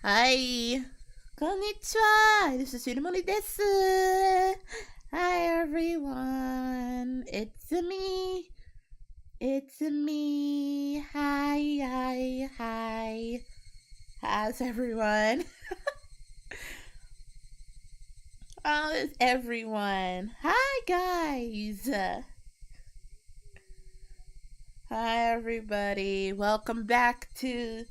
はい。こんにちは。This is Shinomori です。Hi everyone. It's me. It's me. Hi. How's everyone? How's everyone? Hi guys. Hi everybody. Welcome back to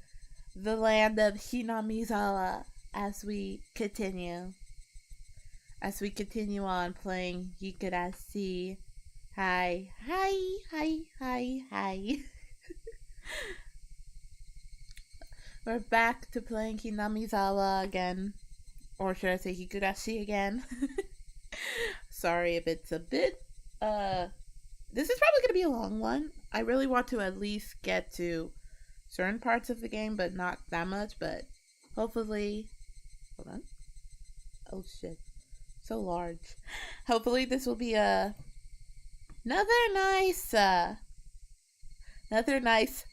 the land of Hinamizawa as we continue on playing Higurashi. Hi. We're back to playing Hinamizawa again, or should I say Higurashi again? Sorry if it's a bit this is probably gonna be a long one. I really want to at least get to certain parts of the game, but not that much, but hopefully, hold on. Oh shit, so large. Hopefully this will be another nice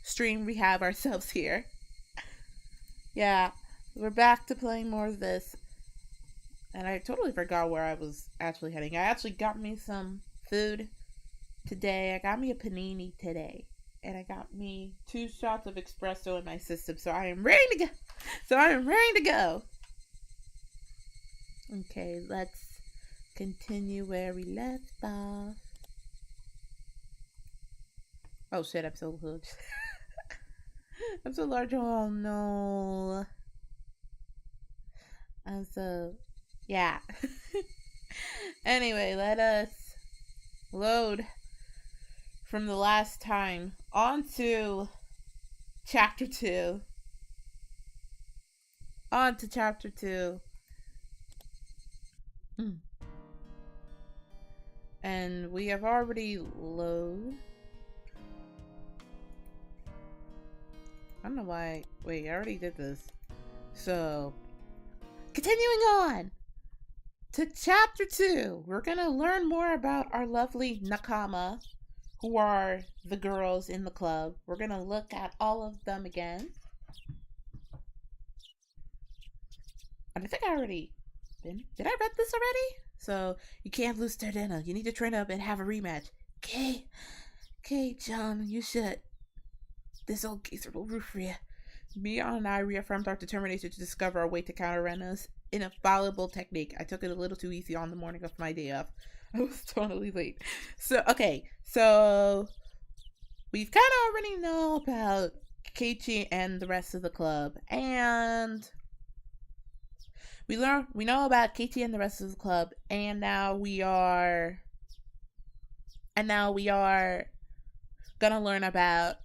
stream we have ourselves here. Yeah, we're back to playing more of this, and I totally forgot where I was actually heading. I actually got me some food today. I got me a panini today. And I got me 2 shots of espresso in my system, so I am ready to go. Okay, let's continue where we left off. Oh shit, I'm so huge. I'm so large. Oh no. Yeah. Anyway, let us load from the last time on to chapter 2. And we have already loaded. I don't know why. Wait, I already did this. So, continuing on to chapter 2. We're gonna learn more about our lovely nakama, who are the girls in the club. We're gonna look at all of them again. And I think I already did I read this already? So you can't lose to dinner. You need to train up and have a rematch. Okay, John, you should. This old geezer will root for you. Mion and I reaffirmed our determination to discover a way to counter Rena's infallible technique. I took it a little too easy on the morning of my day off. I was totally late. So we've kind of already know about Keiichi and the rest of the club, and we know about Keiichi and the rest of the club, and now we are gonna learn about.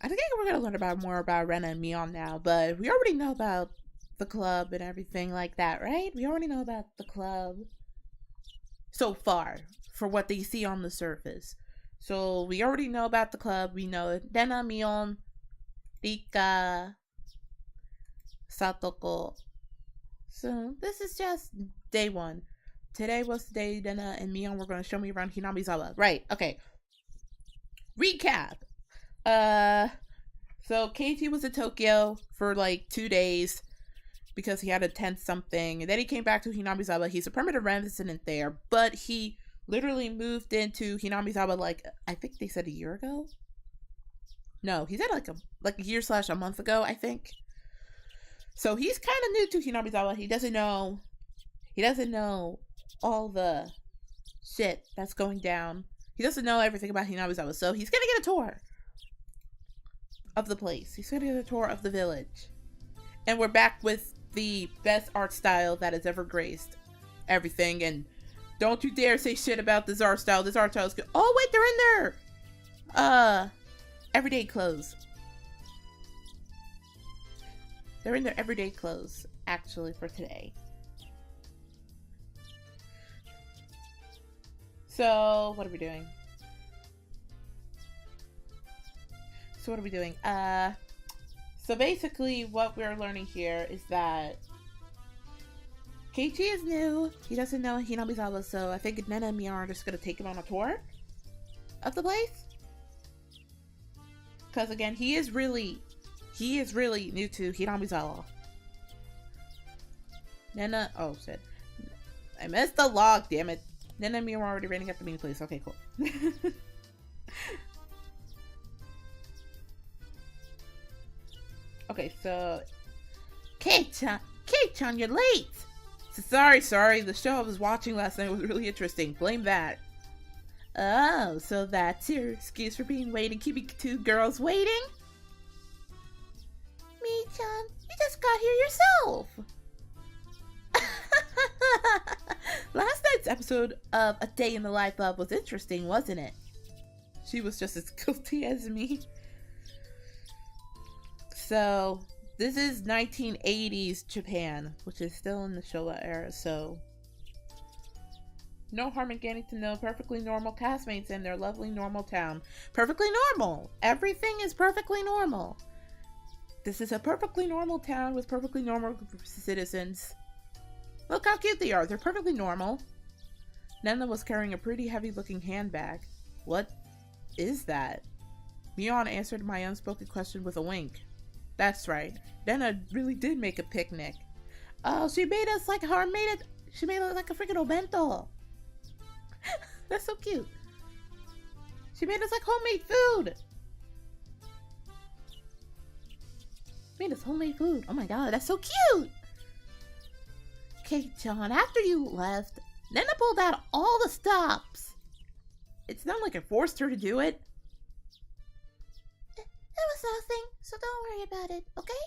I think we're gonna learn more about Rena and Mion now, but we already know about the club and everything like that, right? We already know about the club so far for what they see on the surface. So we already know about the club. We know Rena, Mion, Rika, Satoko. So this is just day 1. Today was the day Rena and Mion were going to show me around Hinamizawa. Right, okay. Recap. So Keiichi was in Tokyo for like 2 days because he had to attend something, and then he came back to Hinamizawa. He's a permanent resident there, but he literally moved into Hinamizawa like, I think they said a year ago. No, he said like a year/a month ago, I think. So he's kind of new to Hinamizawa. He doesn't know all the shit that's going down. He doesn't know everything about Hinamizawa, so he's gonna get a tour of the place. He's gonna get a tour of the village. And we're back with the best art style that has ever graced everything. And don't you dare say shit about this art style. This art style is good. Oh wait, they're in their everyday clothes. They're in their everyday clothes, actually, for today. So what are we doing? So basically what we're learning here is that Keiichi is new. He doesn't know Hinamizawa, so I think Nena and Mion are just gonna take him on a tour of the place. Because again, he is really He is really new to Hinamizawa. Nena, oh shit. I missed the log, damn it. Nena and me were already running at the meeting place. Okay, cool. Okay, so Kate-chan, you're late! Sorry. The show I was watching last night was really interesting. Blame that. Oh, so that's your excuse for being late and keeping two girls waiting? Me-chan, you just got here yourself! Last night's episode of A Day in the Life of was interesting, wasn't it? She was just as guilty as me. So, this is 1980s Japan, which is still in the Showa era, so... No harm in getting to know perfectly normal castmates in their lovely normal town. Perfectly normal! Everything is perfectly normal. This is a perfectly normal town with perfectly normal citizens. Look how cute they are. They're perfectly normal. Nena was carrying a pretty heavy-looking handbag. What is that? Mion answered my unspoken question with a wink. That's right. Nena really did make a picnic. Oh, she made us like her she made it like a freaking obento. That's so cute. She made us like homemade food. Made us homemade food. Oh my god, that's so cute. Kate-chan, after you left, Nena pulled out all the stops. It's not like I forced her to do it. It was nothing, so don't worry about it, okay?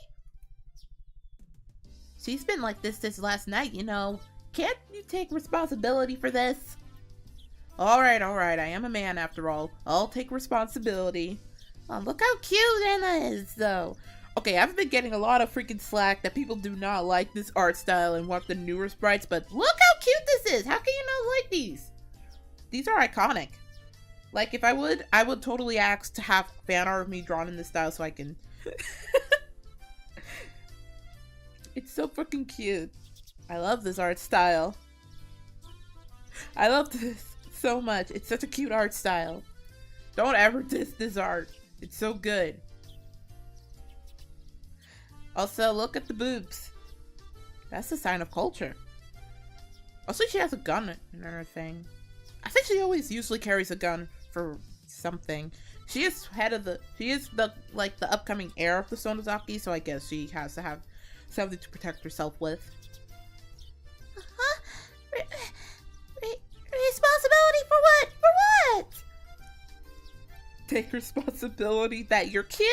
She's been like this last night, you know. Can't you take responsibility for this? Alright, I am a man after all. I'll take responsibility. Oh, look how cute Nena is, though. Okay, I've been getting a lot of freaking slack that people do not like this art style and want the newer sprites, but look how cute this is! How can you not like these? These are iconic. Like, if I would totally ask to have fan art of me drawn in this style so I can... It's so freaking cute. I love this art style. I love this so much. It's such a cute art style. Don't ever diss this art. It's so good. Also, look at the boobs. That's a sign of culture. Also, she has a gun in her thing. I think she always usually carries a gun for something. She is the upcoming heir of the Sonozaki, so I guess she has to have something to protect herself with. Responsibility for what? For what? Take responsibility that you're cute.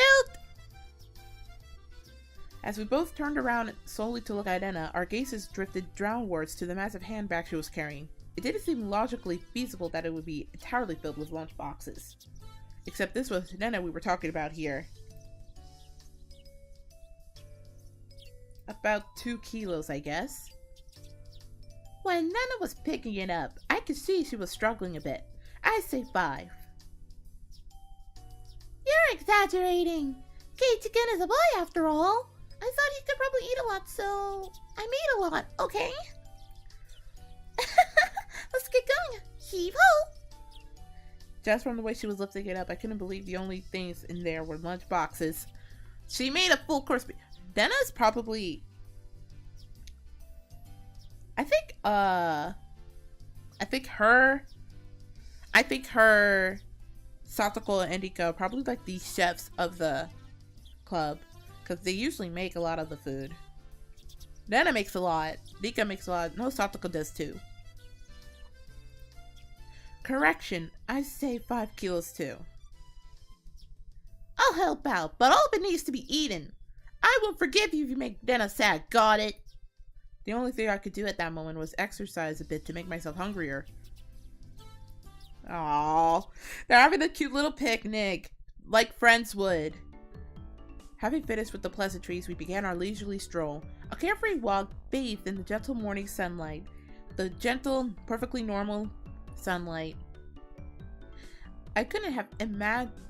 As we both turned around slowly to look at Nena, our gazes drifted downwards to the massive handbag she was carrying. It didn't seem logically feasible that it would be entirely filled with lunch boxes. Except this was Nena we were talking about here. About 2 kilos, I guess. When Nena was picking it up, I could see she was struggling a bit. I'd say 5. You're exaggerating! Kate-chan is a boy after all. I thought he could probably eat a lot, so I made a lot, okay? Let's get going. Heave-ho! Just from the way she was lifting it up, I couldn't believe the only things in there were lunch boxes. She made a full course. Nena's probably... I think her, Satoko and Endika are probably like the chefs of the club, because they usually make a lot of the food. Nena makes a lot, Rika makes a lot, no, Satoko does too. Correction, I say 5 kilos too. I'll help out, but all of it needs to be eaten. I will forgive you if you make Nena sad, got it? The only thing I could do at that moment was exercise a bit to make myself hungrier. Aww, they're having a cute little picnic, like friends would. Having finished with the pleasantries, we began our leisurely stroll. A carefree walk bathed in the gentle morning sunlight. The gentle, perfectly normal sunlight. I couldn't have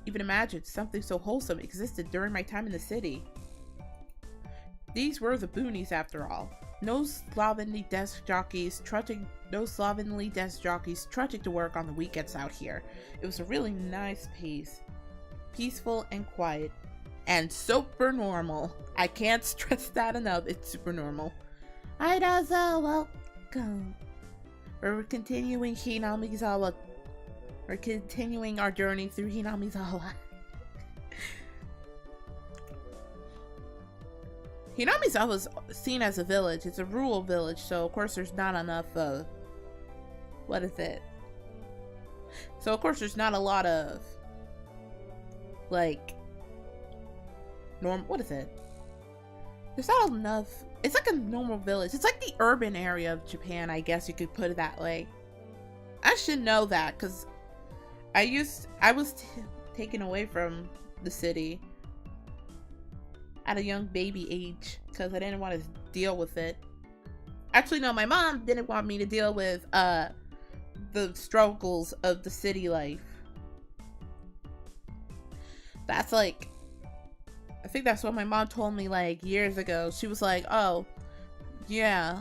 even imagined something so wholesome existed during my time in the city. These were the boonies after all. No slovenly desk jockeys trudging to work on the weekends out here. It was a really nice pace. Peaceful and quiet. and super normal. I can't stress that enough. It's super normal. Hi, Daza. Welcome. We're continuing Hinamizawa. We're continuing our journey through Hinamizawa. Hinamizawa is seen as a village. It's a rural village, so of course there's not enough of... What is it? So of course there's not a lot of... Like... What is it? There's not enough... It's like a normal village. It's like the urban area of Japan, I guess you could put it that way. I should know that, because I was taken away from the city at a young baby age because I didn't want to deal with it. Actually, no, my mom didn't want me to deal with the struggles of the city life. That's like, I think that's what my mom told me like years ago. She was like, oh, yeah,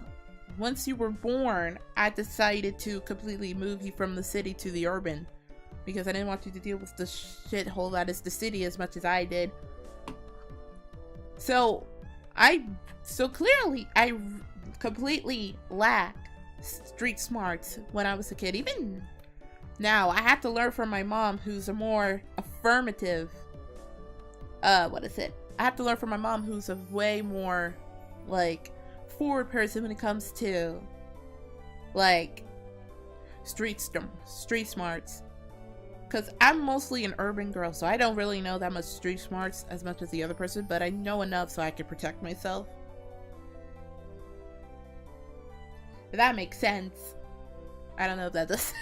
once you were born, I decided to completely move you from the city to the urban because I didn't want you to deal with the shithole that is the city as much as I did. So clearly I completely lack street smarts when I was a kid. Even now, I have to learn from my mom, who's a more affirmative, I have to learn from my mom, who's a way more, like, forward person when it comes to, like, street smarts. Because I'm mostly an urban girl, so I don't really know that much street smarts as much as the other person, but I know enough so I can protect myself. If that makes sense. I don't know if that does.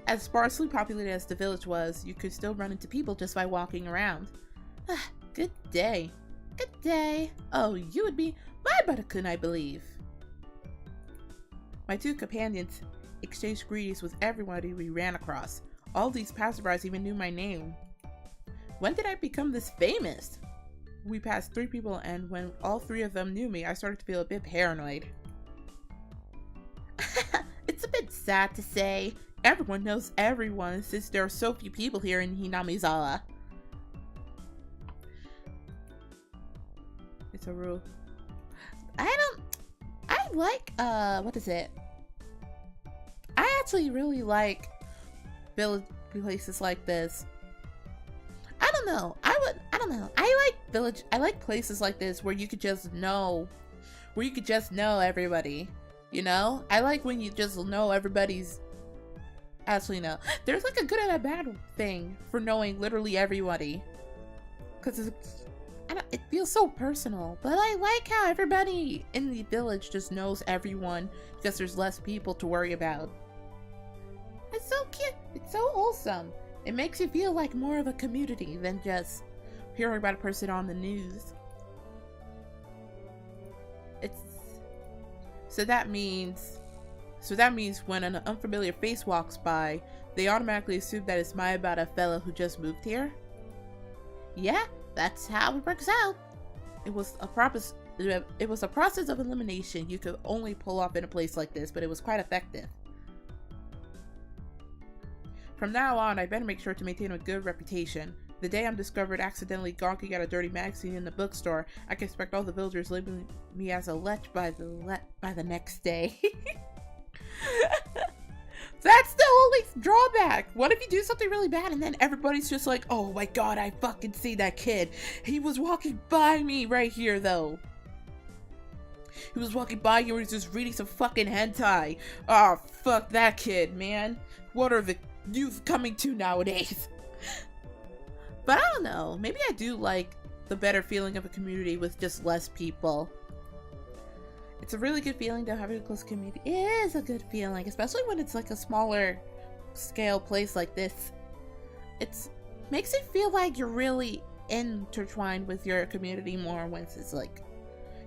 As sparsely populated as the village was, you could still run into people just by walking around. Good day. Good day. Oh, you would be my Butterkun, I believe. My two companions exchanged greetings with everybody we ran across. All these passerbys even knew my name. When did I become this famous? We passed 3 people, and when all 3 of them knew me, I started to feel a bit paranoid. It's a bit sad to say. Everyone knows everyone since there are so few people here in Hinamizawa. It's a rule. I actually really like places like this. I don't know. I like places like this where you could just know everybody, you know? I like when you just know everybody's... Actually, no. There's like a good and a bad thing for knowing literally everybody. Because it feels so personal. But I like how everybody in the village just knows everyone because there's less people to worry about. It's so cute. It's so wholesome. It makes you feel like more of a community than just hearing about a person on the news. So that means when an unfamiliar face walks by, they automatically assume that it's about a fellow who just moved here? Yeah, that's how it works out. It was a process of elimination you could only pull off in a place like this, but it was quite effective. From now on, I better make sure to maintain a good reputation. The day I'm discovered accidentally gawking at a dirty magazine in the bookstore, I can expect all the villagers labeling me as a lech by the next day. That's the only drawback. What if you do something really bad and then everybody's just like, oh my god, I fucking see that kid. He was walking by me right here though. He was walking by you and he was just reading some fucking hentai. Oh, fuck that kid, man. What are the youth coming to nowadays? But I don't know. Maybe I do like the better feeling of a community with just less people. It's a really good feeling to have a close community. It is a good feeling, especially when it's like a smaller scale place like this. It makes it feel like you're really intertwined with your community more once it's like,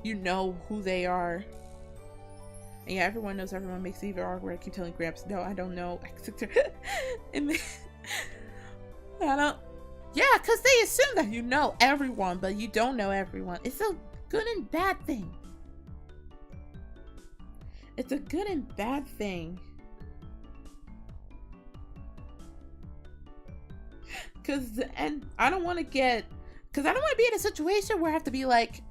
you know who they are. And yeah, everyone knows everyone. Makes it even awkward. I keep telling Gramps, no, I don't know. Yeah, because they assume that you know everyone, but you don't know everyone. It's a good and bad thing. It's a good and bad thing. and I don't want to be in a situation where I have to be like,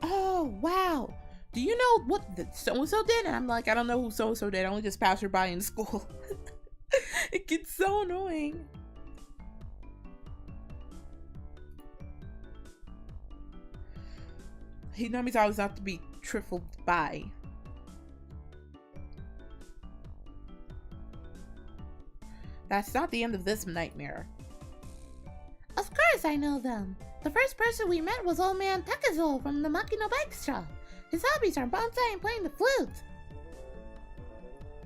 oh wow, do you know what so-and-so did? And I'm like, I don't know who so-and-so did, I only just passed her by in school. It gets so annoying. Hinami's always have to be trifled by. That's not the end of this nightmare. Of course I know them. The first person we met was old man Takazo from the Makino Bike Shop. His hobbies are bonsai and playing the flute.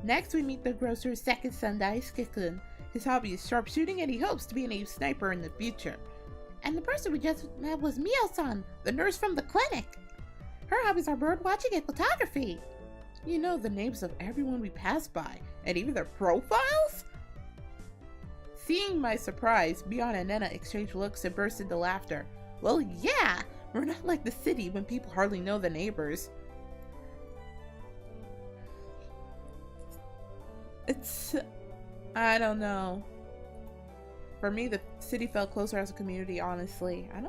Next we meet the grocer's second son, Daisuke-kun. His hobby is sharpshooting and he hopes to be an ape sniper in the future. And the person we just met was Mio-san, the nurse from the clinic. Her hobbies are bird watching and photography. You know the names of everyone we pass by, and even their profiles? Seeing my surprise, Mion and Nena exchange looks and burst into laughter. Well, yeah, we're not like the city when people hardly know the neighbors. I don't know. For me, the city felt closer as a community, honestly. I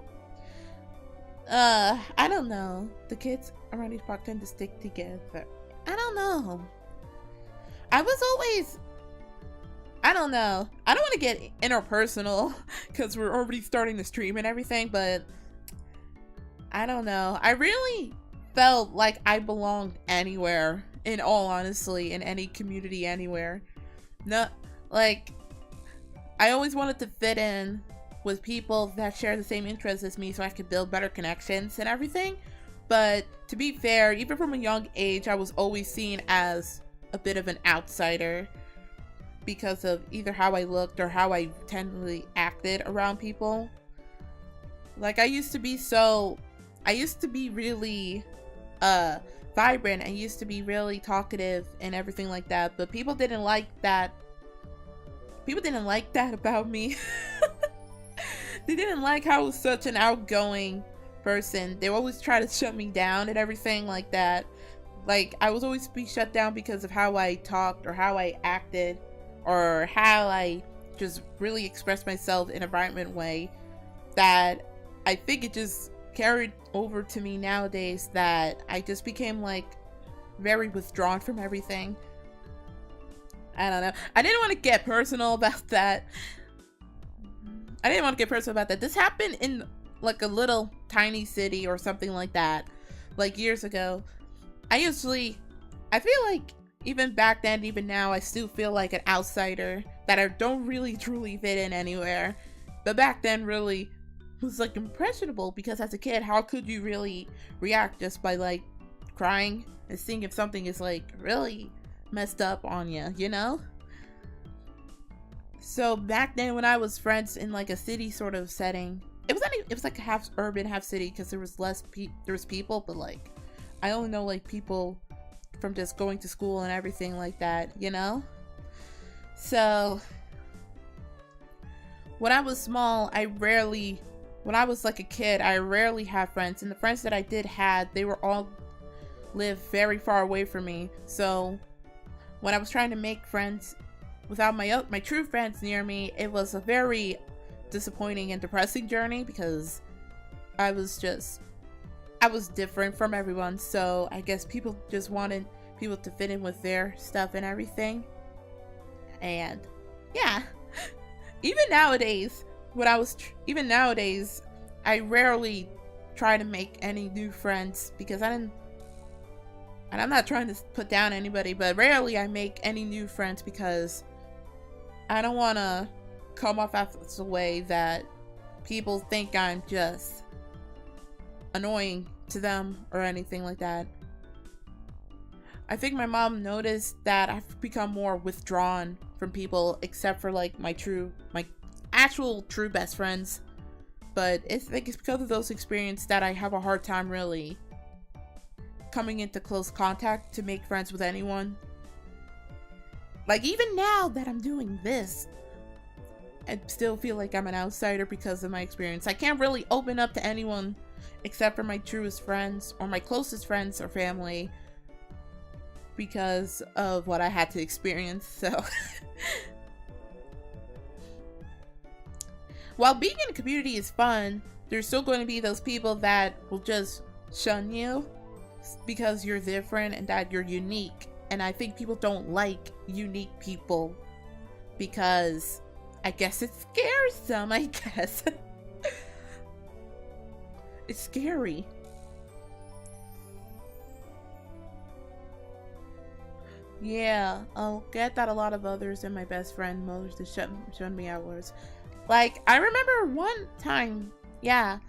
don't know. The kids around each block tend to stick together. I don't know. I don't know. I don't want to get interpersonal because we're already starting the stream and everything, but I don't know. I really felt like I belonged anywhere, in all honesty, in any community anywhere. No, like, I always wanted to fit in with people that share the same interests as me so I could build better connections and everything. But to be fair, even from a young age, I was always seen as a bit of an outsider because of either how I looked or how I tendally acted around people. Like, I used to be really vibrant and used to be really talkative and everything like that, but people didn't like that. People didn't like that about me. They didn't like how I was such an outgoing person. They always try to shut me down and everything like that. Like, I was always be shut down because of how I talked or how I acted or how I just really expressed myself in a vibrant way, that I think it just carried over to me nowadays, that I just became like very withdrawn from everything. I don't know. I didn't want to get personal about that. This happened in like a little tiny city or something like that, like years ago. I feel like even back then, even now, I still feel like an outsider, that I don't really truly fit in anywhere. But back then really was like impressionable, because as a kid, how could you really react just by like crying and seeing if something is like really messed up on you, you know? So back then, when I was friends in like a city sort of setting, it was like half urban, half city, because there was people, but like I only know like people from just going to school and everything like that, you know? So when I was small, when I was like a kid, I rarely had friends, and the friends that I did had, they were all live very far away from me. So when I was trying to make friends without my true friends near me, it was a very disappointing and depressing journey, because I was different from everyone. So I guess people just wanted people to fit in with their stuff and everything. And yeah, even nowadays, I rarely try to make any new friends, because and I'm not trying to put down anybody, but rarely I make any new friends because I don't want to come off as a way that people think I'm just annoying to them or anything like that. I think my mom noticed that I've become more withdrawn from people, except for like my actual true best friends. But I think it's because of those experiences that I have a hard time really coming into close contact to make friends with anyone. Like, even now that I'm doing this, I still feel like I'm an outsider because of my experience. I can't really open up to anyone except for my truest friends or my closest friends or family, because of what I had to experience. So while being in a community is fun, there's still going to be those people that will just shun you because you're different and that you're unique. And I think people don't like unique people because I guess it scares them, I guess. It's scary. Yeah, I'll get that a lot of others and my best friend most to shun me outwards. Like, I remember one time, I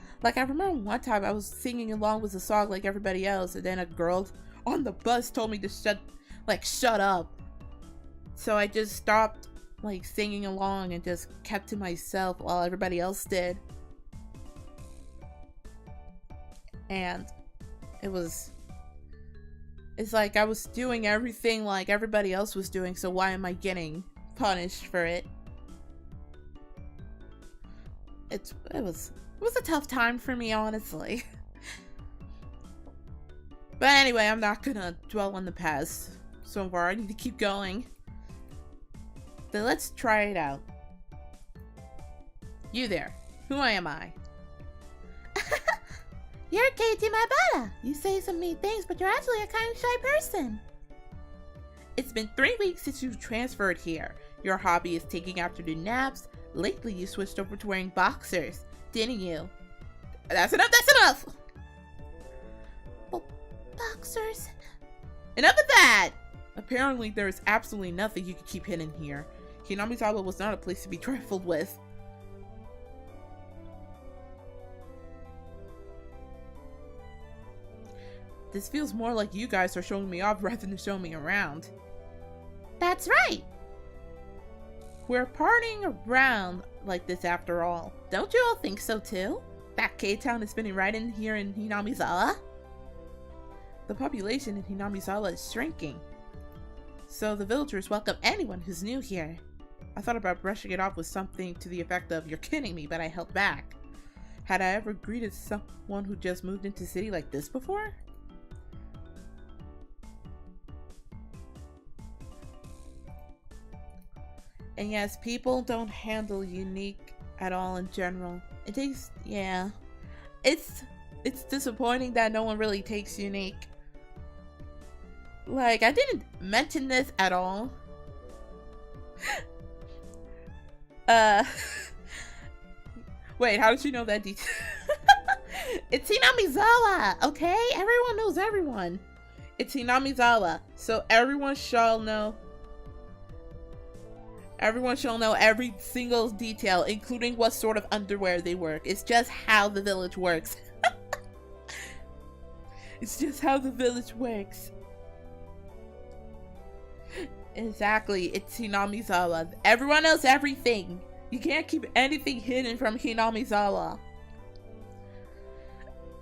was singing along with the song like everybody else, and then a girl on the bus told me to shut up. So I just stopped, like, singing along and just kept to myself while everybody else did. And it's like I was doing everything like everybody else was doing, so why am I getting punished for it? It was a tough time for me, honestly. But anyway, I'm not gonna dwell on the past so far. I need to keep going. Then let's try it out. You there. Who am I? You're Keiji Mabara. You say some mean things, but you're actually a kind of shy person. It's been 3 weeks since you transferred here. Your hobby is taking afternoon naps. Lately, you switched over to wearing boxers, didn't you? That's enough! That's enough! Boxers? Enough of that! Apparently, there is absolutely nothing you can keep hidden here. Hinamizawa was not a place to be trifled with. This feels more like you guys are showing me off rather than showing me around. That's right! We're partying around like this after all. Don't you all think so too? That K-Town is spinning right in here in Hinamizawa? The population in Hinamizawa is shrinking, so the villagers welcome anyone who's new here. I thought about brushing it off with something to the effect of, "You're kidding me," but I held back. Had I ever greeted someone who just moved into the city like this before? And yes, people don't handle unique at all in general. It takes, it's disappointing that no one really takes unique. Like, I didn't mention this at all. Wait, how did you know that detail? It's Hinamizawa, okay? Everyone knows everyone. It's Hinamizawa, so everyone shall know every single detail, including what sort of underwear they wear. It's just how the village works. It's just how the village works. Exactly, it's Hinamizawa. Everyone knows everything. You can't keep anything hidden from Hinamizawa.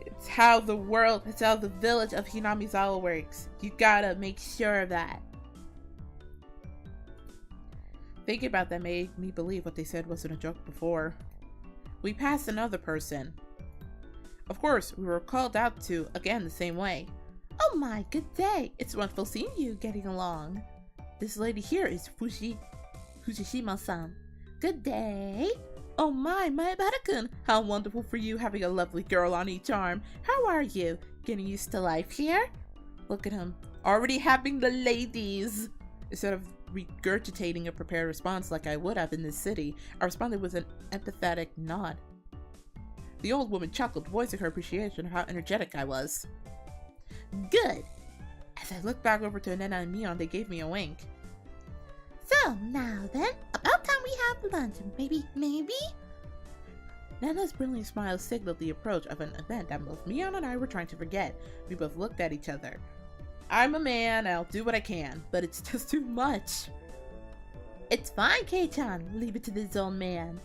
It's how the village of Hinamizawa works. You gotta make sure of that. Thinking about that made me believe what they said wasn't a joke before. We passed another person. Of course, we were called out to, again, the same way. Oh my, good day. It's wonderful seeing you getting along. This lady here is Fujishima-san. Good day. Oh my Bata-kun. How wonderful for you having a lovely girl on each arm. How are you? Getting used to life here? Look at him. Already having the ladies. Instead of regurgitating a prepared response like I would have in this city, I responded with an empathetic nod. The old woman chuckled, voicing her appreciation of how energetic I was. Good! As I looked back over to Nena and Mion, they gave me a wink. So, now then, about time we have lunch, maybe? Nena's brilliant smile signaled the approach of an event that both Mion and I were trying to forget. We both looked at each other. I'm a man, I'll do what I can, but it's just too much. It's fine, Kei-chan. Leave it to this old man.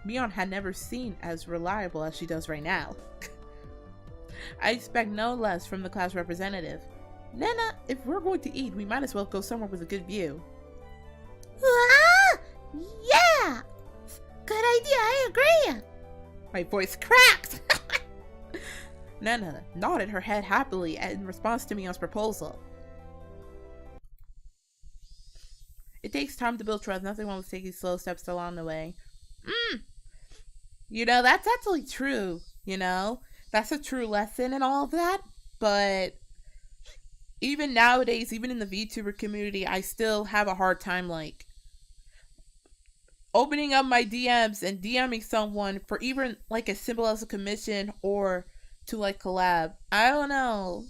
Mion had never seemed as reliable as she does right now. I expect no less from the class representative. Nena, if we're going to eat, we might as well go somewhere with a good view. Ah! Yeah! Good idea, I agree! My voice cracked! Nena nodded her head happily in response to Mion's proposal. It takes time to build trust. Nothing wrong with taking slow steps along the way. That's actually true, That's a true lesson and all of that. But even nowadays, even in the VTuber community, I still have a hard time, like, opening up my DMs and DMing someone for even, like, as simple as a commission or to, like, collab. I don't know.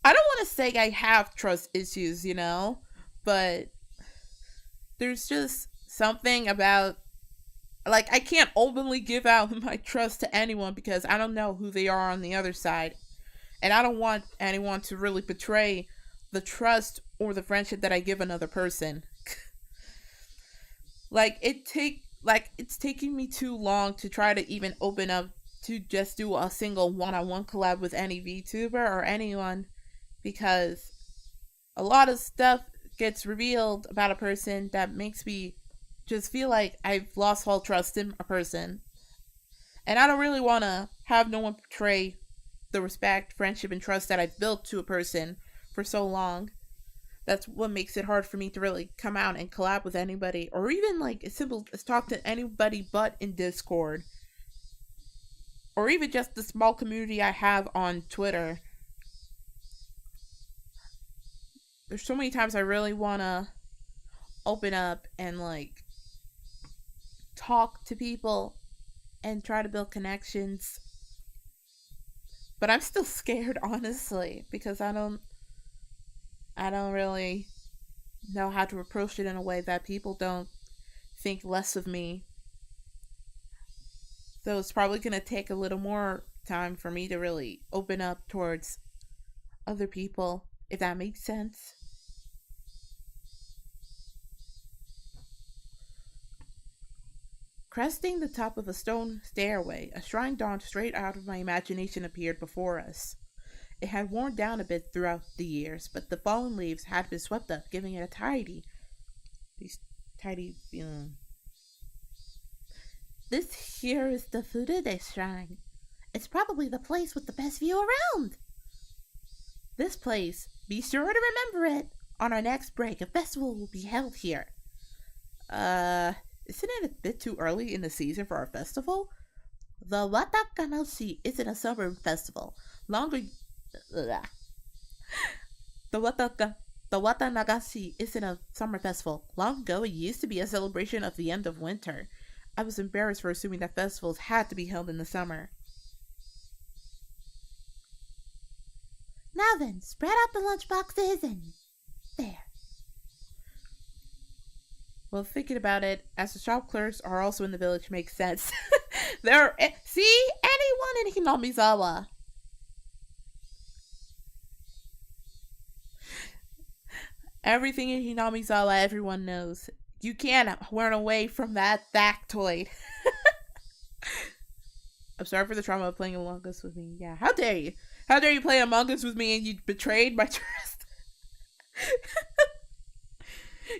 I don't want to say I have trust issues, but there's just something about, like, I can't openly give out my trust to anyone because I don't know who they are on the other side. And I don't want anyone to really betray the trust or the friendship that I give another person. It's taking me too long to try to even open up to just do a single one-on-one collab with any VTuber or anyone, because a lot of stuff gets revealed about a person that makes me just feel like I've lost all trust in a person. And I don't really want to have no one betray the respect, friendship, and trust that I've built to a person for so long. That's what makes it hard for me to really come out and collab with anybody, or even like as simple as talk to anybody but in Discord, or even just the small community I have on Twitter. There's so many times I really want to open up and like talk to people and try to build connections, but I'm still scared, honestly, because I don't really know how to approach it in a way that people don't think less of me. So it's probably going to take a little more time for me to really open up towards other people, if that makes sense. Cresting the top of a stone stairway, a shrine dawned straight out of my imagination appeared before us. It had worn down a bit throughout the years, but the fallen leaves had been swept up, giving it a tidy feeling. This here is the Furude Shrine. It's probably the place with the best view around. This place, be sure to remember it. On our next break, a festival will be held here. Isn't it a bit too early in the season for our festival? The Watakanoshi isn't a summer festival. The Watanagashi isn't a summer festival. Long ago, it used to be a celebration of the end of winter. I was embarrassed for assuming that festivals had to be held in the summer. Now then, spread out the lunchboxes and there. Well, thinking about it, as the shop clerks are also in the village makes sense. See? Anyone in Hinamizawa. Everything in Hinamizawa, everyone knows. You can't run away from that factoid. I'm sorry for the trauma of playing Among Us with me. Yeah, how dare you? How dare you play Among Us with me and you betrayed my trust?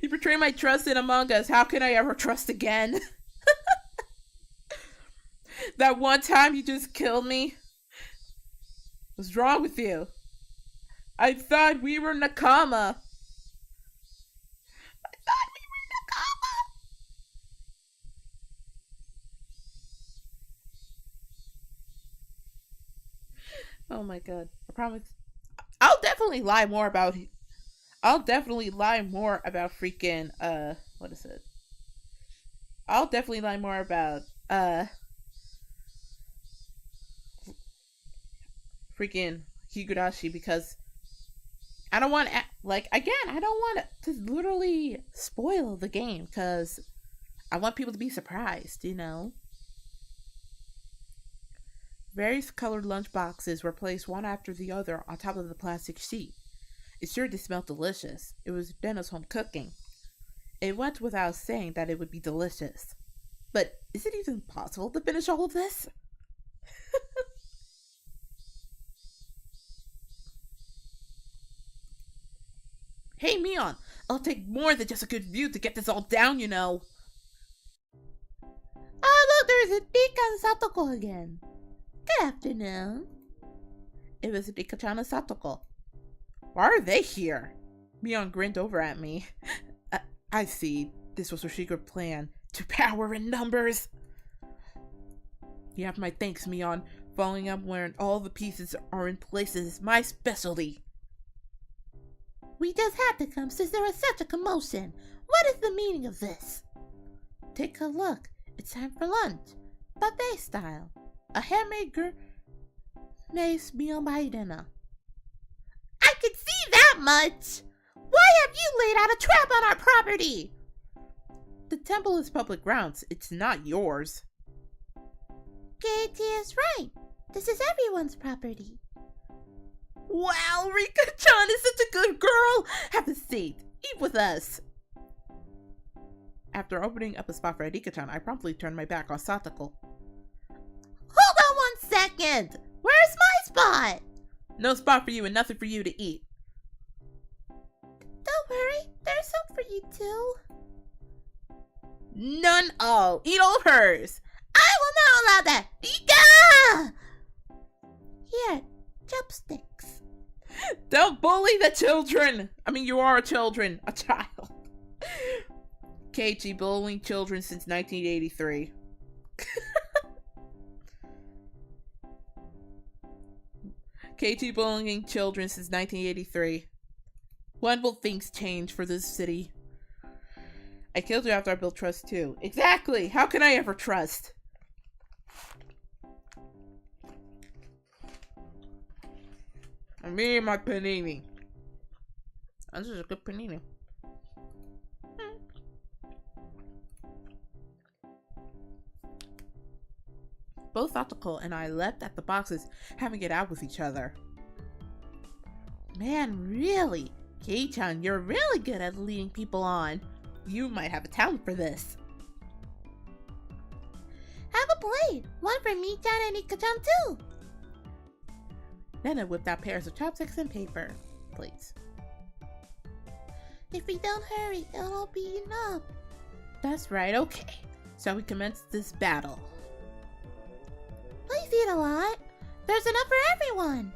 You betrayed my trust in Among Us. How can I ever trust again? That one time you just killed me. What's wrong with you? I thought we were Nakama. Oh my god. I promise. I'll definitely lie more about freaking, what is it? I'll definitely lie more about, freaking Higurashi, because I don't want, I don't want to literally spoil the game, because I want people to be surprised, Various colored lunch boxes were placed one after the other on top of the plastic sheet. It sure did smell delicious. It was Denna's home cooking. It went without saying that it would be delicious. But is it even possible to finish all of this? Hey, Mion! It'll take more than just a good view to get this all down, Oh, look, there's a Rika and Satoko again. Good afternoon. It was Rika-chan and Satoko. Why are they here? Mion grinned over at me. I see. This was her secret plan. To power in numbers. You have my thanks, Mion. Following up where all the pieces are in places is my specialty. We just had to come since there was such a commotion. What is the meaning of this? Take a look. It's time for lunch. Buffet style. A handmade makes meal by dinner. I can see that much! Why have you laid out a trap on our property? The temple is public grounds. It's not yours. Katie is right. This is everyone's property. Wow, Rika-chan is such a good girl! Have a seat. Eat with us. After opening up a spot for Rika-chan, I promptly turned my back on Satoko. Hold on 1 second! Where's my spot? No spot for you and nothing for you to eat. Don't worry, there's some for you too. None all. Eat all of hers. I will not allow that. Ika! Here, chopsticks. Don't bully the children. I mean, you are a child. Keiichi bullying children since 1983. Keiichi bullying children since 1983. When will things change for this city? I killed you after I built trust too. Exactly! How can I ever trust? Me and my panini. This is a good panini. Both Satoko and I leapt at the boxes, having it out with each other. Man, really? Kei-chan, you're really good at leading people on. You might have a talent for this. Have a plate! One for me-chan and Ika-chan too! Then I whipped out pairs of chopsticks and paper plates. If we don't hurry, it'll all be eaten up. That's right, okay. Shall we commence this battle? Please eat a lot. There's enough for everyone.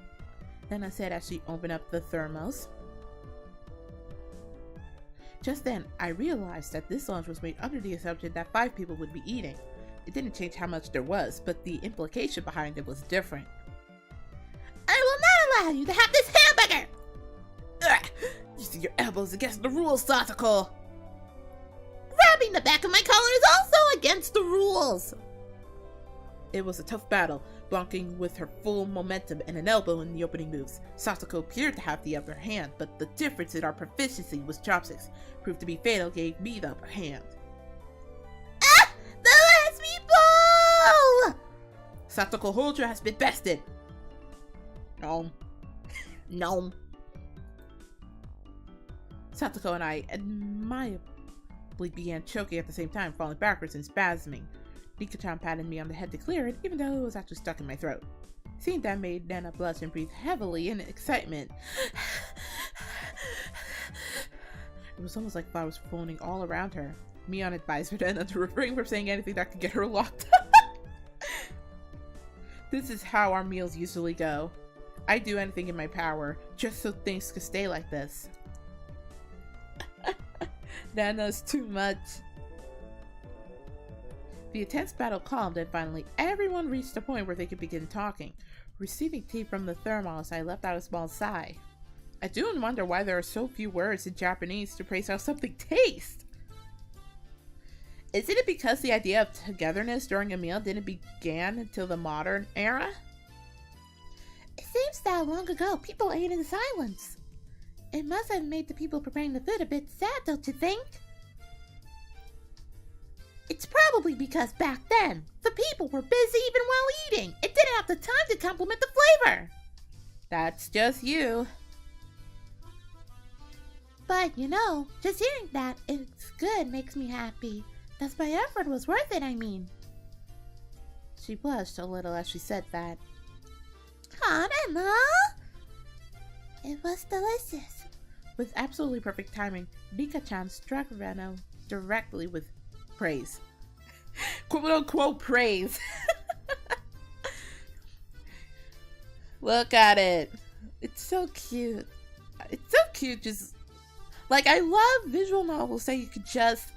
Then I said as she opened up the thermos. Just then, I realized that this lunch was made under the assumption that 5 people would be eating. It didn't change how much there was, but the implication behind it was different. I will not allow you to have this hamburger! Ugh! Using your elbows against the rules, Satoko! Grabbing the back of my collar is also against the rules! It was a tough battle, blocking with her full momentum and an elbow in the opening moves. Satoko appeared to have the upper hand, but the difference in our proficiency with chopsticks proved to be fatal, gave me the upper hand. Ah! The last meatball! Satoko Hojo has been bested! No. No. Satoko and I admirably began choking at the same time, falling backwards and spasming. Nika-chan patted me on the head to clear it, even though it was actually stuck in my throat. Seeing that made Nana blush and breathe heavily in excitement. It was almost like I was phoning all around her. Mion advised Nana to refrain from saying anything that could get her locked up. This is how our meals usually go. I'd do anything in my power, just so things could stay like this. Nana's too much. The intense battle calmed, and finally everyone reached a point where they could begin talking. Receiving tea from the thermos, I let out a small sigh. I do wonder why there are so few words in Japanese to praise how something tastes. Isn't it because the idea of togetherness during a meal didn't begin until the modern era? It seems that long ago people ate in silence. It must have made the people preparing the food a bit sad, don't you think? It's probably because back then, the people were busy even while eating and didn't have the time to compliment the flavor. That's just you. But, you know, just hearing that it's good makes me happy. That's my effort was worth it, I mean. She blushed a little as she said that. Aw, Emma! It was delicious. With absolutely perfect timing, Nika-chan struck Reno directly with praise. Quote unquote praise. Look at it. It's so cute. It's so cute. Just like, I love visual novels that you could just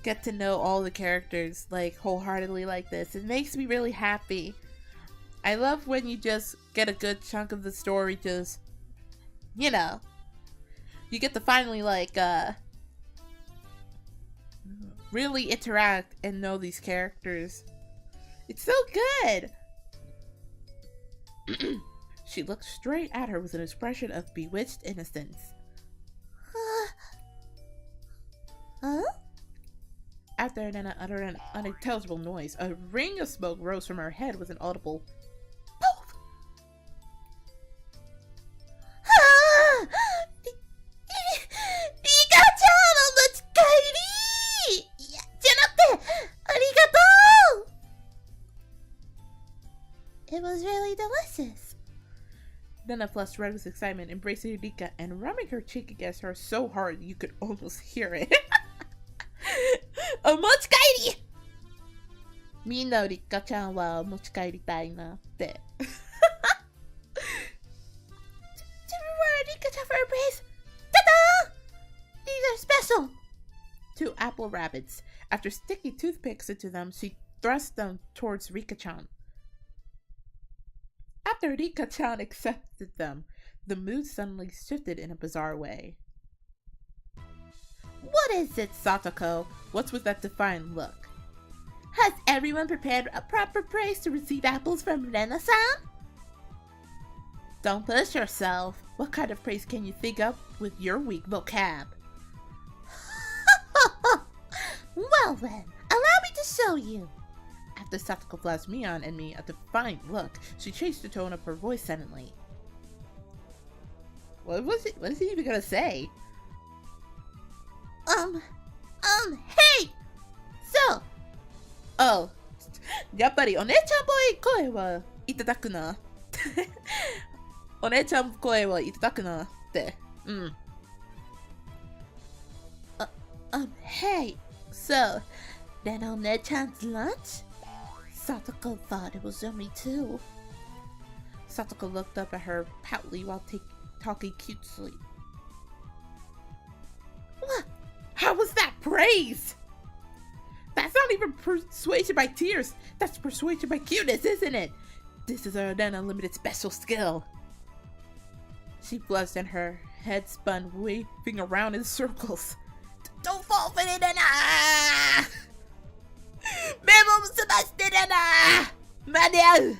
get to know all the characters like wholeheartedly like this. It makes me really happy. I love when you just get a good chunk of the story just, you know, you get to finally like really interact and know these characters. It's so good. She looked straight at her with an expression of bewitched innocence. Huh? After Nana uttered an unintelligible noise, a ring of smoke rose from her head with an audible poof. It was really delicious. Nana flushed red with excitement, embracing Rika and rubbing her cheek against her so hard you could almost hear it. お持ち帰りみんなリカちゃんはお持ち帰りたいなって。To reward Rika-chan for her praise. Ta-da! These are special. 2 apple rabbits. After sticking toothpicks into them, she thrust them towards Rika-chan. After Rika-chan accepted them, the mood suddenly shifted in a bizarre way. What is it, Satoko? What's with that defiant look? Has everyone prepared a proper praise to receive apples from Rena-san? Don't push yourself. What kind of praise can you think up with your weak vocab? Well then, allow me to show you. After Satoko flashed Mion and me a defiant look, she changed the tone of her voice suddenly. What is he even gonna say? Hey! So! Oh, やっぱりお姉ちゃんっぽい声はいただくな。お姉ちゃん声はいただくなって。うん。Hey! So, then on Nechan's lunch? Satoko thought it was only 2. Satoko looked up at her proudly while talking cutely. What? How was that praise? That's not even persuasion by tears. That's persuasion by cuteness, isn't it? This is an unlimited special skill. She blushed and her head spun, waving around in circles. Don't fall for it, Nana! Memo Sebastian, Nana! Manuel!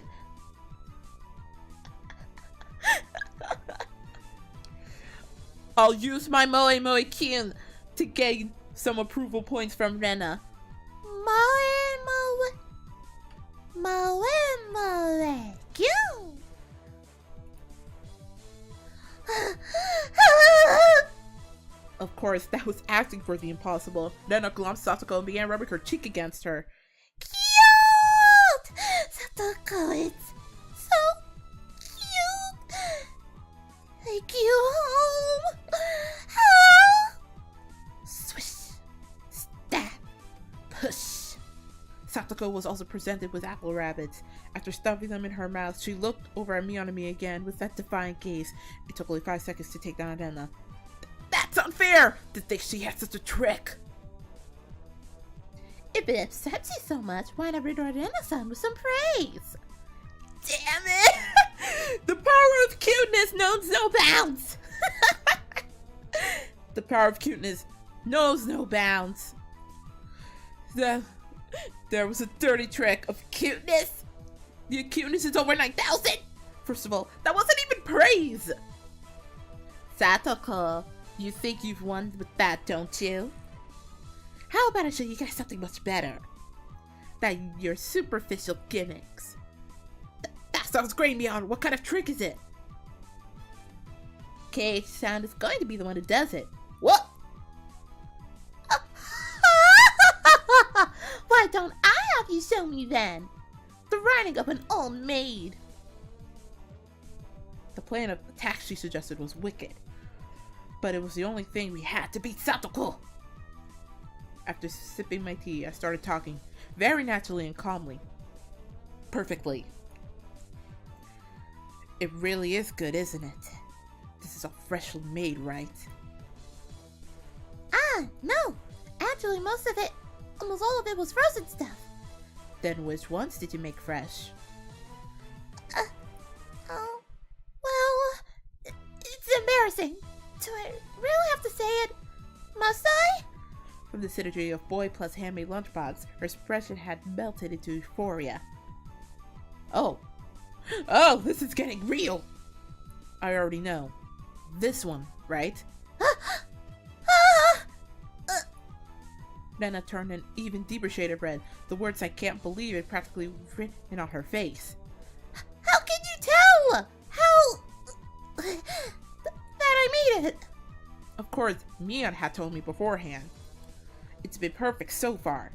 I'll use my Moe Moe Kyun to gain some approval points from Rena. Moe Kyun! Of course, that was acting for the impossible. Rena glomped Satoko and began rubbing her cheek against her. Cute! Satoko, it's so cute! Take you home! Swish! Stab! Push! Satoko was also presented with apple rabbits. After stuffing them in her mouth, she looked over at Mion and me again with that defiant gaze. It took only 5 seconds to take down Rena. That's unfair! To think she had such a trick! If it upsets you so much, why not reward Rena-san with some praise? Damn it! The power of cuteness knows no bounds! The power of cuteness knows no bounds. There was a dirty trick of cuteness. The cuteness is over 9,000! First of all, that wasn't even praise! Satoko, you think you've won with that, don't you? How about I show you guys something much better than your superficial gimmicks? That sounds great, Mion. What kind of trick is it? K-san is going to be the one who does it. What? Why don't I have you show me then? The writing of an old maid. The plan of attack she suggested was wicked, but it was the only thing we had to beat Satoko. After sipping my tea, I started talking, very naturally and calmly. Perfectly. It really is good, isn't it? This is all freshly made, right? No. Actually, most of it almost all of it was frozen stuff. Then which ones did you make fresh? Well, it's embarrassing. Do I really have to say it? Must I? From the synergy of boy plus handmade lunchbox, her expression had melted into euphoria. Oh, this is getting real. I already know. This one, right? Nana turned an even deeper shade of red, the words "I can't believe it" practically written on her face. How can you tell? How that I made it? Of course, Mion had told me beforehand. It's been perfect so far.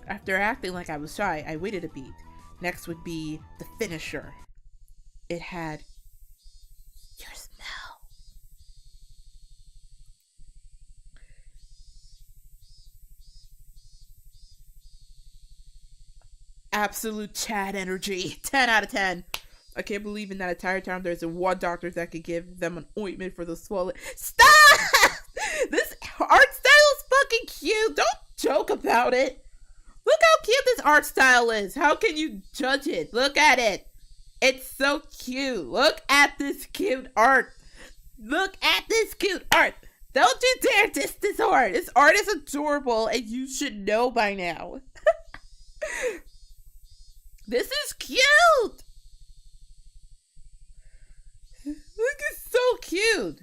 After acting like I was shy, I waited a beat. Next would be the finisher. It had your smell. Absolute Chad energy. 10 out of 10. I can't believe in that entire time there's one doctor that could give them an ointment for the swollen. Stop! This art style is fucking cute. Don't joke about it. Look how cute this art style is. How can you judge it? Look at it. It's so cute. Look at this cute art. Look at this cute art. Don't you dare diss this art. This art is adorable and you should know by now. This is cute. Look, it's so cute.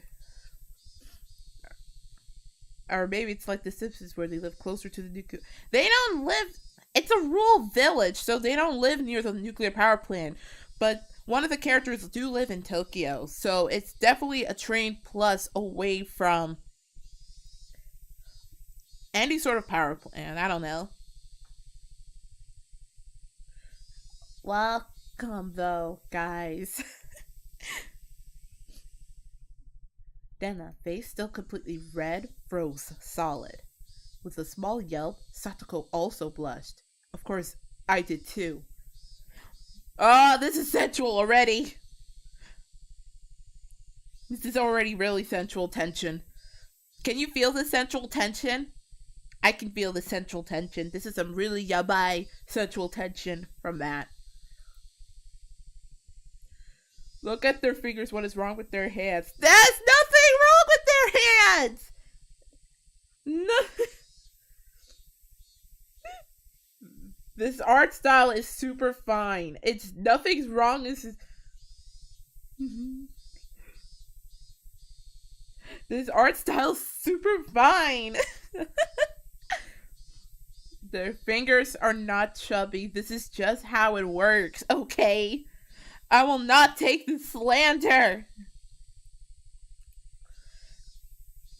Or maybe it's like the Simpsons where they live closer to the nuclear. They don't live. It's a rural village, so they don't live near the nuclear power plant. But one of the characters do live in Tokyo, so it's definitely a train plus away from any sort of power plant. I don't know. Welcome, though, guys. Then the face, still completely red, froze solid. With a small yelp, Satoko also blushed. Of course, I did too. Oh, this is sensual already. This is already really sensual tension. Can you feel the sensual tension? I can feel the sensual tension. This is some really yabai sensual tension from that. Look at their fingers. What is wrong with their hands? There's nothing wrong with their hands! Nothing. This art style is super fine. It's nothing's wrong. This is... This art style is super fine. Their fingers are not chubby. This is just how it works, okay? I will not take the slander.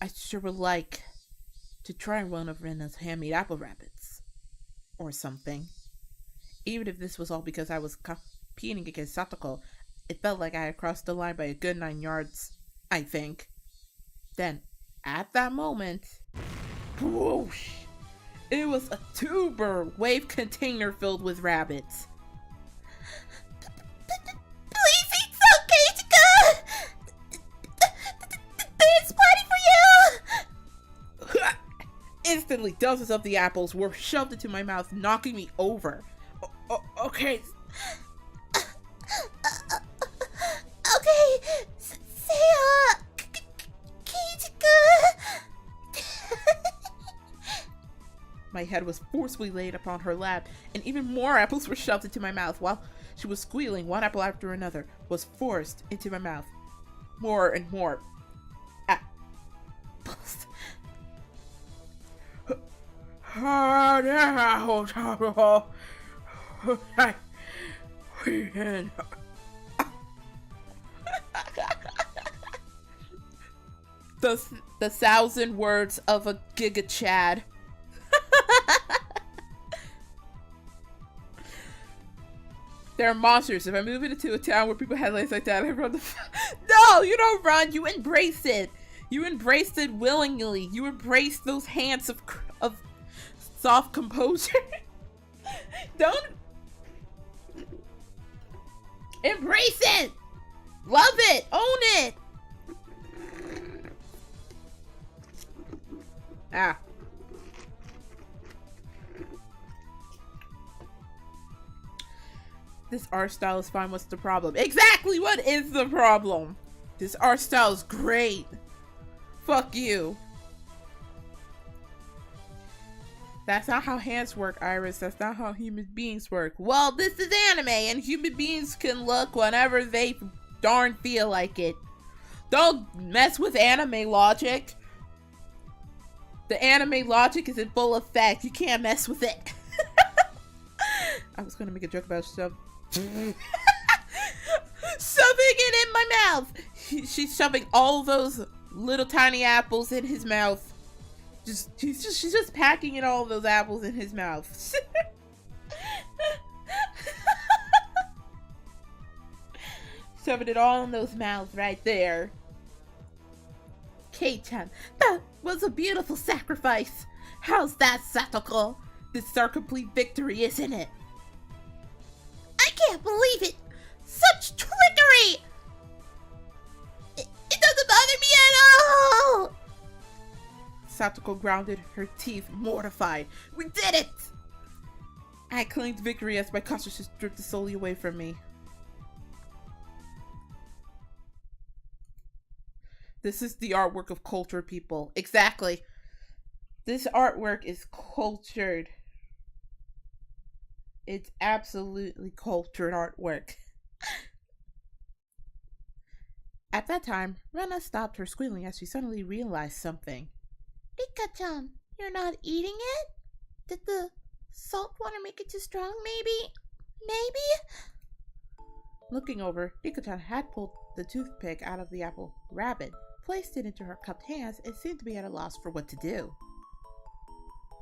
I sure would like to try one of Rena's handmade apple rabbits. Or something. Even if this was all because I was competing against Satoko, it felt like I had crossed the line by a good 9 yards, I think. Then, at that moment, whoosh, it was a tuber wave container filled with rabbits. Please eat some, Keiichika! There's plenty for you! Instantly, dozens of the apples were shoved into my mouth, knocking me over. Okay. Okay, say, Keiichika! My head was forcefully laid upon her lap, and even more apples were shoved into my mouth. While she was squealing, one apple after another was forced into my mouth. More and more apples. The thousand words of a Giga Chad. There are monsters. If I move into a town where people have legs like that, I run the... No, you don't run. You embrace it. You embraced it willingly. You embraced those hands of soft composure. Don't... Embrace it. Love it. Own it. Ah. This art style is fine. What's the problem? Exactly! What is the problem? This art style is great. Fuck you. That's not how hands work, Iris. That's not how human beings work. Well, this is anime, and human beings can look whenever they darn feel like it. Don't mess with anime logic. The anime logic is in full effect. You can't mess with it. I was gonna make a joke about shoving it in my mouth. She's shoving all those little tiny apples in his mouth. She's just packing in all those apples in his mouth. Shoving it all in those mouths right there. Kei-chan, that was a beautiful sacrifice. How's that, Satoko? This is our complete victory, isn't it? I can't believe it! Such trickery! It doesn't bother me at all! Satoko grounded her teeth, mortified. We did it! I claimed victory as my consciousness stripped the soul away from me. This is the artwork of cultured people. Exactly. This artwork is cultured. It's absolutely cultured artwork. At that time, Rena stopped her squealing as she suddenly realized something. Rika-chan, you're not eating it? Did the salt water make it too strong, maybe? Looking over, Rika-chan had pulled the toothpick out of the apple rabbit, placed it into her cupped hands, and seemed to be at a loss for what to do.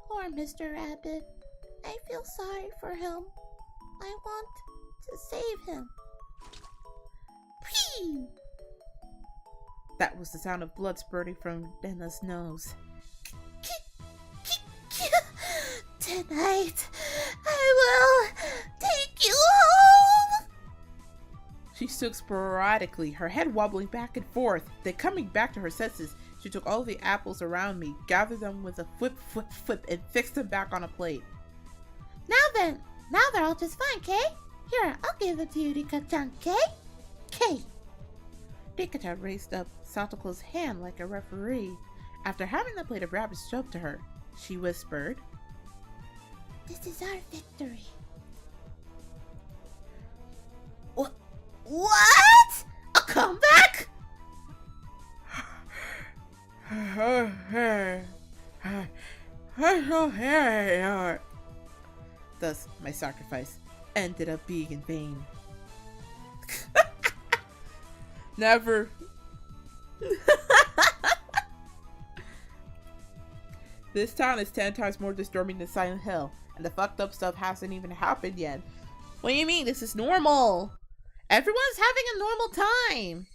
Poor Mr. Rabbit. I feel sorry for him. I want to save him. Phew! That was the sound of blood spurting from Rena's nose. Tonight, I will take you home! She shook sporadically, her head wobbling back and forth. Then coming back to her senses, she took all the apples around me, gathered them with a flip, and fixed them back on a plate. Now then, now they're all just fine, Kay? Here, I'll give them to you, Rika-chan, Kay? Kay! Rika-chan raised up Satoko's hand like a referee. After having the plate of rabbits shoved to her, she whispered, This is our victory. What? A comeback? Thus, my sacrifice ended up being in vain. Never. This town is 10 times more disturbing than Silent Hill, and the fucked up stuff hasn't even happened yet. What do you mean? This is normal. Everyone's having a normal time.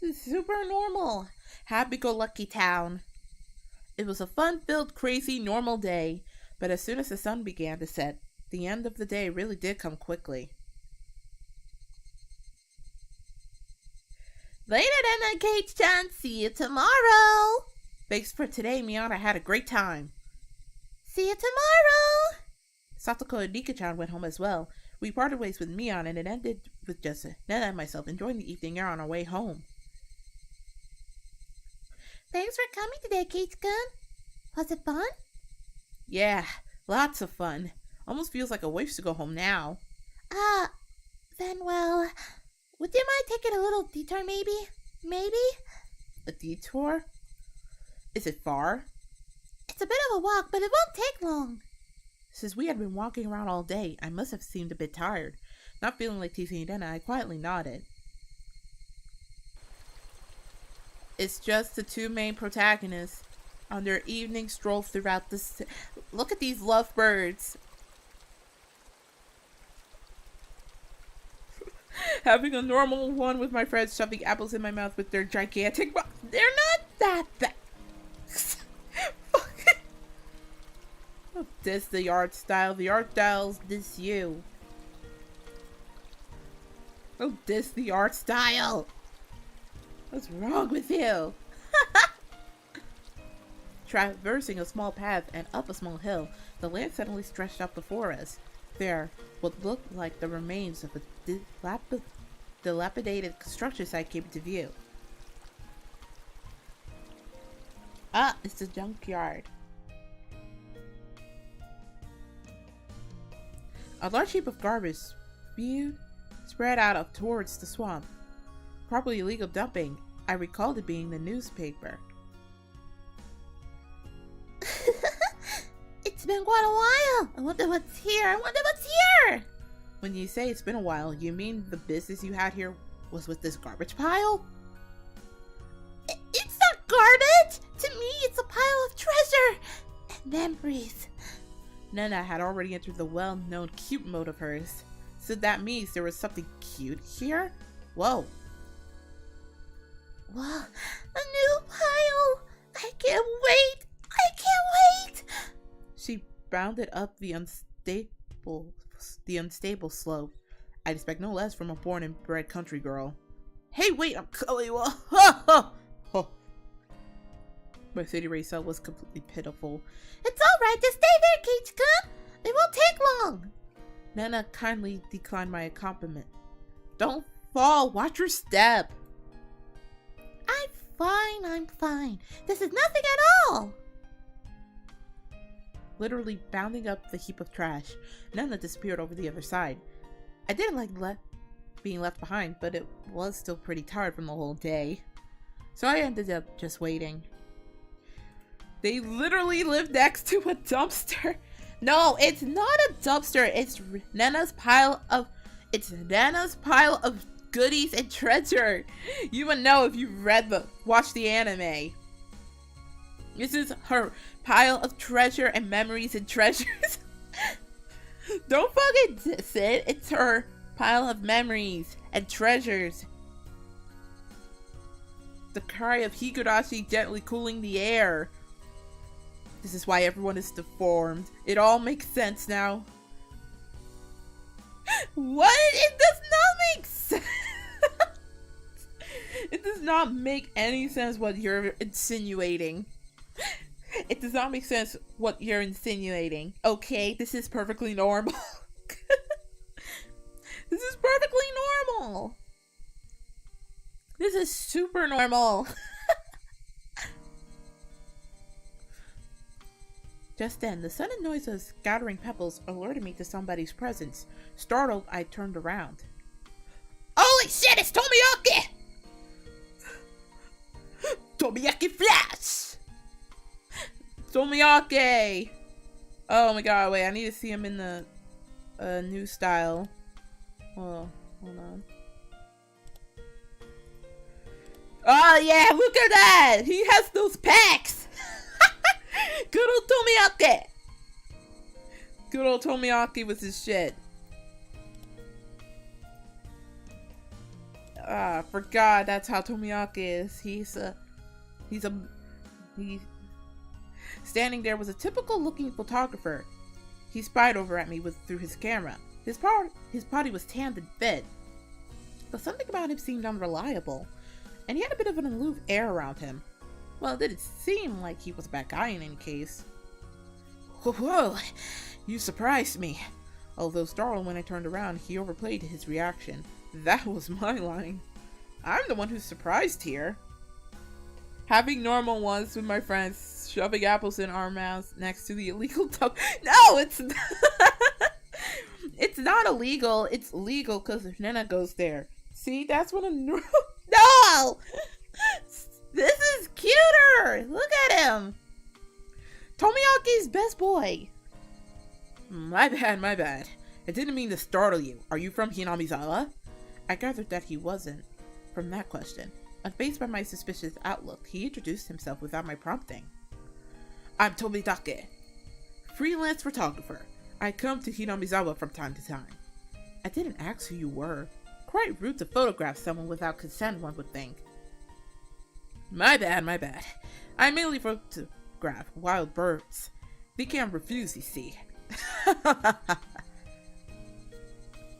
This is super normal. Happy-go-lucky town. It was a fun-filled, crazy, normal day, but as soon as the sun began to set, the end of the day really did come quickly. Later then, Kate-chan. See you tomorrow. Thanks for today, Mion. I had a great time. See you tomorrow. Satoko and Rika-chan went home as well. We parted ways with Mion, and it ended with just Nana and myself enjoying the evening air on our way home. Thanks for coming today, Kate-kun. Was it fun? Yeah, lots of fun. Almost feels like a waste to go home now. Then, well, would you mind taking a little detour, maybe? Maybe? A detour? Is it far? It's a bit of a walk, but it won't take long. Since we had been walking around all day, I must have seemed a bit tired. Not feeling like teasing Nana, I quietly nodded. It's just the two main protagonists on their evening stroll throughout the Look at these lovebirds. Having a normal one with my friends, shoving apples in my mouth with their gigantic They're not that bad. Don't diss the art style. The art style's diss you. Don't diss the art style. What's wrong with you? Traversing a small path and up a small hill, the land suddenly stretched out before us. there what looked like the remains of a dilapidated construction site came into view. Ah, it's the junkyard. A large heap of garbage spread out up towards the swamp. Probably illegal dumping. I recalled it being the newspaper. It's been quite a while. I wonder what's here. When you say it's been a while, you mean the business you had here was with this garbage pile? It's not garbage! To me, it's a pile of treasure and memories. Nana had already entered the well-known cute mode of hers. So that means there was something cute here? Whoa. Wow, a new pile! I can't wait! She bounded up the unstable slope. I'd expect no less from a born and bred country girl. Hey, wait, I'm calling you. My city race cell was completely pitiful. It's alright, just stay there, Kichika! It won't take long! Nana kindly declined my accompaniment. Don't fall, watch your step! I'm fine. This is nothing at all! Literally bounding up the heap of trash, Nana disappeared over the other side. I didn't like being left behind, but it was still pretty tired from the whole day. So I ended up just waiting. They literally live next to a dumpster. No, it's not a dumpster. It's Nana's pile of goodies and treasure. You would know if you watched the anime. This is her pile of treasure and memories and treasures. Don't fucking diss it. It's her pile of memories and treasures. The cry of Higurashi gently cooling the air. This is why everyone is deformed. It all makes sense now. What? It does not make sense. It does not make any sense what you're insinuating. It does not make sense what you're insinuating. Okay, this is perfectly normal. This is perfectly normal. This is super normal. Just then, the sudden noise of scattering pebbles alerted me to somebody's presence. Startled, I turned around. Holy shit, it's Tomiyaki! Tomiyaki Flash! Tomiyaki! Oh my god, wait, I need to see him in the new style. Oh, hold on. Oh yeah, look at that! He has those pecs! Good old Tomiyaki! Good old Tomiyaki with his shit. Ah, forgot that's how Tomiyaki is. He's standing there was a typical looking photographer. He spied over at me through his camera. His body was tanned and fit, but something about him seemed unreliable, and he had a bit of an aloof air around him. Well, it didn't seem like he was a bad guy in any case. Whoa, you surprised me. Although startled when I turned around, he overplayed his reaction. That was my line. I'm the one who's surprised here. Having normal ones with my friends, shoving apples in our mouths next to the illegal dump. No, it's not. It's not illegal. It's legal because Nana goes there. See, that's what I'm... No! This is cuter! Look at him! Tomiyaki's best boy. My bad. I didn't mean to startle you. Are you from Hinamizawa? I gathered that he wasn't. From that question, unfazed by my suspicious outlook, he introduced himself without my prompting. I'm Tomidake, freelance photographer. I come to Hinamizawa from time to time. I didn't ask who you were. Quite rude to photograph someone without consent, one would think. My bad. I mainly photograph wild birds. They can't refuse, you see.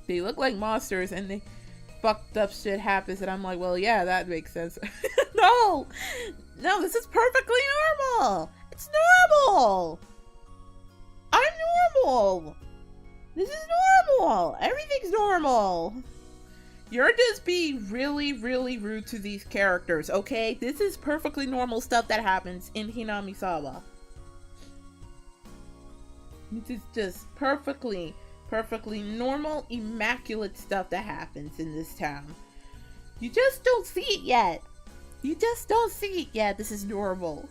They look like monsters and they fucked up shit happens and I'm like, well, yeah, that makes sense. No, this is perfectly normal. It's normal. I'm normal. This is normal. Everything's normal. You're just being really, really rude to these characters, okay? This is perfectly normal stuff that happens in Hinamizawa. This is just perfectly normal, immaculate stuff that happens in this town. You just don't see it yet. You just don't see it yet. This is normal.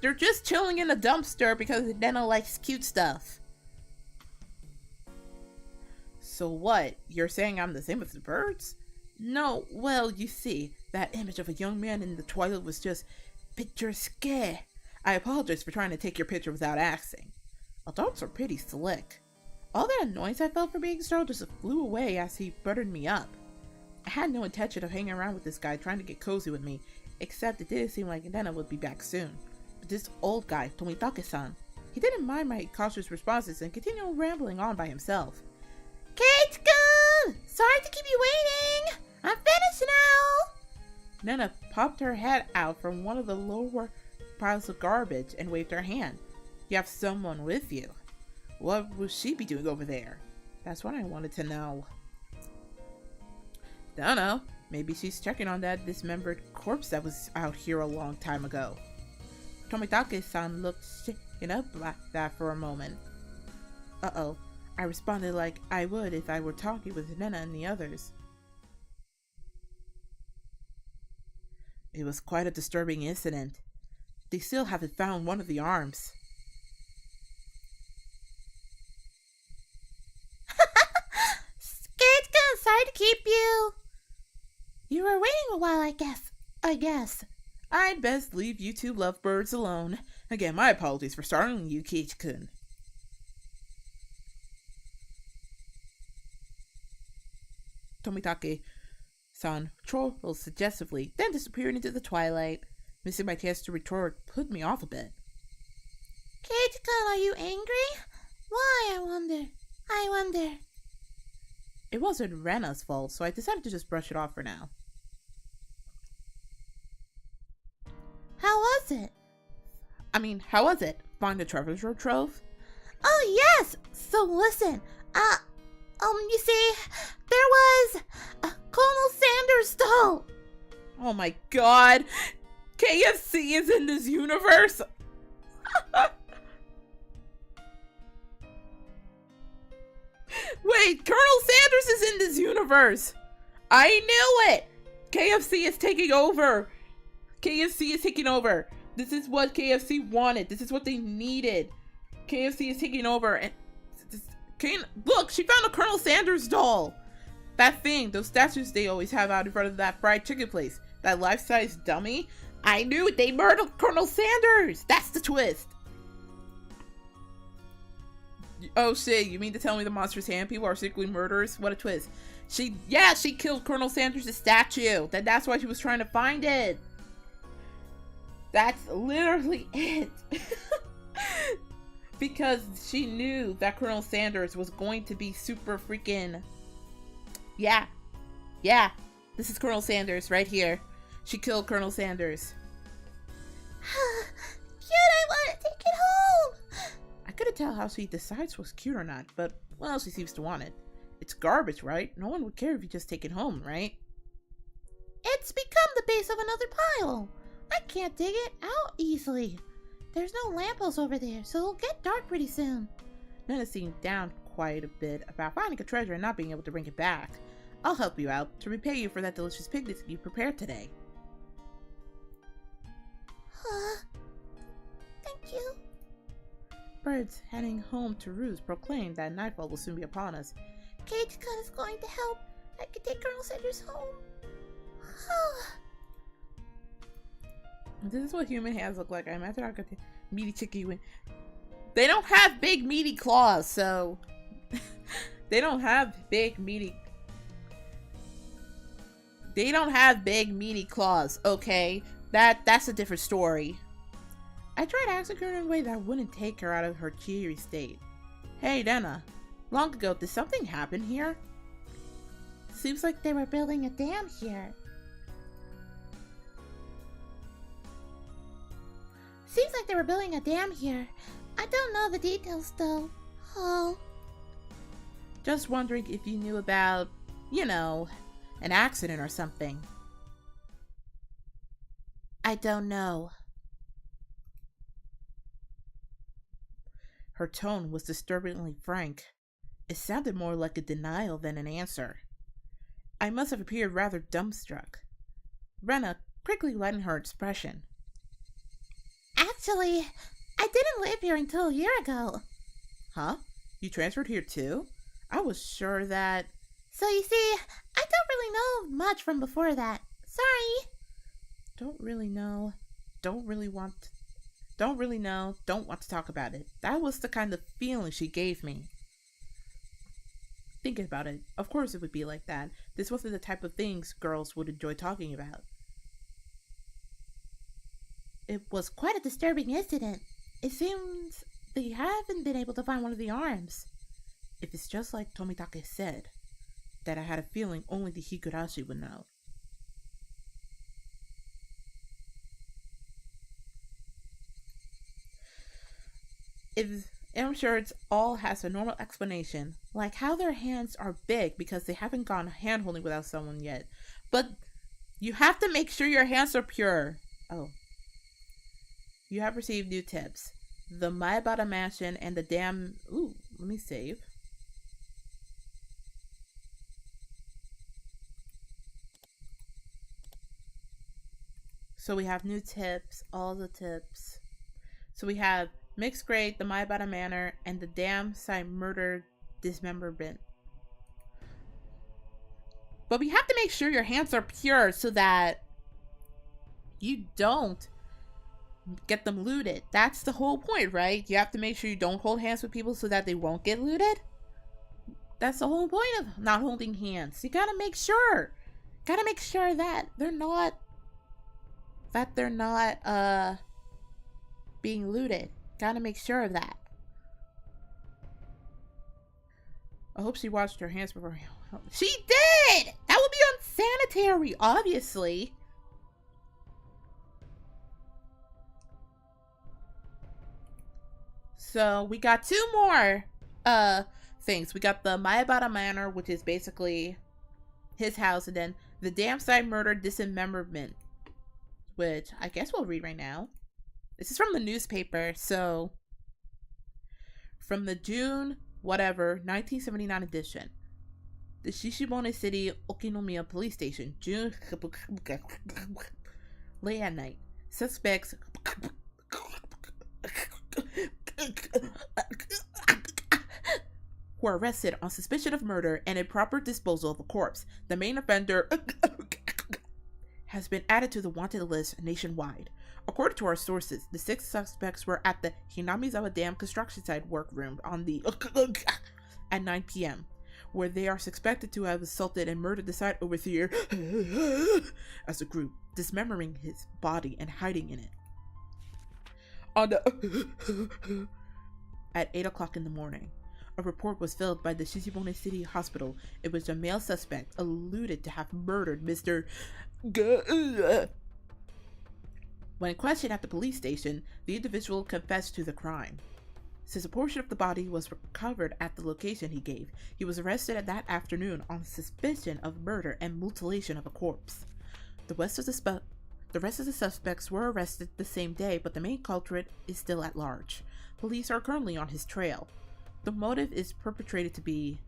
They're just chilling in a dumpster because Nena likes cute stuff. So what? You're saying I'm the same as the birds? No, well, you see, that image of a young man in the toilet was just picturesque. I apologize for trying to take your picture without asking. Adults are pretty slick. All that annoyance I felt for being startled just flew away as he buttered me up. I had no intention of hanging around with this guy trying to get cozy with me, except it did seem like Nena would be back soon. But this old guy, Tomitake-san, he didn't mind my cautious responses and continued rambling on by himself. Kate-kun! Sorry to keep you waiting! I'm finished now! Nena popped her head out from one of the lower piles of garbage and waved her hand. You have someone with you. What will she be doing over there? That's what I wanted to know. Don't know. Maybe she's checking on that dismembered corpse that was out here a long time ago. Tomitake-san looked shaken up like that for a moment. Uh-oh. I responded like I would if I were talking with Nena and the others. It was quite a disturbing incident. They still haven't found one of the arms. Skate-kun, sorry to keep you. You were waiting a while, I guess. I'd best leave you two lovebirds alone. Again, my apologies for startling you, Kate-kun. Tomitake-san chortled suggestively, then disappeared into the twilight. Missing my chance to retort put me off a bit. Kate-kun, are you angry? Why, I wonder. It wasn't Rena's fault, so I decided to just brush it off for now. How was it? How was it? Find the treasure trove? Oh, yes! So listen, you see, there was a Colonel Sanders doll. Oh my god! KFC is in this universe! Wait, Colonel Sanders is in this universe! I knew it! KFC is taking over! KFC is taking over! This is what KFC wanted. This is what they needed. KFC is taking over and... Look, she found a Colonel Sanders doll! That thing, those statues they always have out in front of that fried chicken place. That life-size dummy. I knew it! They murdered Colonel Sanders! That's the twist! Oh shit, you mean to tell me the Monsters Hand people are secretly murderers? What a twist. She killed Colonel Sanders' statue. That's why she was trying to find it. That's literally it. Because she knew that Colonel Sanders was going to be super freaking... Yeah. This is Colonel Sanders right here. She killed Colonel Sanders. Cute, I want to take it home. I couldn't tell how she decides what's cute or not, but, well, she seems to want it. It's garbage, right? No one would care if you just take it home, right? It's become the base of another pile. I can't dig it out easily. There's no lamppost over there, so it'll get dark pretty soon. Nena seemed down quite a bit about finding a treasure and not being able to bring it back. I'll help you out to repay you for that delicious picnic you prepared today. Thank you. Birds heading home to roost proclaimed that nightfall will soon be upon us. Kate-kun is going to help. I can take Colonel Sanders home. This is what human hands look like. I imagine I got the meaty chicky. They don't have big meaty claws, so they don't have big meaty claws. Okay, that's a different story. I tried asking her in a way that wouldn't take her out of her cheery state. Hey, Nena. Long ago, did something happen here? Seems like they were building a dam here. I don't know the details though. Oh. Just wondering if you knew about, an accident or something. I don't know. Her tone was disturbingly frank. It sounded more like a denial than an answer. I must have appeared rather dumbstruck. Rena quickly lightened her expression. Actually, I didn't live here until a year ago. Huh? You transferred here too? I was sure that... So you see, I don't really know much from before that. Sorry. Don't really know. Don't want to talk about it. That was the kind of feeling she gave me. Thinking about it, of course it would be like that. This wasn't the type of things girls would enjoy talking about. It was quite a disturbing incident. It seems they haven't been able to find one of the arms. If it's just like Tomitake said, that I had a feeling only the Higurashi would know. I'm sure it's all has a normal explanation, like how their hands are big because they haven't gone hand-holding without someone yet. But you have to make sure your hands are pure. Oh. You have received new tips. The Maebara Mansion and the damn... Ooh, let me save. So we have new tips, all the tips. So we have mixed grade, the Maebara Manor, and the damn site murder dismemberment. But we have to make sure your hands are pure so that you don't get them looted. That's the whole point, right? You have to make sure you don't hold hands with people so that they won't get looted. That's the whole point of not holding hands. You gotta make sure. Gotta make sure that they're not being looted. Gotta make sure of that. I hope she washed her hands before. She did! That would be unsanitary, obviously. So we got two more things. We got the Maebara Manor, which is basically his house, and then the damn site murder dismemberment, which I guess we'll read right now. This is from the newspaper, so from the June whatever 1979 edition. The Shishimone City Okinomiya Police Station, June. Late at night, suspects were arrested on suspicion of murder and improper disposal of a corpse. The main offender has been added to the wanted list nationwide. According to our sources, the 6 suspects were at the Hinamizawa Dam construction site workroom on the at 9 p.m., where they are suspected to have assaulted and murdered the site overseer as a group, dismembering his body and hiding in it. On the at 8 o'clock in the morning, a report was filed by the Shishimone City Hospital in which a male suspect alluded to have murdered Mr. When questioned at the police station, the individual confessed to the crime. Since a portion of the body was recovered at the location he gave, he was arrested that afternoon on suspicion of murder and mutilation of a corpse. The rest of the suspects were arrested the same day, but the main culprit is still at large. Police are currently on his trail. The motive is perpetrated to be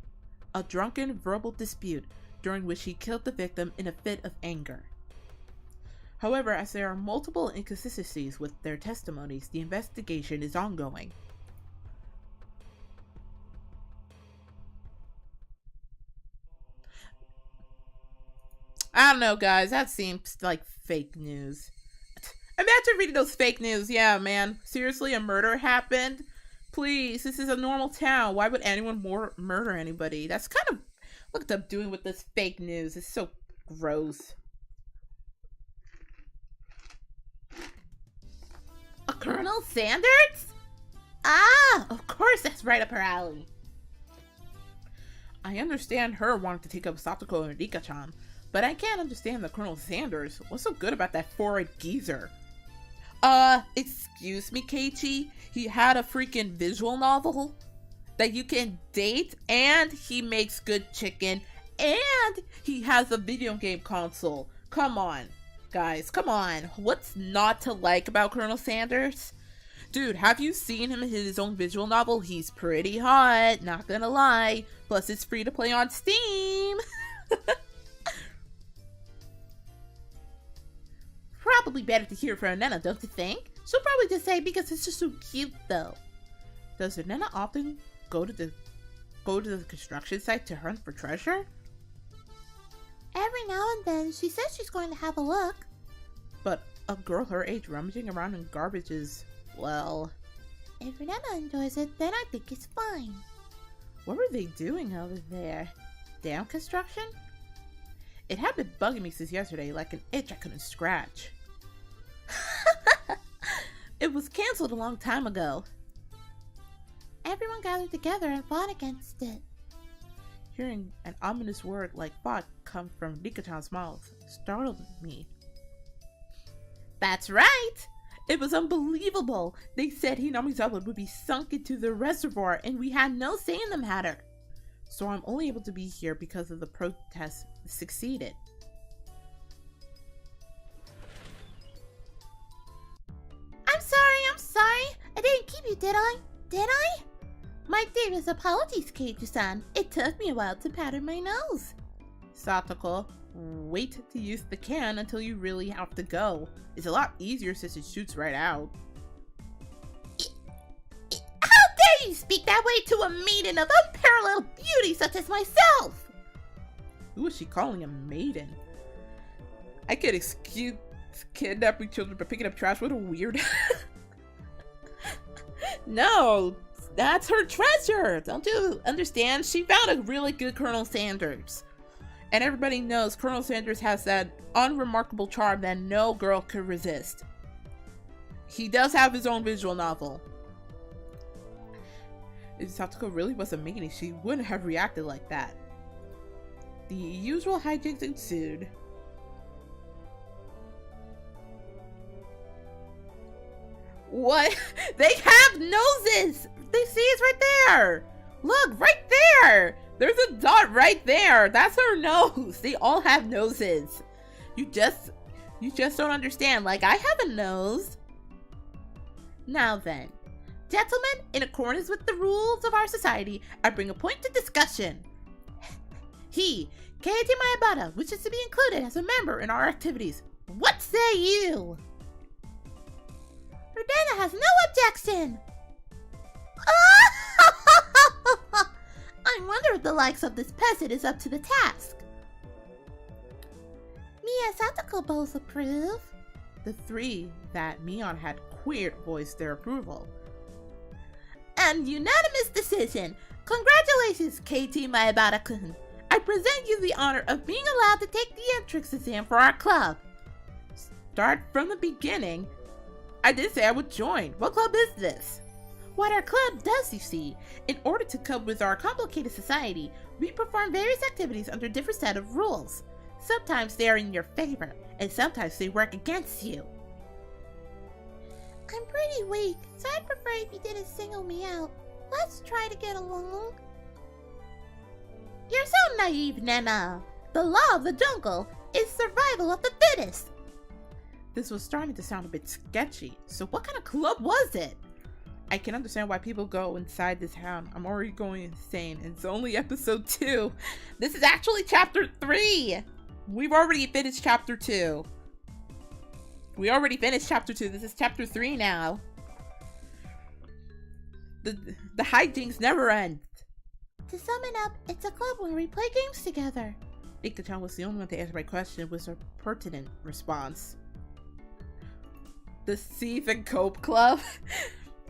a drunken verbal dispute during which he killed the victim in a fit of anger. However, as there are multiple inconsistencies with their testimonies, the investigation is ongoing. I don't know, guys. That seems like fake news. Imagine reading those fake news. Yeah, man. Seriously, a murder happened? Please, this is a normal town. Why would anyone murder anybody? That's kind of what I'm doing with this fake news. It's so gross. A Colonel Sanders? Ah, of course, that's right up her alley. I understand her wanting to take up Satoko and Rika-chan, but I can't understand the Colonel Sanders. What's so good about that four-eyed geezer? Excuse me, Keiichi? He had a freaking visual novel? that you can date, and he makes good chicken, and he has a video game console. Come on, guys, come on. What's not to like about Colonel Sanders? Dude, have you seen him in his own visual novel? He's pretty hot, not gonna lie. Plus, it's free to play on Steam. Probably better to hear from Nana, don't you think? She'll probably just say because it's just so cute, though. Does Nana often go to the construction site to hunt for treasure? Every now and then, she says she's going to have a look. But a girl her age rummaging around in garbage is, well... If Nana enjoys it, then I think it's fine. What were they doing over there? Dam construction? It had been bugging me since yesterday, like an itch I couldn't scratch. It was cancelled a long time ago. Everyone gathered together and fought against it. Hearing an ominous word like fought come from Rika-chan's mouth startled me. That's right! It was unbelievable! They said Hinamizawa would be sunk into the reservoir and we had no say in the matter. So I'm only able to be here because of the protest succeeded. I'm sorry. I didn't keep you, did I? Did I? My dearest apologies, Keiji-san. It took me a while to pattern my nose. Satoko, wait to use the can until you really have to go. It's a lot easier since it shoots right out. How dare you speak that way to a maiden of unparalleled beauty such as myself? Who is she calling a maiden? I could excuse kidnapping children by picking up trash. What a weird... No, that's her treasure. Don't you understand? She found a really good Colonel Sanders. And everybody knows Colonel Sanders has that unremarkable charm that no girl could resist. He does have his own visual novel. If Satoko really was a maiden, she wouldn't have reacted like that. The usual hijinks ensued. What? They have noses! They see it's right there! Look, right there! There's a dot right there! That's her nose! They all have noses. You just don't understand. Like, I have a nose. Now then, gentlemen, in accordance with the rules of our society, I bring a point to discussion. He, Keiji Maebara, wishes to be included as a member in our activities. What say you? Urdana has no objection! I wonder if the likes of this peasant is up to the task. Me and Satoko both approve. The three that Mion had queered voiced their approval. An unanimous decision! Congratulations, KT Maebara-kun! I present you the honor of being allowed to take the entrance exam for our club. Start from the beginning? I did say I would join. What club is this? What our club does, you see, in order to cope with our complicated society, we perform various activities under different set of rules. Sometimes they are in your favor, and sometimes they work against you. I'm pretty weak, so I'd prefer if you didn't single me out. Let's try to get along. You're so naive, Nana. The law of the jungle is survival of the fittest. This was starting to sound a bit sketchy, so what kind of club was it? I can understand why people go inside this town. I'm already going insane, and it's only episode 2. This is actually chapter 3! We've already finished chapter 2. We already finished chapter 2. This is chapter 3 now. The hijinks never end. To sum it up, it's a club where we play games together. Rika-chan was the only one to answer my question with a pertinent response. The Seethe and Cope Club?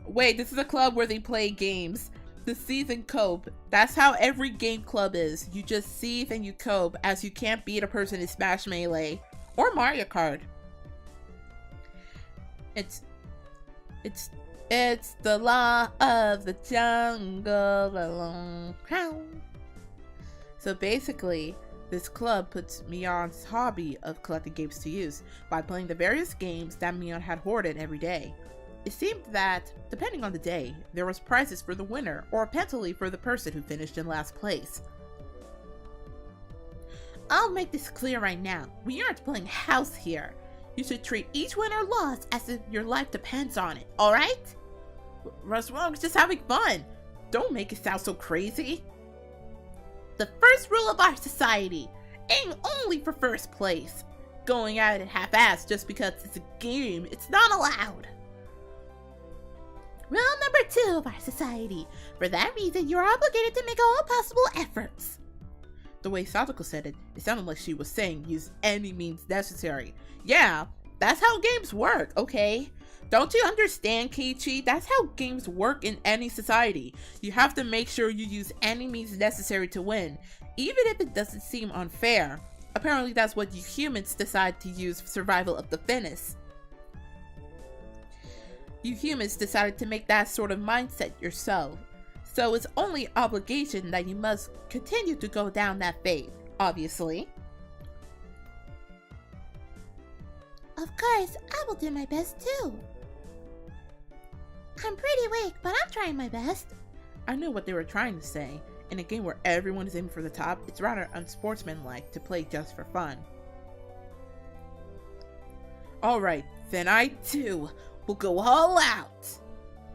Wait, this is a club where they play games. The Seethe and Cope. That's how every game club is. You just seethe and you cope, as you can't beat a person in Smash Melee or Mario Kart. It's the law of the jungle alone. So basically, this club puts Mion's hobby of collecting games to use by playing the various games that Mion had hoarded every day. It seemed that, depending on the day, there was prizes for the winner or a penalty for the person who finished in last place. I'll make this clear right now. We aren't playing house here. You should treat each win or loss as if your life depends on it, alright? What's wrong? It's just having fun. Don't make it sound so crazy. The first rule of our society: aim only for first place. Going at it half-assed just because it's a game, it's not allowed. Rule number 2 of our society: for that reason, you're obligated to make all possible efforts. The way Satoko said it, it sounded like she was saying use any means necessary. Yeah, that's how games work, okay? Don't you understand, Keiichi? That's how games work in any society. You have to make sure you use any means necessary to win, even if it doesn't seem unfair. Apparently that's what you humans decide to use for survival of the fittest. You humans decided to make that sort of mindset yourself. So it's only obligation that you must continue to go down that faith, obviously. Of course, I will do my best too. I'm pretty weak, but I'm trying my best. I knew what they were trying to say. In a game where everyone is aiming for the top, it's rather unsportsmanlike to play just for fun. Alright, then I too will go all out!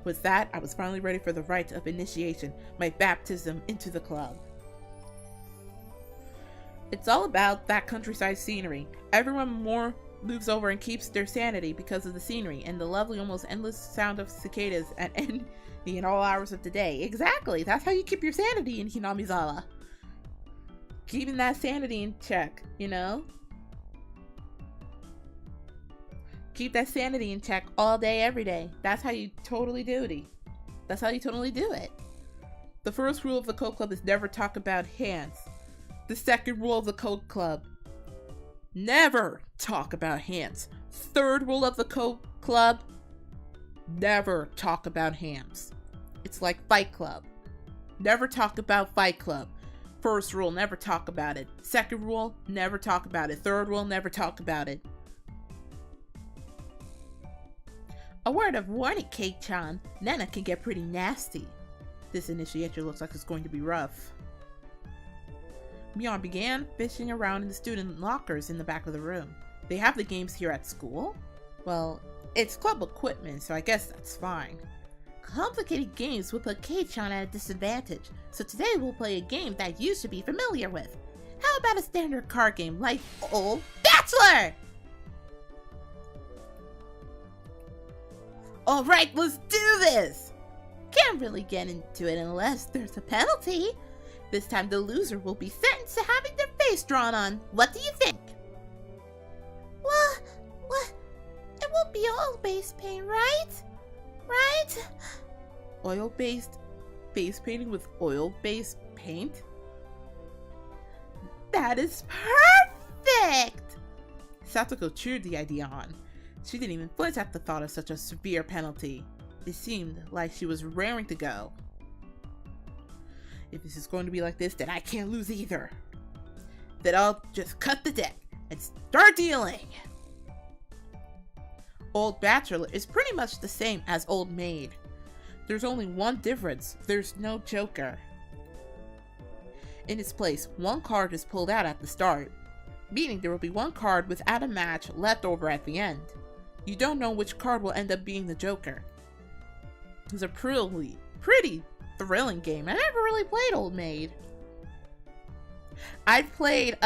With that, I was finally ready for the rite of initiation, my baptism into the club. It's all about that countryside scenery. Everyone more moves over and keeps their sanity because of the scenery and the lovely, almost endless sound of cicadas at in all hours of the day. Exactly, that's how you keep your sanity in Hinamizawa. Keeping that sanity in check, you know? Keep that sanity in check all day, every day. That's how you totally do it. That's how you totally do it. The first rule of the Code Club is never talk about hands. The second rule of the Code Club: never talk about hands. Third rule of the Code Club: never talk about hands. It's like Fight Club. Never talk about Fight Club. First rule, never talk about it. Second rule, never talk about it. Third rule, never talk about it. A word of warning, Kei-chan. Nana can get pretty nasty. This initiation looks like it's going to be rough. Mion began fishing around in the student lockers in the back of the room. They have the games here at school? Well, it's club equipment, so I guess that's fine. Complicated games will put Kei-chan at a disadvantage, so today we'll play a game that you should be familiar with. How about a standard card game like Old Bachelor? Alright, let's do this! Can't really get into it unless there's a penalty. This time the loser will be sentenced to having their face drawn on. What do you think? What? It won't be oil-based paint, right? Right? Oil-based face painting with oil-based paint? That is perfect! Satoko cheered the idea on. She didn't even flinch at the thought of such a severe penalty. It seemed like she was raring to go. If this is going to be like this, then I can't lose either. Then I'll just cut the deck and start dealing. Old Bachelor is pretty much the same as Old Maid. There's only one difference. There's no Joker. In its place, one card is pulled out at the start, meaning there will be one card without a match left over at the end. You don't know which card will end up being the Joker. It's a pretty thrilling game. I never really played Old Maid. I've played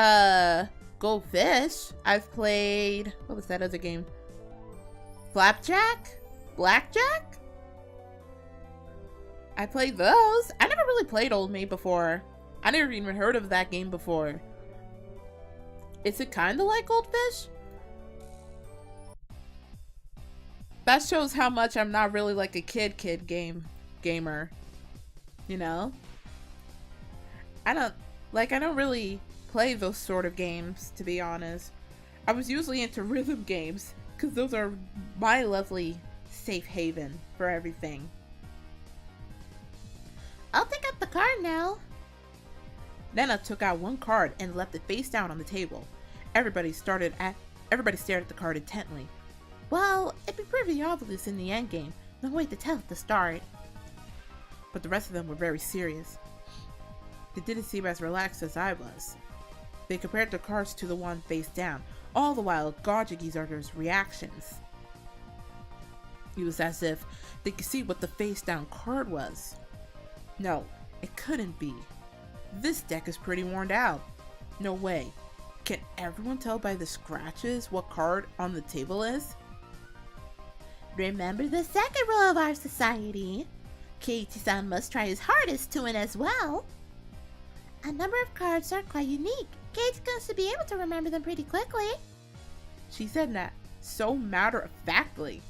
Goldfish. I've played, what was that other game? Flapjack? Blackjack? I played those. I never really played Old Maid before. I never even heard of that game before. Is it kind of like Goldfish? That shows how much I'm not really like a kid gamer. You know? I don't really play those sort of games, to be honest. I was usually into rhythm games, because those are my lovely safe haven for everything. I'll pick up the card now. Nana took out one card and left it face down on the table. Everybody stared at the card intently. Well, it'd be pretty obvious in the endgame. No way to tell at the start. But the rest of them were very serious. They didn't seem as relaxed as I was. They compared their cards to the one face down, all the while gauging each other's reactions. It was as if they could see what the face down card was. No, it couldn't be. This deck is pretty worn out. No way. Can everyone tell by the scratches what card on the table is? Remember the second rule of our society. Keiichi-san must try his hardest to win as well. A number of cards are quite unique. Keiichi's going to be able to remember them pretty quickly. She said that so matter-of-factly.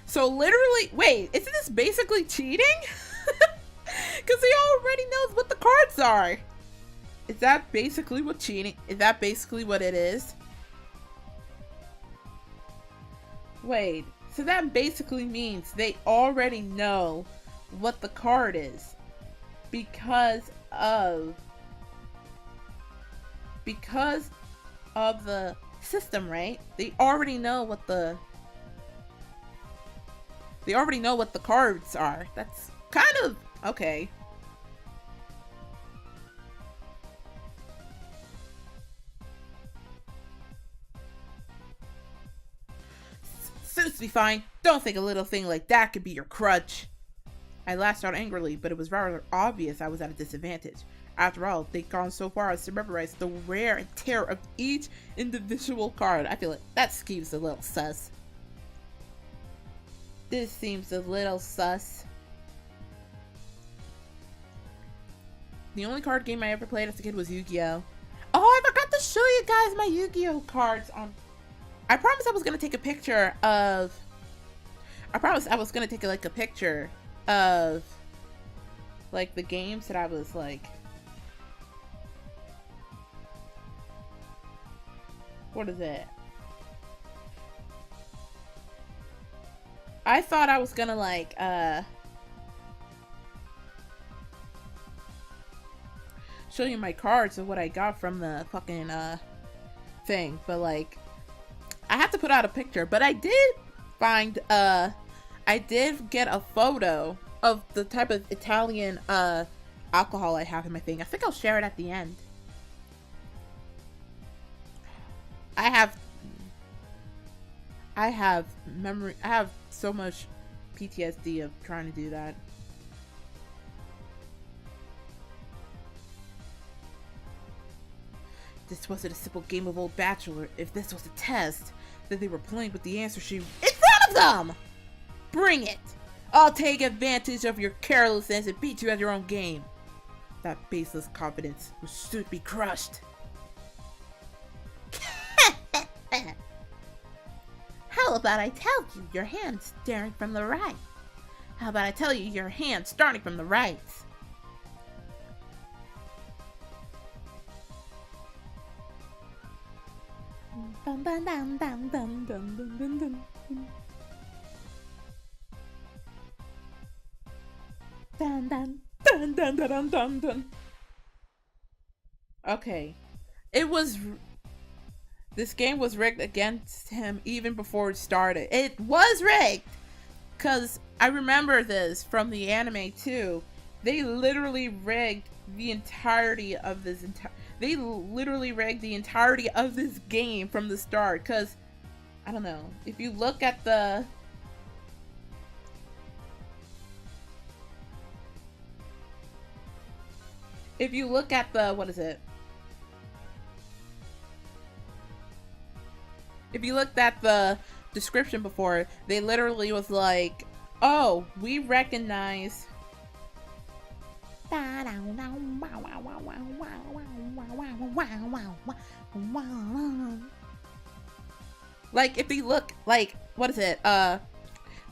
So literally, wait, isn't this basically cheating? Because he already knows what the cards are. Is that basically what cheating? Is that basically what it is? Wait, so that basically means they already know what the card is because of the system, right? They already know what the cards are. That's kind of okay. Suits to be fine. Don't think a little thing like that could be your crutch. I lashed out angrily, but it was rather obvious I was at a disadvantage. After all, they'd gone so far as to memorize the wear and tear of each individual card. I feel like that seems a little sus. This seems a little sus. The only card game I ever played as a kid was Yu-Gi-Oh! Oh, I forgot to show you guys my Yu-Gi-Oh! Cards on... I promised I was gonna take a picture of... I promised I was gonna take like a picture of like the games that I was like... What is it? I thought I was gonna like show you my cards of what I got from the fucking thing, but like I have to put out a picture. But I did find I did get a photo of the type of Italian alcohol I have in my thing. I think I'll share it at the end. I have so much PTSD of trying to do that. This wasn't a simple game of Old Bachelor. If this was a test, then they were playing with the answer sheet in front of them! Bring it! I'll take advantage of your carelessness and beat you at your own game. That baseless confidence will soon be crushed. How about I tell you your hand staring from the right? How about I tell you your hand starting from the right? Dun, dun, dun, dun, dun, dun, dun, dun, dun. Dun, dun, dun, dun, dun, dun, dun, dun. Okay. This game was rigged against him even before it started. It was rigged! Because I remember this from the anime too. They literally rigged the entirety of this game from the start. Because, I don't know, if you look at the... what is it? If you looked at the description before, they literally was like, oh, we recognize... Like, if you look, like, what is it?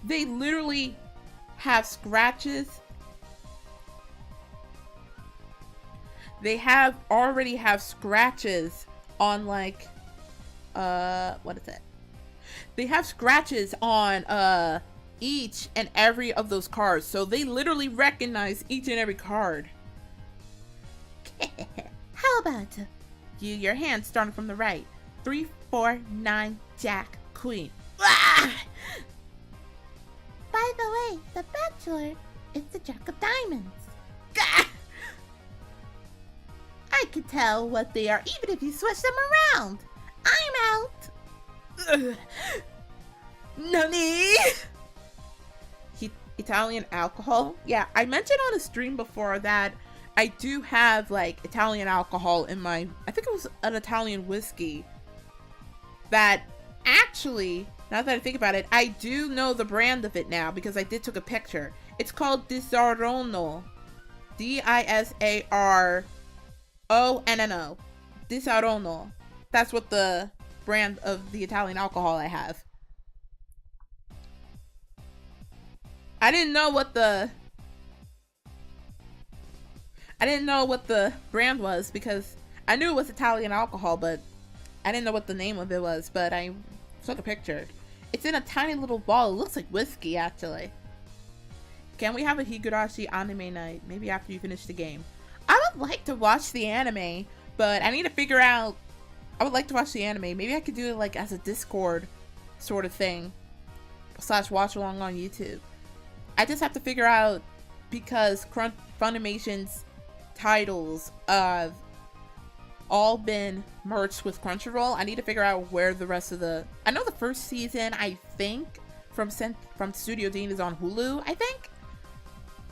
They literally have scratches. They already have scratches on, like... what is it? They have scratches on each and every of those cards, so they literally recognize each and every card. How about your hand starting from the right? 3, 4, 9, Jack, Queen. By the way, the Bachelor is the Jack of Diamonds. I can tell what they are even if you switch them around. I'm out. Nani? Italian alcohol? Yeah, I mentioned on a stream before that I do have like Italian alcohol in my, I think it was an Italian whiskey that actually, now that I think about it, I do know the brand of it now because I did took a picture. It's called Disaronno. Disaronno. Disaronno. That's what the brand of the Italian alcohol I have. I didn't know what the brand was because I knew it was Italian alcohol, but I didn't know what the name of it was, but I took a picture. It's in a tiny little bottle. It looks like whiskey, actually. Can we have a Higurashi anime night? Maybe after you finish the game. I would like to watch the anime, but I need to figure out... I would like to watch the anime. Maybe I could do it like as a Discord sort of thing. / watch along on YouTube. I just have to figure out, because Funimation's titles have all been merged with Crunchyroll. I need to figure out where the rest of the... I know the first season, I think, from Studio Dean is on Hulu, I think.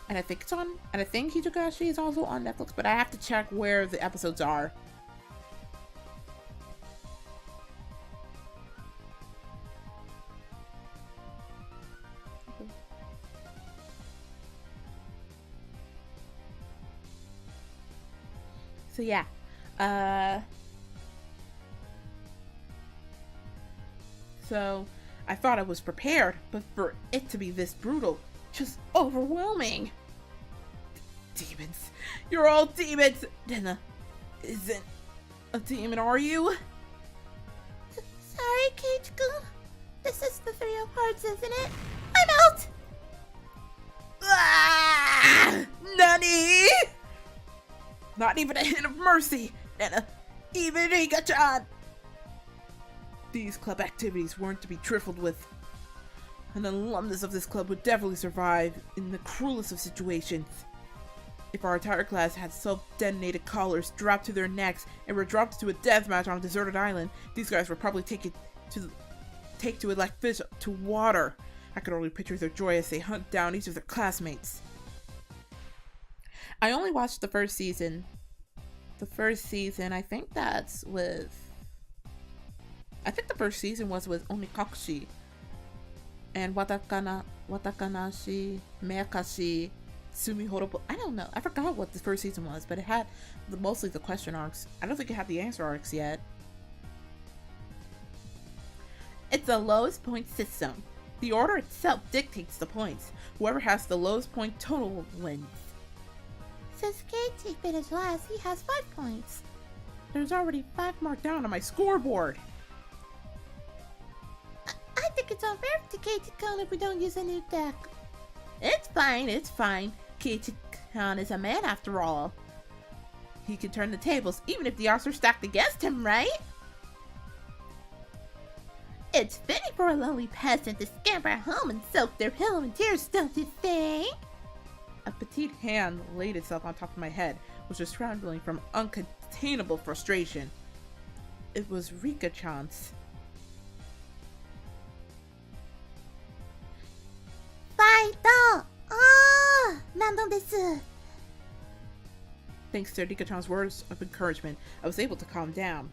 And I think it's on... And I think Higurashi is also on Netflix, but I have to check where the episodes are. So yeah, so I thought I was prepared, but for it to be this brutal, just overwhelming. Demons, you're all demons. Dena isn't a demon, are you? Sorry, Keiichi-kun. This is the 3 of Hearts, isn't it? I'm out! Ah! Nani? Not even a hint of mercy, and even Rika-chan! These club activities weren't to be trifled with. An alumnus of this club would definitely survive in the cruelest of situations. If our entire class had self-detonated collars strapped to their necks and were dropped into a deathmatch on a deserted island, these guys would probably take to it like fish to water. I could only picture their joy as they hunt down each of their classmates. I only watched the first season. The first season, I think that's with... I think the first season was with Onikakushi. And Watakanashi, Meakashi, Sumihorobo. I don't know. I forgot what the first season was, but it had mostly the question arcs. I don't think it had the answer arcs yet. It's a lowest point system. The order itself dictates the points. Whoever has the lowest point total wins. Since Keiichi finished last, he has 5 points. There's already 5 marked down on my scoreboard. I think it's unfair to Keiichi-kun if we don't use a new deck. It's fine, it's fine. Keiichi-kun is a man after all. He can turn the tables even if the odds are stacked against him, right? It's fitting for a lonely peasant to scamper home and soak their pillow in tears, don't you think? A petite hand laid itself on top of my head, which was trembling from uncontainable frustration. It was Rika-chan's. Fight! Nando desu. Thanks to Rika-chan's words of encouragement, I was able to calm down.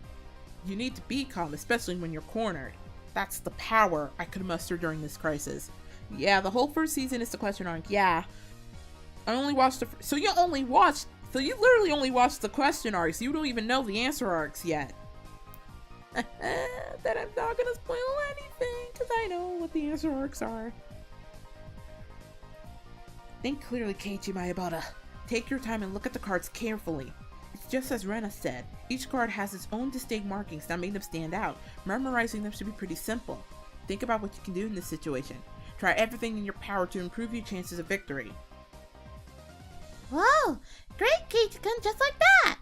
You need to be calm, especially when you're cornered. That's the power I could muster during this crisis. Yeah, the whole first season is the question arc. Yeah. I only watched so you literally only watched the question arcs. You don't even know the answer arcs yet. That I'm not gonna spoil anything, because I know what the answer arcs are. Think clearly, Keiichi Maebara. Take your time and look at the cards carefully. It's just as Rena said. Each card has its own distinct markings that make them stand out. Memorizing them should be pretty simple. Think about what you can do in this situation. Try everything in your power to improve your chances of victory. Whoa! Great, Keiichi-kun, just like that!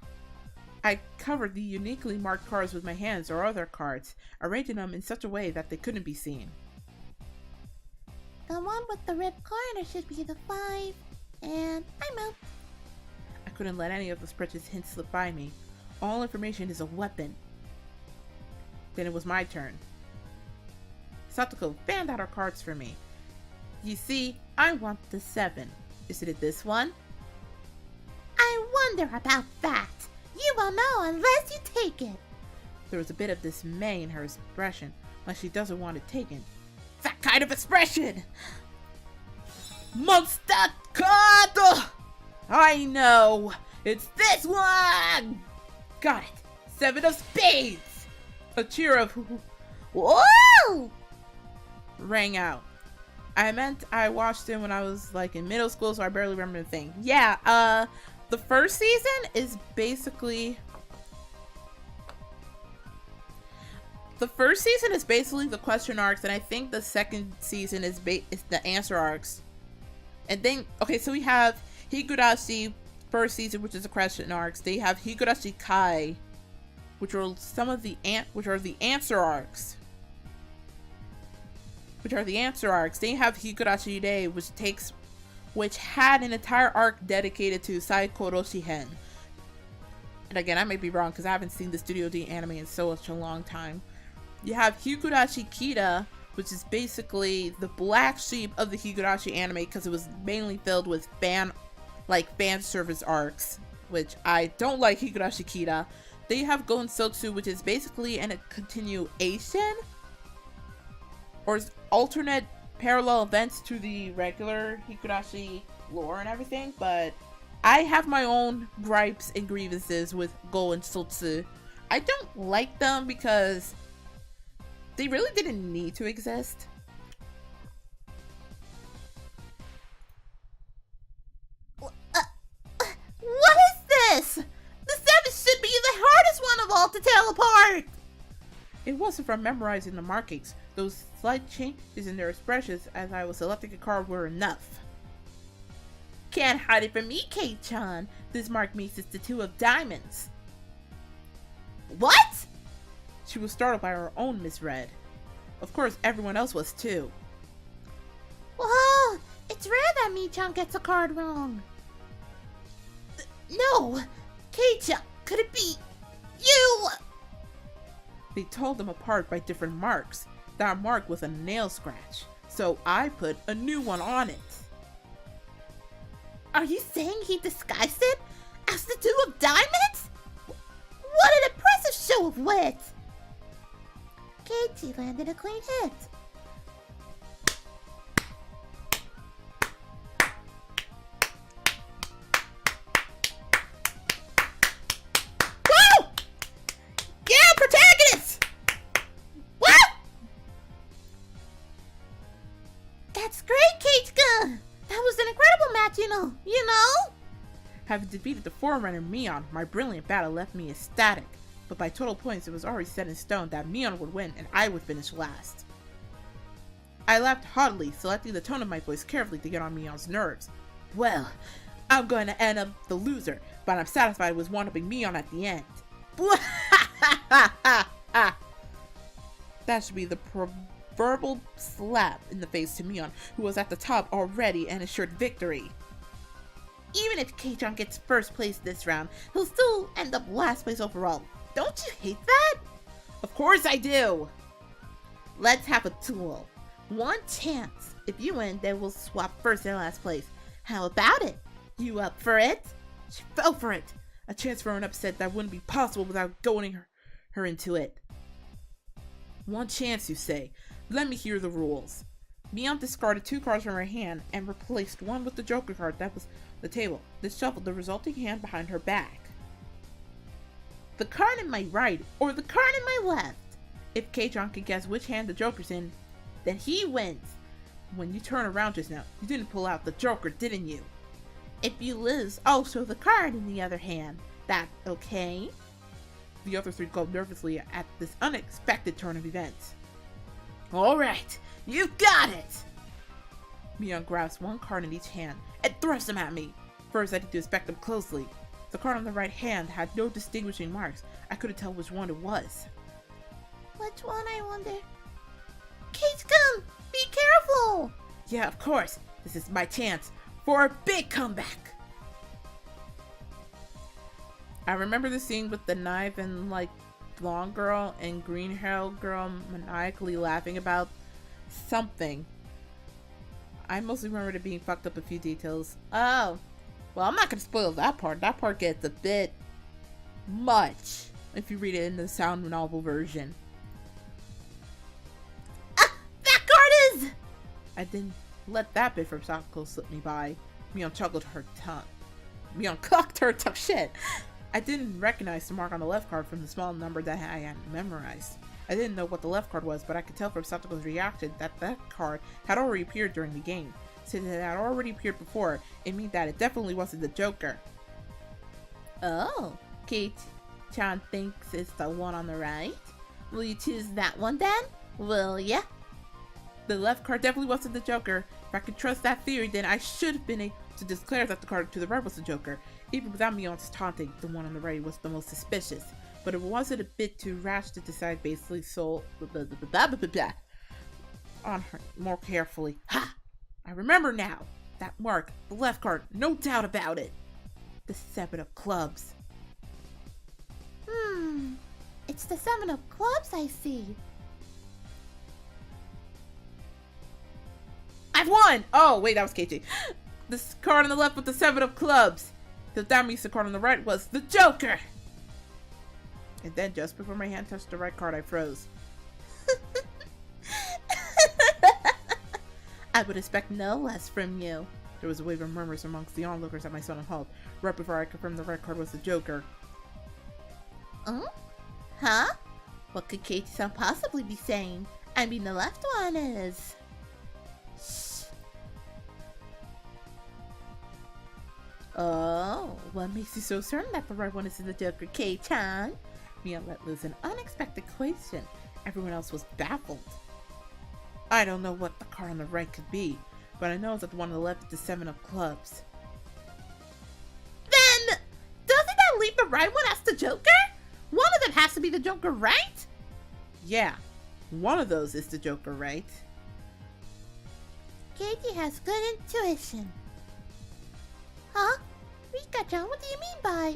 I covered the uniquely marked cards with my hands or other cards, arranging them in such a way that they couldn't be seen. The one with the ripped corner should be the 5, and I'm out. I couldn't let any of those precious hints slip by me. All information is a weapon. Then it was my turn. Satoko fanned out her cards for me. You see, I want the 7. Is it this one? I wonder about that. You won't know unless you take it. There was a bit of dismay in her expression, like she doesn't want it taken. That kind of expression! Monster card! I know! It's this one! Got it! 7 of spades! A cheer of whoa! Rang out. I meant I watched it when I was like in middle school, so I barely remember the thing. Yeah, the first season is basically the question arcs, and I think the second season is the answer arcs. And then, okay, so we have Higurashi first season, which is the question arcs. They have Higurashi Kai, which are the answer arcs. They have Higurashi Rei, which had an entire arc dedicated to Saikoroshi Hen. And again, I may be wrong because I haven't seen the Studio D anime in such a long time. You have Higurashi Kita, which is basically the black sheep of the Higurashi anime because it was mainly filled with fan service arcs, which I don't like Higurashi Kita. They have Gon Sotsu, which is basically a continuation or alternate parallel events to the regular Higurashi lore and everything, but I have my own gripes and grievances with Go and Sotsu. I don't like them because they really didn't need to exist. What is this? The 7 should be the hardest one of all to tell apart! It wasn't from memorizing the markings. Those slight changes in their expressions as I was selecting a card were enough. Can't hide it from me, Kei-chan. This mark means it's the 2 of diamonds. What? She was startled by her own misread. Of course, everyone else was too. Whoa! It's rare that Mi-chan gets a card wrong. No! Kei-chan, could it be you? They told them apart by different marks. That mark was a nail scratch, so I put a new one on it. Are you saying he disguised it as the 2 of diamonds? What an impressive show of wit! Keiichi landed a clean hit. Woo! Yeah, protagonist! Woo! That's great, Keiichika! That was an incredible match, you know? Having defeated the Forerunner Mion, my brilliant battle left me ecstatic. But by total points, it was already set in stone that Mion would win and I would finish last. I laughed haughtily, selecting the tone of my voice carefully to get on Mion's nerves. Well, I'm going to end up the loser, but I'm satisfied with one-upping Mion at the end. That should be the proverbial slap in the face to Mion, who was at the top already and assured victory. Even if Kei-chan gets first place this round, he'll still end up last place overall. Don't you hate that? Of course I do! Let's have a duel. One chance. If you win, then we'll swap first and last place. How about it? You up for it? She fell for it. A chance for an upset that wouldn't be possible without goading her into it. One chance, you say. Let me hear the rules. Mion discarded 2 cards from her hand and replaced one with the Joker card that was the table. Then shuffled the resulting hand behind her back. The card in my right or the card in my left. If Kei-chan can guess which hand the Joker's in, then he wins. When you turn around just now, you didn't pull out the Joker, didn't you? If you lose, I'll show the card in the other hand. That okay? The other 3 gulped nervously at this unexpected turn of events. Alright, you've got it! Mion grabs one card in each hand and thrusts them at me. First, I need to inspect them closely. The card on the right hand had no distinguishing marks. I couldn't tell which one it was. Which one, I wonder? Kate-kun, be careful! Yeah, of course. This is my chance for a big comeback. I remember the scene with the knife and like blonde girl and green haired girl maniacally laughing about something. I mostly remember it being fucked up a few details. Oh, well, I'm not gonna spoil that part. That part gets a bit much if you read it in the sound novel version. That card is! I didn't let that bit from Sakako slip me by. Mion chuckled her tongue. Mion cocked her tongue. Shit! I didn't recognize the mark on the left card from the small number that I had memorized. I didn't know what the left card was, but I could tell from Satoko's reaction that that card had already appeared during the game. Since it had already appeared before, it meant that it definitely wasn't the Joker. Oh, Kate-chan thinks it's the one on the right? Will you choose that one then? Will ya? The left card definitely wasn't the Joker. If I could trust that theory, then I should have been able to declare that the card to the right was the Joker. Even without Mion's taunting, the one on the right was the most suspicious. But it wasn't a bit too rash to decide basically on her more carefully. Ha! I remember now! That mark, the left card, no doubt about it. The 7 of clubs. It's the 7 of clubs, I see. I've won! Oh, wait, that was KG. This card on the left with the 7 of clubs. So that means the card on the right was the Joker! And then just before my hand touched the right card, I froze. I would expect no less from you. There was a wave of murmurs amongst the onlookers at my sudden halt, right before I confirmed the right card was the Joker. Huh? What could Katie-san possibly be saying? I mean, the left one is... Shh. Oh, what makes you so certain that the right one is the Joker, Kei-chan? Mia let loose an unexpected question. Everyone else was baffled. I don't know what the card on the right could be, but I know that the one on the left is the 7 of clubs. Then, doesn't that leave the right one as the Joker? One of them has to be the Joker, right? Yeah, one of those is the Joker, right? Katie has good intuition. Huh? Rika-chan, what do you mean by...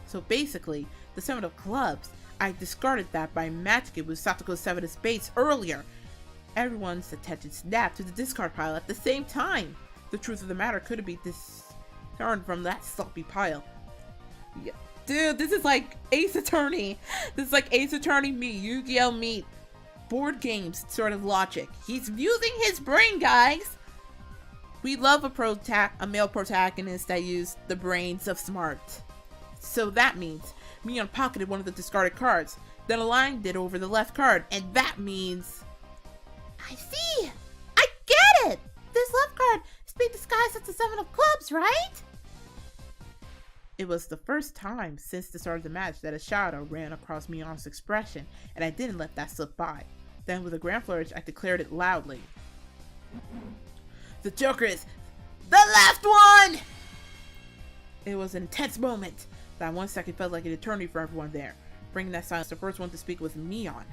So basically, the 7 of clubs, I discarded that by matching it with Satoko's 7 of spades earlier. Everyone's attention snapped to the discard pile at the same time. The truth of the matter couldn't be discerned from that sloppy pile. Yeah. Dude, this is like Ace Attorney. This is like Ace Attorney meet Yu-Gi-Oh! Meet board games sort of logic. He's using his brain, guys. We love a male protagonist that used the brains of smart. So that means Mion pocketed one of the discarded cards, then aligned it over the left card, and that means... I see! I get it! This left card is being disguised as the 7 of clubs, right? It was the first time since the start of the match that a shadow ran across Mion's expression, and I didn't let that slip by. Then with a grand flourish, I declared it loudly. The Joker is the left one! It was an intense moment. That 1 second felt like an eternity for everyone there. Bringing that silence, the first one to speak was Mion.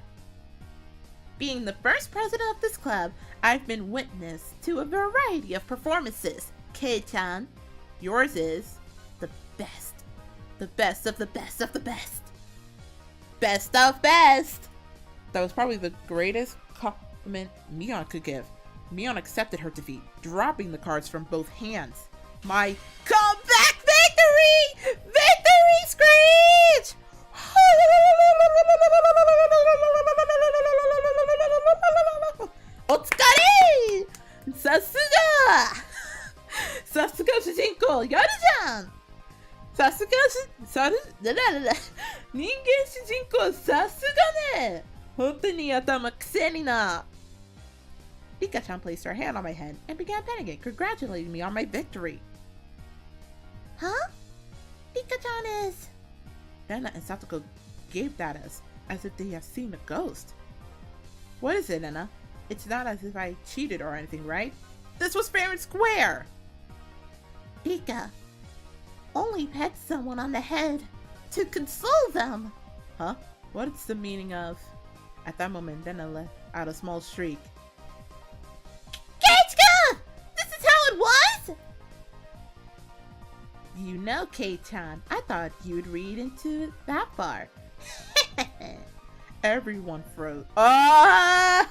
Being the first president of this club, I've been witness to a variety of performances. Kei-chan, yours is the best. The best of the best of the best. Best of best! That was probably the greatest compliment Mion could give. Mion accepted her defeat, dropping the cards from both hands. My comeback victory! Victory screech! Otsukare! Sasuga! Sasuga 主人公やるじゃん! Sasuga 人間主人公さすがね! 本当に頭くせにな! Rika-chan placed her hand on my head and began petting it, congratulating me on my victory. Huh? Rika-chan is... Rena and Satoko gaped at us as if they had seen a ghost. What is it, Rena? It's not as if I cheated or anything, right? This was fair and square! Rika, only pet someone on the head to console them. Huh? What's the meaning of? At that moment, Dena let out a small shriek. Keiichika! This is how it was? You know, Kei-chan, I thought you'd read into it that far. Everyone froze. Oh!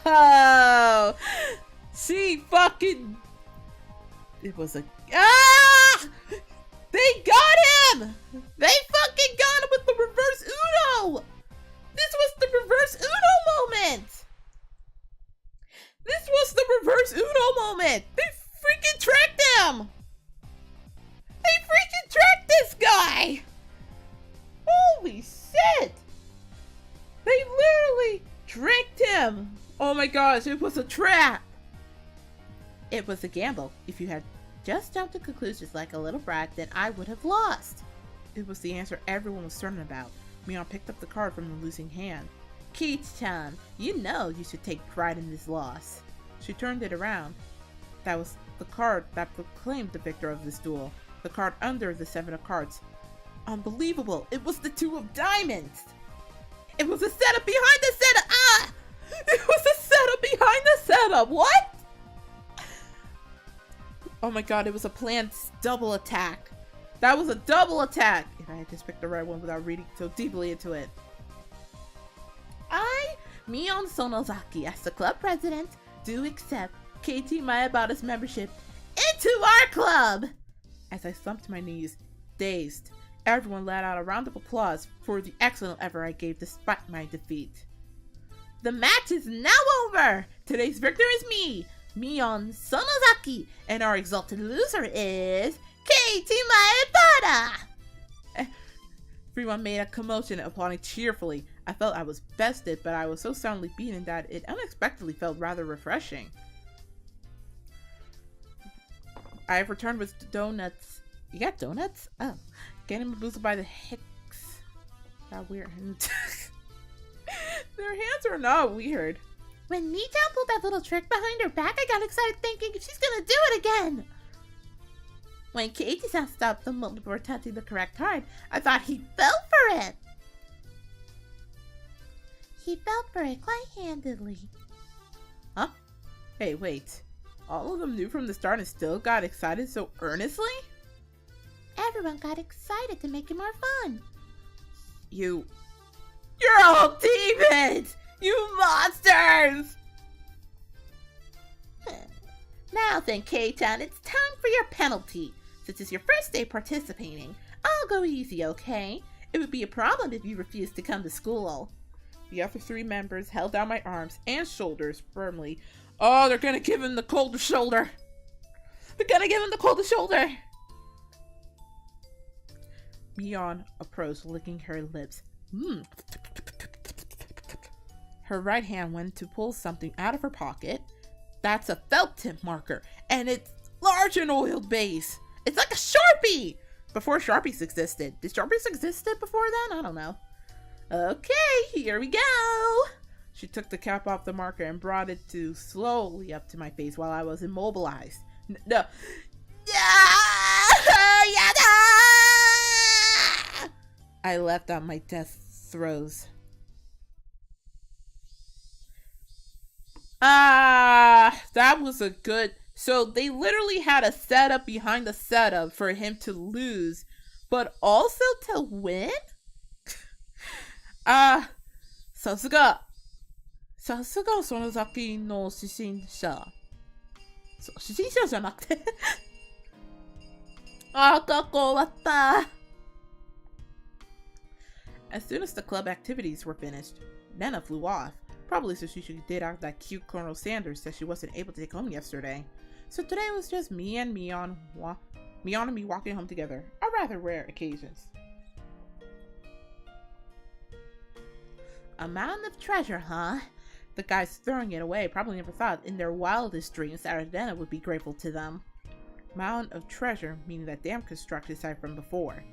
She fucking... It was a... Ah! They got him! They fucking got him with the reverse Uno! This was the reverse Uno moment! This was the reverse Uno moment! They freaking tracked him! They freaking tracked this guy! Holy shit! They literally tricked him! Oh my gosh, it was a trap! It was a gamble. If you had just jumped to conclusions like a little brat, then I would have lost. It was the answer everyone was certain about. Mion picked up the card from the losing hand. Keiichi-chan, you know you should take pride in this loss. She turned it around. That was the card that proclaimed the victor of this duel. The card under the 7 of cards. Unbelievable! It was the 2 of diamonds! It was a setup behind the setup! Ah! It was a setup behind the setup! What? Oh my god, it was a planned double attack. That was a double attack! If I had just picked the right one without reading so deeply into it. I, Mion Sonozaki, as the club president, do accept KT Mayabata's membership into our club! As I slumped to my knees, dazed, everyone let out a round of applause for the excellent effort I gave despite my defeat. The match is now over! Today's victor is me, Mion Sonozaki, and our exalted loser is KT Mayabata! Everyone made a commotion, applauding cheerfully. I felt I was bested, but I was so soundly beaten that it unexpectedly felt rather refreshing. I have returned with donuts. You got donuts? Oh. Getting boosted by the Hicks. That weird. Their hands are not weird. When Nichan pulled that little trick behind her back, I got excited thinking she's gonna do it again. When Keiichi-san stopped the moment before touching the correct card, I thought he fell for it. He fell for it quite handily. Huh? Hey, wait. All of them knew from the start and still got excited so earnestly? Everyone got excited to make it more fun. You're all demons! You monsters! Now then, Kei-chan, it's time for your penalty. Since it's your first day participating, I'll go easy, okay? It would be a problem if you refused to come to school. The other 3 members held down my arms and shoulders firmly. Oh, they're gonna give him the colder shoulder! They're gonna give him the colder shoulder! Mion approached, licking her lips. Her right hand went to pull something out of her pocket. That's a felt tip marker, and it's large and oiled base. It's like a Sharpie! Before Sharpies existed. Did Sharpies existed before then? I don't know. Okay, here we go! She took the cap off the marker and brought it to slowly up to my face while I was immobilized. No. I left out my death throes. That was a good... So they literally had a setup behind the setup for him to lose, but also to win? さすがその先の指針者。指針者じゃなくて。学校終わった。As soon as the club activities were finished, Nana flew off. Probably so she could date out that cute Colonel Sanders that she wasn't able to take home yesterday. So today was just me and Mion and me walking home together. A rather rare occasions. A mountain of treasure, huh? The guys throwing it away probably never thought in their wildest dreams that Ardena would be grateful to them. Mountain of treasure, meaning that dam construction site from before.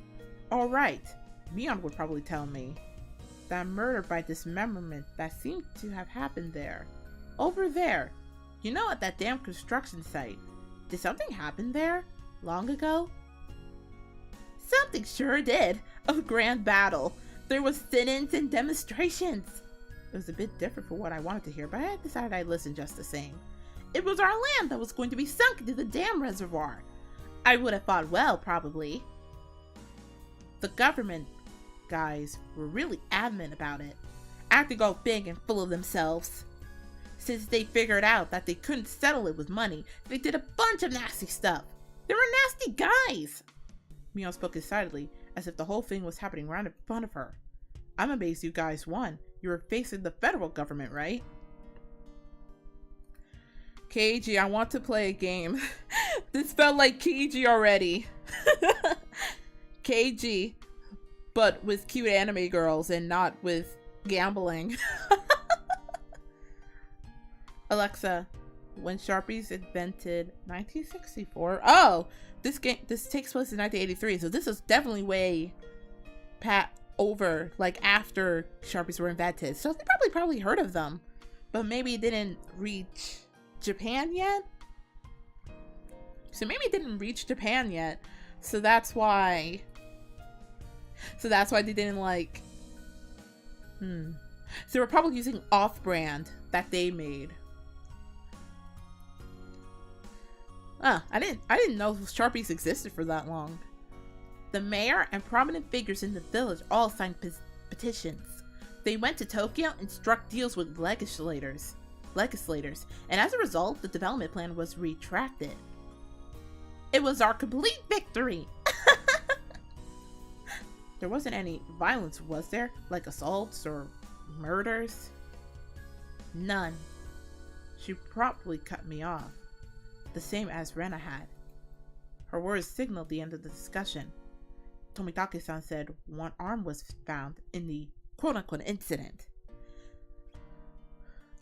Alright, Mion would probably tell me. That murder by dismemberment that seemed to have happened there. Over there. You know, at that damn construction site. Did something happen there? Long ago? Something sure did. A grand battle. There was sit-ins and demonstrations. It was a bit different from what I wanted to hear, but I decided I'd listen just the same. It was our land that was going to be sunk into the dam reservoir. I would have fought well, probably. The government guys were really adamant about it, acting all big and full of themselves. Since they figured out that they couldn't settle it with money, they did a bunch of nasty stuff. They were nasty guys! Mion spoke excitedly, as if the whole thing was happening right in front of her. I'm amazed you guys won. You were facing the federal government, right? Keiji, I want to play a game. This felt like Keiji already. Keiji, but with cute anime girls and not with gambling. Alexa, when Sharpies invented 1964. Oh, this takes place in 1983, so this is definitely way over, like after Sharpies were invented. So they probably heard of them, but maybe it didn't reach Japan yet. So that's why. So they didn't like. So they were probably using off-brand that they made. I didn't know Sharpies existed for that long. The mayor and prominent figures in the village all signed petitions. They went to Tokyo and struck deals with legislators, and as a result, the development plan was retracted. It was our complete victory! There wasn't any violence, was there? Like assaults or murders? None. She promptly cut me off, the same as Rena had. Her words signaled the end of the discussion. Tomitake-san said one arm was found in the quote-unquote incident.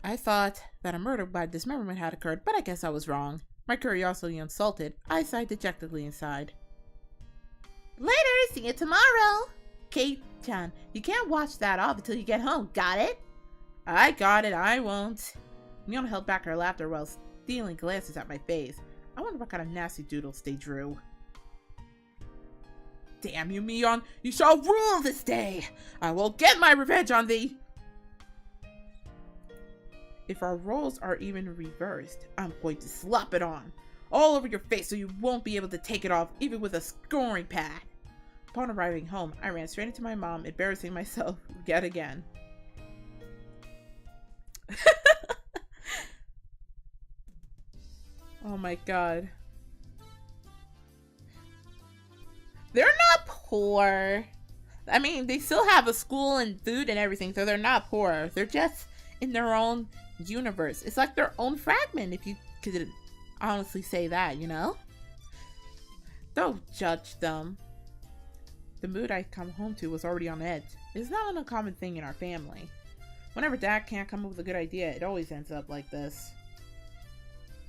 I thought that a murder by dismemberment had occurred, but I guess I was wrong. My curiosity insulted, I sighed dejectedly inside. Later, see you tomorrow! Kate-chan, you can't watch that off until you get home, got it? I got it, I won't. Mion held back her laughter while stealing glances at my face. I wonder what kind of nasty doodles they drew. Damn you, Mion! You shall rule this day! I will get my revenge on thee! If our roles are even reversed, I'm going to slap it on. All over your face so you won't be able to take it off, even with a scoring pad. Upon arriving home, I ran straight into my mom, embarrassing myself yet again. Oh my god. They're not poor. I mean, they still have a school and food and everything, so they're not poor. They're just in their own universe. It's like their own fragment, if you could honestly say that, you know? Don't judge them. The mood I come home to was already on edge. It's not an uncommon thing in our family. Whenever Dad can't come up with a good idea, it always ends up like this.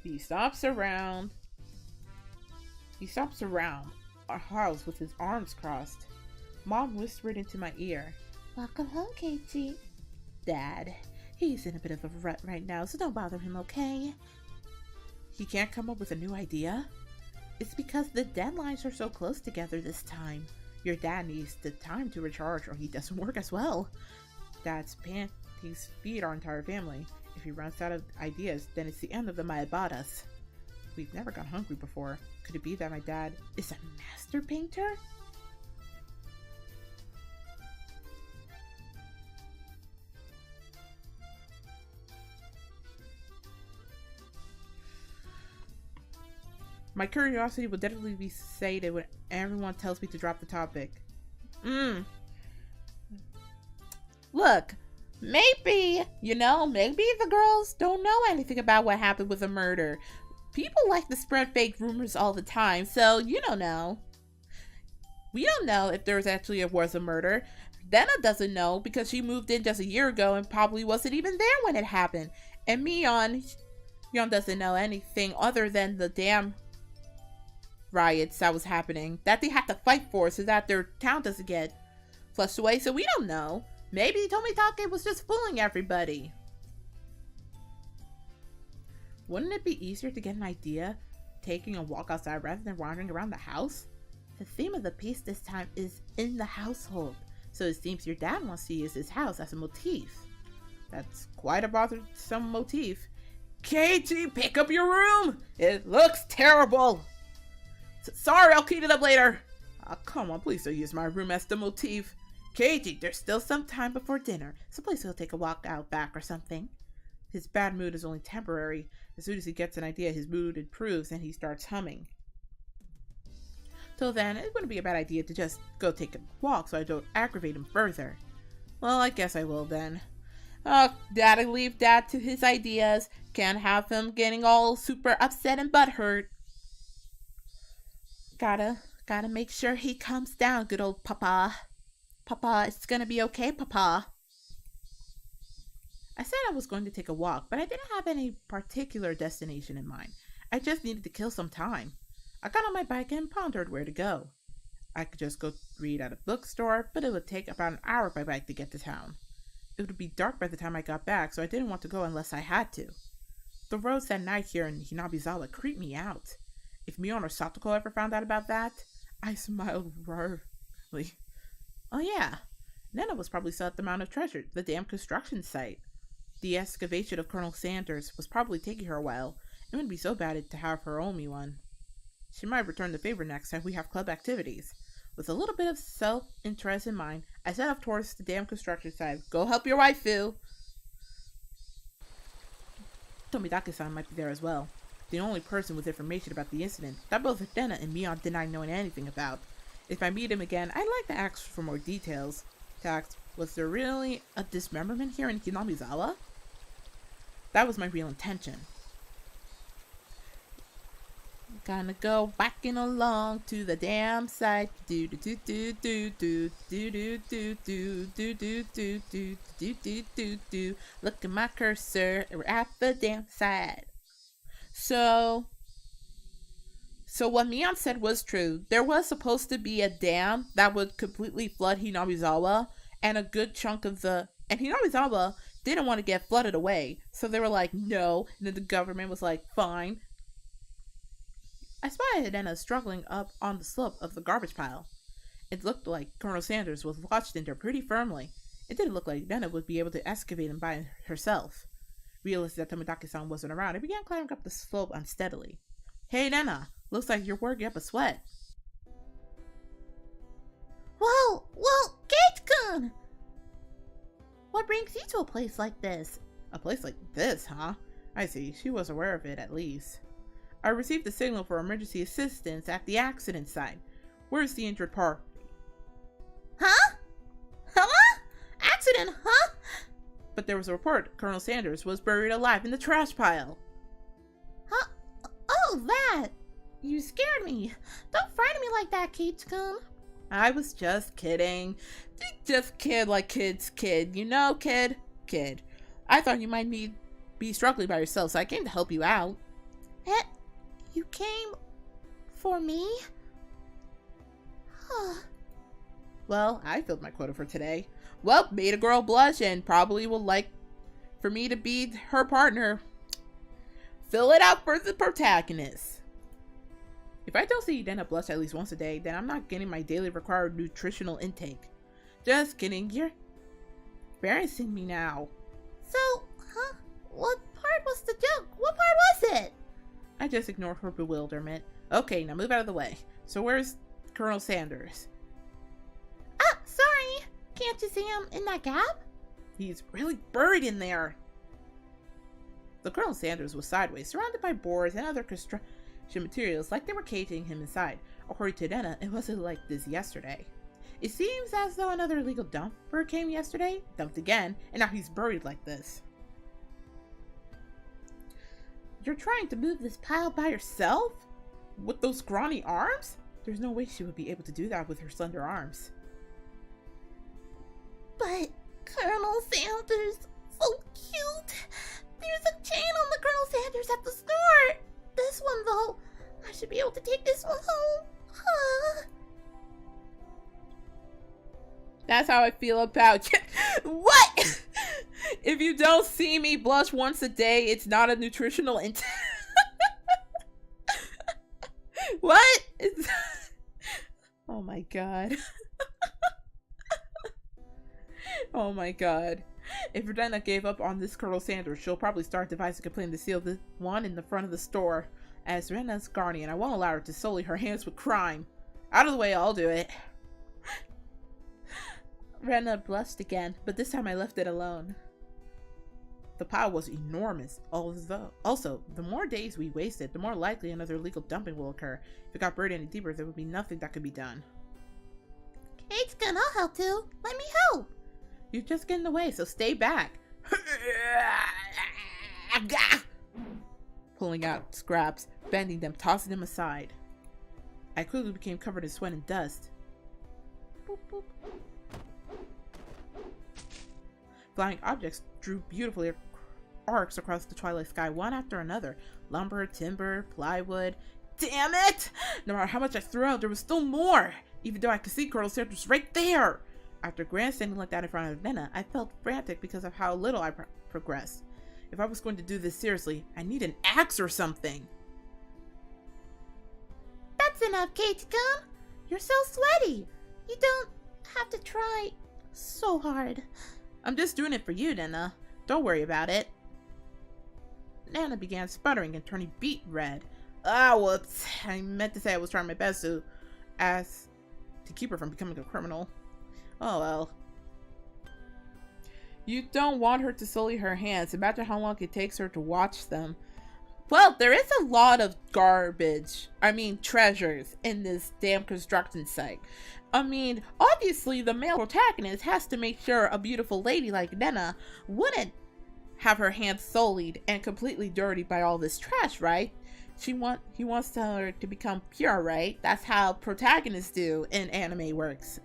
He stops around our house with his arms crossed. Mom whispered into my ear, "Welcome home, Keiichi." Dad, he's in a bit of a rut right now, so don't bother him, okay? He can't come up with a new idea? It's because the deadlines are so close together this time. Your dad needs the time to recharge or he doesn't work as well. Dad's panties feed our entire family. If he runs out of ideas, then it's the end of the Maebadas. We've never gone hungry before. Could it be that my dad is a master painter? My curiosity will definitely be sated when everyone tells me to drop the topic. Look, maybe the girls don't know anything about what happened with the murder. People like to spread fake rumors all the time, so you don't know. We don't know if there was a murder. Dena doesn't know because she moved in just a year ago and probably wasn't even there when it happened. And Mion doesn't know anything other than the damn riots that was happening that they had to fight for so that their town doesn't get flushed away, so we don't know. Maybe Tomitake was just fooling everybody. Wouldn't it be easier to get an idea taking a walk outside rather than wandering around the house? The theme of the piece this time is in the household, so it seems your dad wants to use his house as a motif. That's quite a bothersome motif. Katie, pick up your room! It looks terrible! Sorry, I'll clean it up later! Oh, come on, please don't use my room as the motif. Katie, there's still some time before dinner, so please go take a walk out back or something. His bad mood is only temporary. As soon as he gets an idea, his mood improves and he starts humming. Till then, it wouldn't be a bad idea to just go take a walk so I don't aggravate him further. Well, I guess I will then. Oh, Daddy, leave Dad to his ideas. Can't have him getting all super upset and butthurt. Gotta make sure he calms down, good old Papa. Papa, it's gonna be okay, Papa. I said I was going to take a walk, but I didn't have any particular destination in mind. I just needed to kill some time. I got on my bike and pondered where to go. I could just go read at a bookstore, but it would take about an hour by bike to get to town. It would be dark by the time I got back, so I didn't want to go unless I had to. The roads at night here in Hinabizawa creep me out. If Mion or Satoko ever found out about that, I smiled rarely. Oh yeah, Nena was probably still at the Mound of Treasure, the damn construction site. The excavation of Colonel Sanders was probably taking her a while. It wouldn't be so bad to have her owe me one. She might return the favor next time we have club activities. With a little bit of self-interest in mind, I set off towards the damn construction site. Go help your waifu! Tomidake-san might be there as well. The only person with information about the incident that both Nena and Mion deny knowing anything about. If I meet him again, I'd like to ask for more details. To ask, was there really a dismemberment here in Hinamizawa? That was my real intention. Gonna go whacking along to the damn site. Do do do do do do do do do do do do do do do do do. Look at my cursor. We're at the damn site. So what Mion said was true. There was supposed to be a dam that would completely flood Hinamizawa, and a good chunk of and Hinamizawa didn't want to get flooded away, so they were like, no, and then the government was like, fine. I spotted Nena struggling up on the slope of the garbage pile. It looked like Colonel Sanders was lodged in there pretty firmly. It didn't look like Nena would be able to excavate him by herself. Realized that Tomodachi-san wasn't around, I began climbing up the slope unsteadily. Hey Nena, looks like you're working up a sweat. Whoa, Kate-kun! What brings you to a place like this? A place like this, huh? I see, she was aware of it at least. I received a signal for emergency assistance at the accident site. Where's the injured party? Huh? Huh? Accident, huh? But there was a report Colonel Sanders was buried alive in the trash pile. Huh? Oh, that! You scared me. Don't frighten me like that, Kate-kun. I was just kidding. Just kid like kids kid. You know, kid? Kid. I thought you might be struggling by yourself, so I came to help you out. You came for me? Well, I filled my quota for today. Well, made a girl blush and probably will like for me to be her partner. Fill it out for the protagonist. If I don't see Nena blush at least once a day, then I'm not getting my daily required nutritional intake. Just kidding, you're embarrassing me now. So, what part was the joke? What part was it? I just ignored her bewilderment. Okay, now move out of the way. So where's Colonel Sanders? Sorry. Can't you see him in that gap? He's really buried in there. The Colonel Sanders was sideways, surrounded by boards and other construction materials like they were caging him inside. According to Nena, it wasn't like this yesterday. It seems as though another illegal dumper came yesterday, dumped again, and now he's buried like this. You're trying to move this pile by yourself? With those scrawny arms? There's no way she would be able to do that with her slender arms. But Colonel Sanders, so cute. There's a chain on the Colonel Sanders at the store. This one though, I should be able to take this one home. That's how I feel about you. What? If you don't see me blush once a day, it's not a nutritional intake. What? Oh my god. Oh my god. If Rena gave up on this Colonel Sanders, she'll probably start devising a complaint to seal the one in the front of the store. As Rena's guardian, I won't allow her to sully her hands with crime. Out of the way, I'll do it. Rena blushed again, but this time I left it alone. The pile was enormous, also, the more days we wasted, the more likely another illegal dumping will occur. If it got buried any deeper, there would be nothing that could be done. Kate's gonna help too. Let me help. You're just getting in the way, so stay back. Pulling out scraps, bending them, tossing them aside. I quickly became covered in sweat and dust. Boop, boop. Flying objects drew beautifully arcs across the twilight sky, one after another. Lumber, timber, plywood. Damn it! No matter how much I threw out, there was still more! Even though I could see Colonel Sanders right there! After grandstanding like that in front of Nena, I felt frantic because of how little I progressed. If I was going to do this seriously, I need an axe or something. That's enough, Kate-kun! You're so sweaty! You don't have to try so hard. I'm just doing it for you, Nena. Don't worry about it. Nana began sputtering and turning beet red. Ah, whoops. I meant to say I was trying my best to keep her from becoming a criminal. Oh well. You don't want her to sully her hands. Imagine how long it takes her to watch them. Well, there is a lot of treasures in this damn construction site. I mean, obviously the male protagonist has to make sure a beautiful lady like Nena wouldn't have her hands sullied and completely dirty by all this trash, right? He wants her to become pure, right? That's how protagonists do in anime works.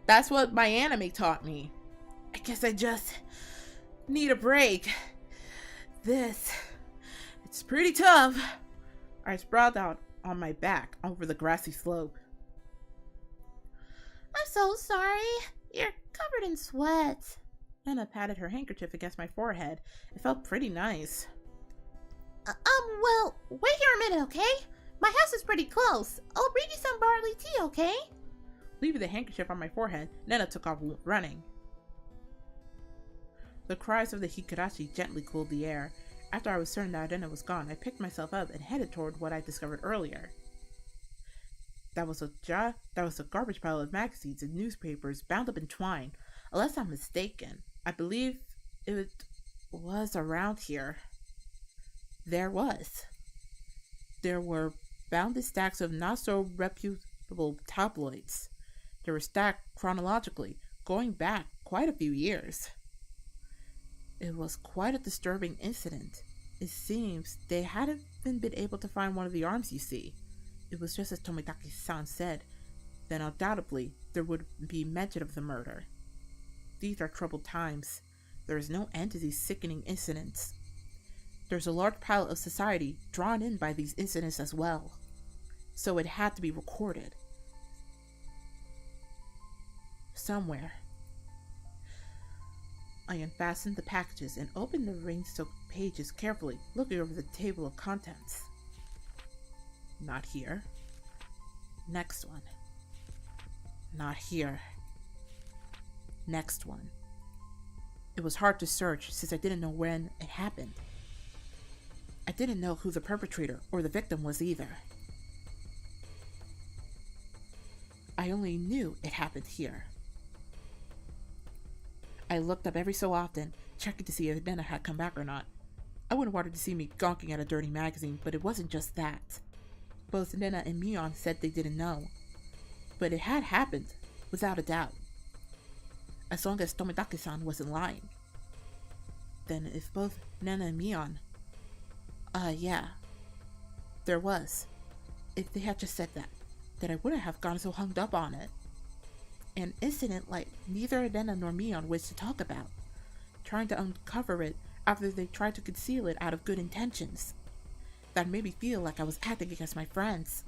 That's what my anime taught me. I guess I just need a break. It's pretty tough. I sprawled out on my back over the grassy slope. I'm so sorry. You're covered in sweat. Nana patted her handkerchief against my forehead. It felt pretty nice. Well, wait here a minute, okay? My house is pretty close. I'll bring you some barley tea, okay? Leaving the handkerchief on my forehead, Nana took off running. The cries of the Higurashi gently cooled the air. After I was certain that Nana was gone, I picked myself up and headed toward what I discovered earlier. That was a garbage pile of magazines and newspapers bound up in twine. Unless I'm mistaken, I believe it was around here. There were bounded stacks of not so reputable tabloids. They were stacked chronologically, going back quite a few years. It was quite a disturbing incident. It seems they hadn't been able to find one of the arms you see. It was just as Tomitaki-san said. Then undoubtedly there would be mention of the murder. These are troubled times. There is no end to these sickening incidents. There's a large pile of society drawn in by these incidents as well. So it had to be recorded. Somewhere. I unfastened the packages and opened the rain-soaked pages carefully, looking over the table of contents. Not here. Next one. Not here. Next one. It was hard to search since I didn't know when it happened. I didn't know who the perpetrator or the victim was either. I only knew it happened here. I looked up every so often, checking to see if Nena had come back or not. I wouldn't want her to see me gawking at a dirty magazine, but it wasn't just that. Both Nena and Mion said they didn't know. But it had happened, without a doubt. As long as Tomitaki-san wasn't lying. Then if both Nena and Mion... yeah. There was. If they had just said that, then I wouldn't have gone so hung up on it. An incident like neither Nena nor Mion wished to talk about. Trying to uncover it after they tried to conceal it out of good intentions. That made me feel like I was acting against my friends.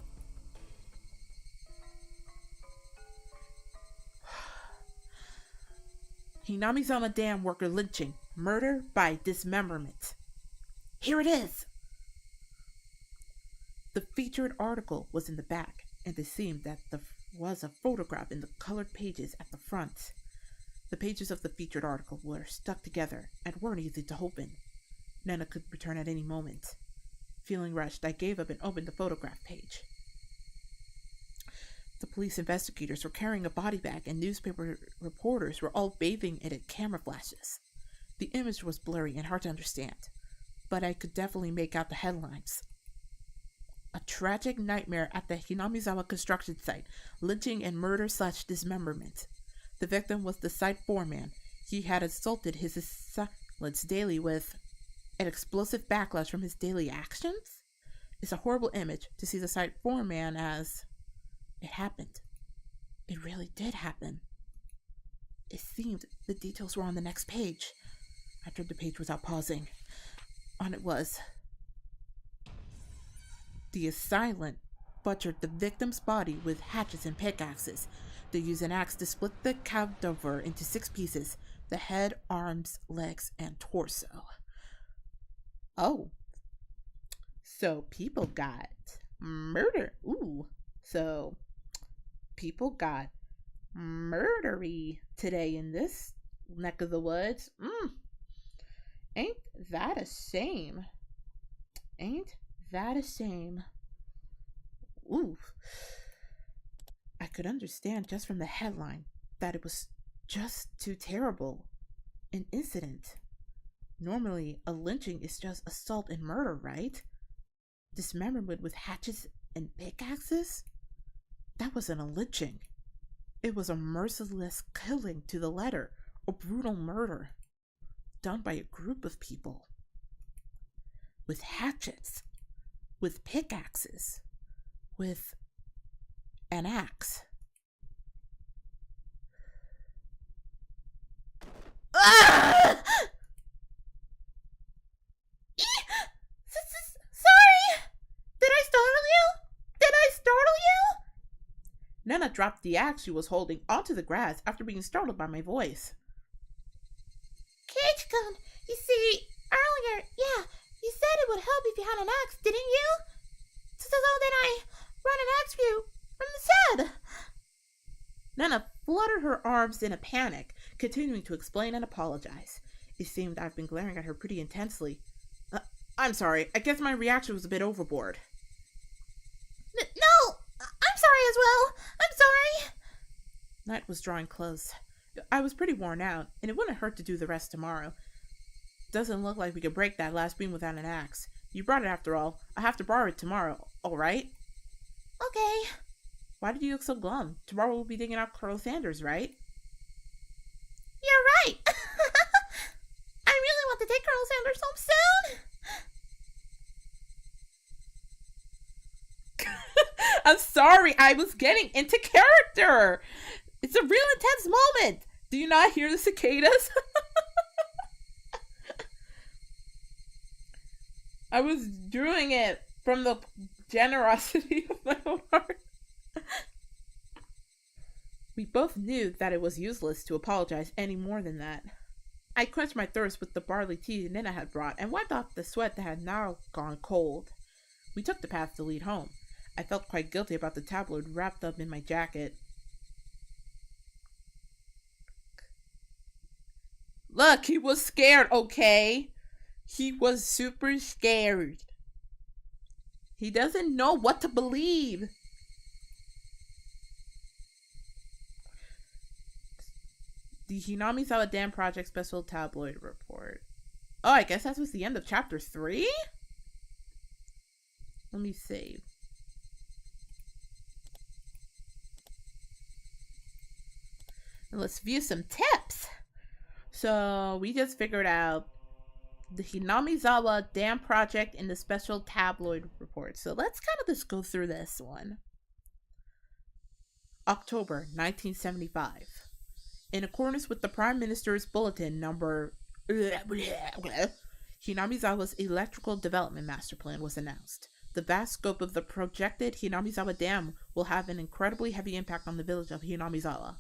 Hinami-sama dam worker lynching. Murder by dismemberment. Here it is! The featured article was in the back, and it seemed that the was a photograph in the colored pages at the front. The pages of the featured article were stuck together and weren't easy to open. Nana could return at any moment. Feeling rushed, I gave up and opened the photograph page. The police investigators were carrying a body bag and newspaper reporters were all bathing it in camera flashes. The image was blurry and hard to understand, but I could definitely make out the headlines. A tragic nightmare at the Hinamizawa construction site, lynching and murder/dismemberment. The victim was the site foreman. He had assaulted his assailants daily with an explosive backlash from his daily actions. It's a horrible image to see the site foreman as it happened. It really did happen. It seemed the details were on the next page. I turned the page without pausing. On it was: the assailant butchered the victim's body with hatchets and pickaxes. They used an axe to split the cadaver into 6 pieces: the head, arms, legs, and torso. Oh. So people got murder. Ooh. So people got murdery today in this neck of the woods. Ain't that a shame? Ain't that a shame? Ooh. I could understand just from the headline that it was just too terrible an incident. Normally, a lynching is just assault and murder, right? Dismemberment with hatchets and pickaxes? That wasn't a lynching. It was a merciless killing to the letter, a brutal murder, done by a group of people. With hatchets, with pickaxes, with an axe. Ah! Sorry! Did I startle you? Nana dropped the axe she was holding onto the grass after being startled by my voice. Cage-kun, you see, earlier, you said it would help if you had an axe, didn't you? So then I brought an axe for you from the shed. Nana fluttered her arms in a panic, continuing to explain and apologize. It seemed I've been glaring at her pretty intensely. I'm sorry, I guess my reaction was a bit overboard. No, I'm sorry as well. I'm sorry. Night was drawing close. I was pretty worn out, and it wouldn't hurt to do the rest tomorrow. Doesn't look like we could break that last beam without an axe. You brought it after all. I have to borrow it tomorrow, alright? Okay. Why did you look so glum? Tomorrow we'll be digging out Colonel Sanders, right? You're right. I really want to take Colonel Sanders home soon. I'm sorry, I was getting into character. It's a real intense moment. Do you not hear the cicadas? I was doing it from the generosity of my own heart. We both knew that it was useless to apologize any more than that. I quenched my thirst with the barley tea Nina had brought and wiped off the sweat that had now gone cold. We took the path to lead home. I felt quite guilty about the tabloid wrapped up in my jacket. Look, he was scared, okay? He was super scared. He doesn't know what to believe. The Hinamizawa Dam Project Special Tabloid Report. Oh, I guess that was the end of chapter 3? Let me see. And let's view some tips. So we just figured out the Hinamizawa Dam Project in the Special Tabloid Report. So let's kind of just go through this one. October 1975. In accordance with the Prime Minister's Bulletin number Hinamizawa's Electrical Development Master Plan was announced. The vast scope of the projected Hinamizawa Dam will have an incredibly heavy impact on the village of Hinamizawa.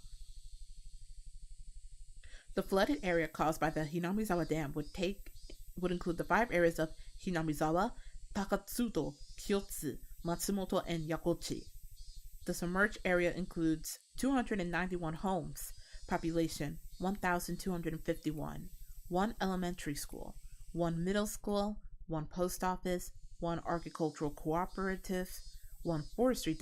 The flooded area caused by the Hinamizawa Dam would include the 5 areas of Hinamizawa, Takatsudo, Kyotsu, Matsumoto, and Yakochi. The submerged area includes 291 homes, population 1,251, one elementary school, one middle school, one post office, one agricultural cooperative, one forestry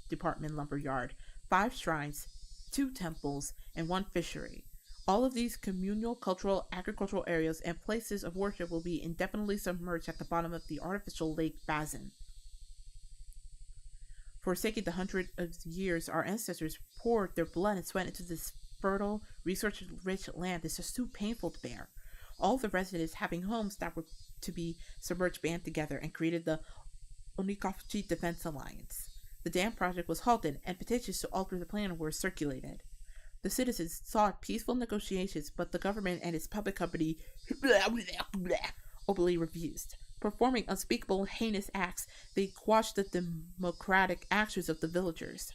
department lumberyard, 5 shrines, 2 temples, and 1 fishery. All of these communal, cultural, agricultural areas and places of worship will be indefinitely submerged at the bottom of the artificial lake basin. Forsaking the hundreds of years our ancestors poured their blood and sweat into this fertile, resource-rich land is just too painful to bear. All the residents having homes that were to be submerged band together and created the Onikafuchi Defense Alliance. The dam project was halted and petitions to alter the plan were circulated. The citizens sought peaceful negotiations, but the government and its puppet company openly refused. Performing unspeakable heinous acts, they quashed the democratic actions of the villagers.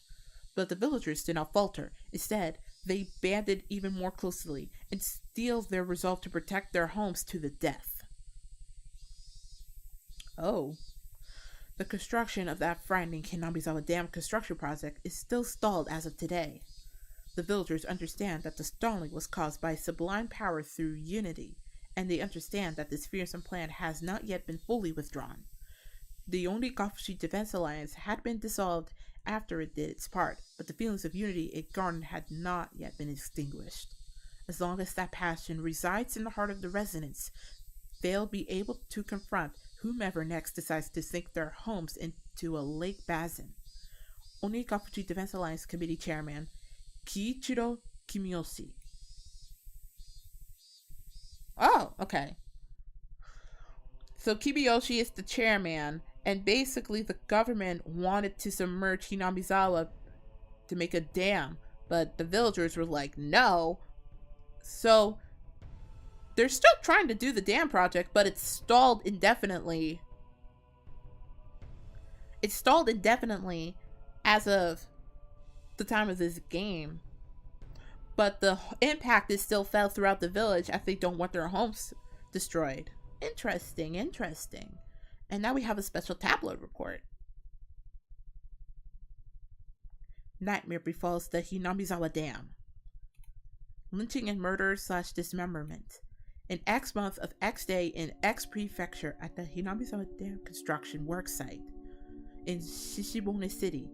But the villagers did not falter. Instead, they banded even more closely and steeled their resolve to protect their homes to the death. Oh. The construction of that frightening Hinamizawa Dam construction project is still stalled as of today. The villagers understand that the stalling was caused by sublime power through unity, and they understand that this fearsome plan has not yet been fully withdrawn. The Onikafuchi Defense Alliance had been dissolved after it did its part, but the feelings of unity it garnered had not yet been extinguished. As long as that passion resides in the heart of the residents, they'll be able to confront whomever next decides to sink their homes into a lake basin. Onikafuchi Defense Alliance Committee Chairman Kiichiro Kimiyoshi. Oh, okay. So Kimiyoshi is the chairman, and basically the government wanted to submerge Hinamizawa to make a dam, but the villagers were like, no. So they're still trying to do the dam project, but it's stalled indefinitely. It's stalled indefinitely as of the time of this game. But the impact is still felt throughout the village as they don't want their homes destroyed. Interesting, interesting. And now we have a special tabloid report. Nightmare befalls the Hinamizawa Dam. Lynching and murder / dismemberment. In X month of X day in X prefecture at the Hinamizawa Dam construction worksite. In Shishibone City,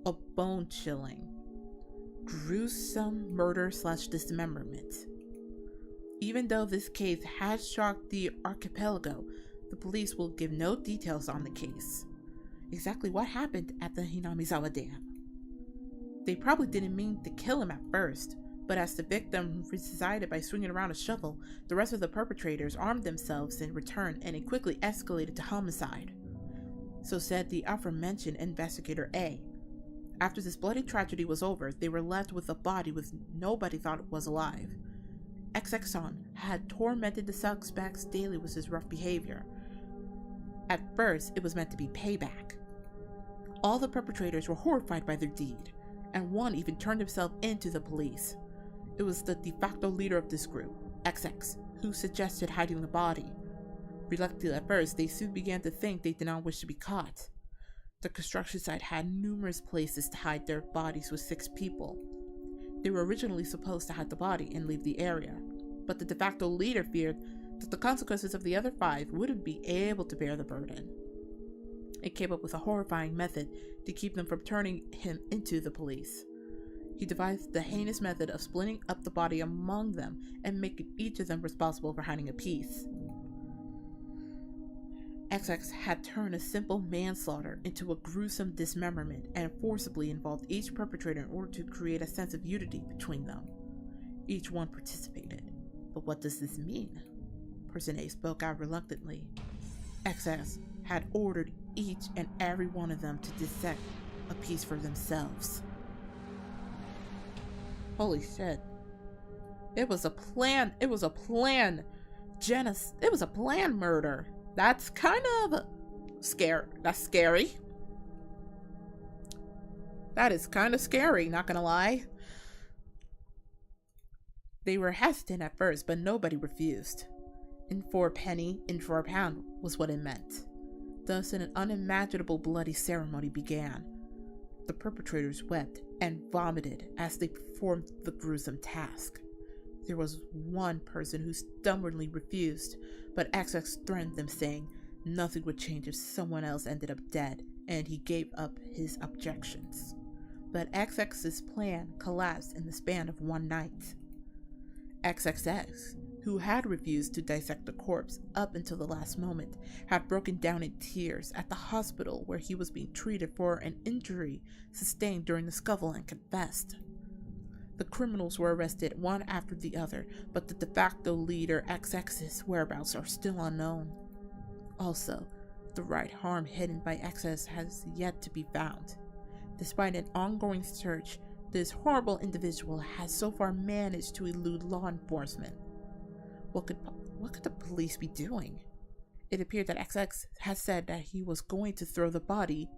a bone-chilling, gruesome murder / dismemberment. Even though this case has shocked the archipelago, the police will give no details on the case. Exactly what happened at the Hinamizawa Dam. They probably didn't mean to kill him at first, but as the victim resided by swinging around a shovel, the rest of the perpetrators armed themselves in return, and it quickly escalated to homicide. So said the aforementioned investigator A. After this bloody tragedy was over, they were left with a body with nobody thought it was alive. XX-san had tormented the suspects daily with his rough behavior. At first, it was meant to be payback. All the perpetrators were horrified by their deed, and one even turned himself in to the police. It was the de facto leader of this group, XX, who suggested hiding the body. Reluctant at first, they soon began to think they did not wish to be caught. The construction site had numerous places to hide their bodies with 6 people. They were originally supposed to hide the body and leave the area, but the de facto leader feared that the consequences of the other 5 wouldn't be able to bear the burden. It came up with a horrifying method to keep them from turning him into the police. He devised the heinous method of splitting up the body among them and making each of them responsible for hiding a piece. XX had turned a simple manslaughter into a gruesome dismemberment and forcibly involved each perpetrator in order to create a sense of unity between them. Each one participated. But what does this mean? Person A spoke out reluctantly. XX had ordered each and every one of them to dissect a piece for themselves. Holy shit. It was a plan. It was a plan. It was a planned murder. That's kind of scary. That's scary. That is kind of scary, not gonna lie. They were hesitant at first, but nobody refused. In for a penny, in for a pound was what it meant. Thus, an unimaginable bloody ceremony began. The perpetrators wept and vomited as they performed the gruesome task. There was one person who stubbornly refused, but XX threatened them, saying nothing would change if someone else ended up dead, and he gave up his objections. But XX's plan collapsed in the span of one night. XXX, who had refused to dissect the corpse up until the last moment, had broken down in tears at the hospital where he was being treated for an injury sustained during the scuffle and confessed. The criminals were arrested one after the other, but the de facto leader XX's whereabouts are still unknown. Also, the right arm hidden by XX has yet to be found. Despite an ongoing search, this horrible individual has so far managed to elude law enforcement. What could the police be doing? It appeared that XX had said that he was going to throw the body,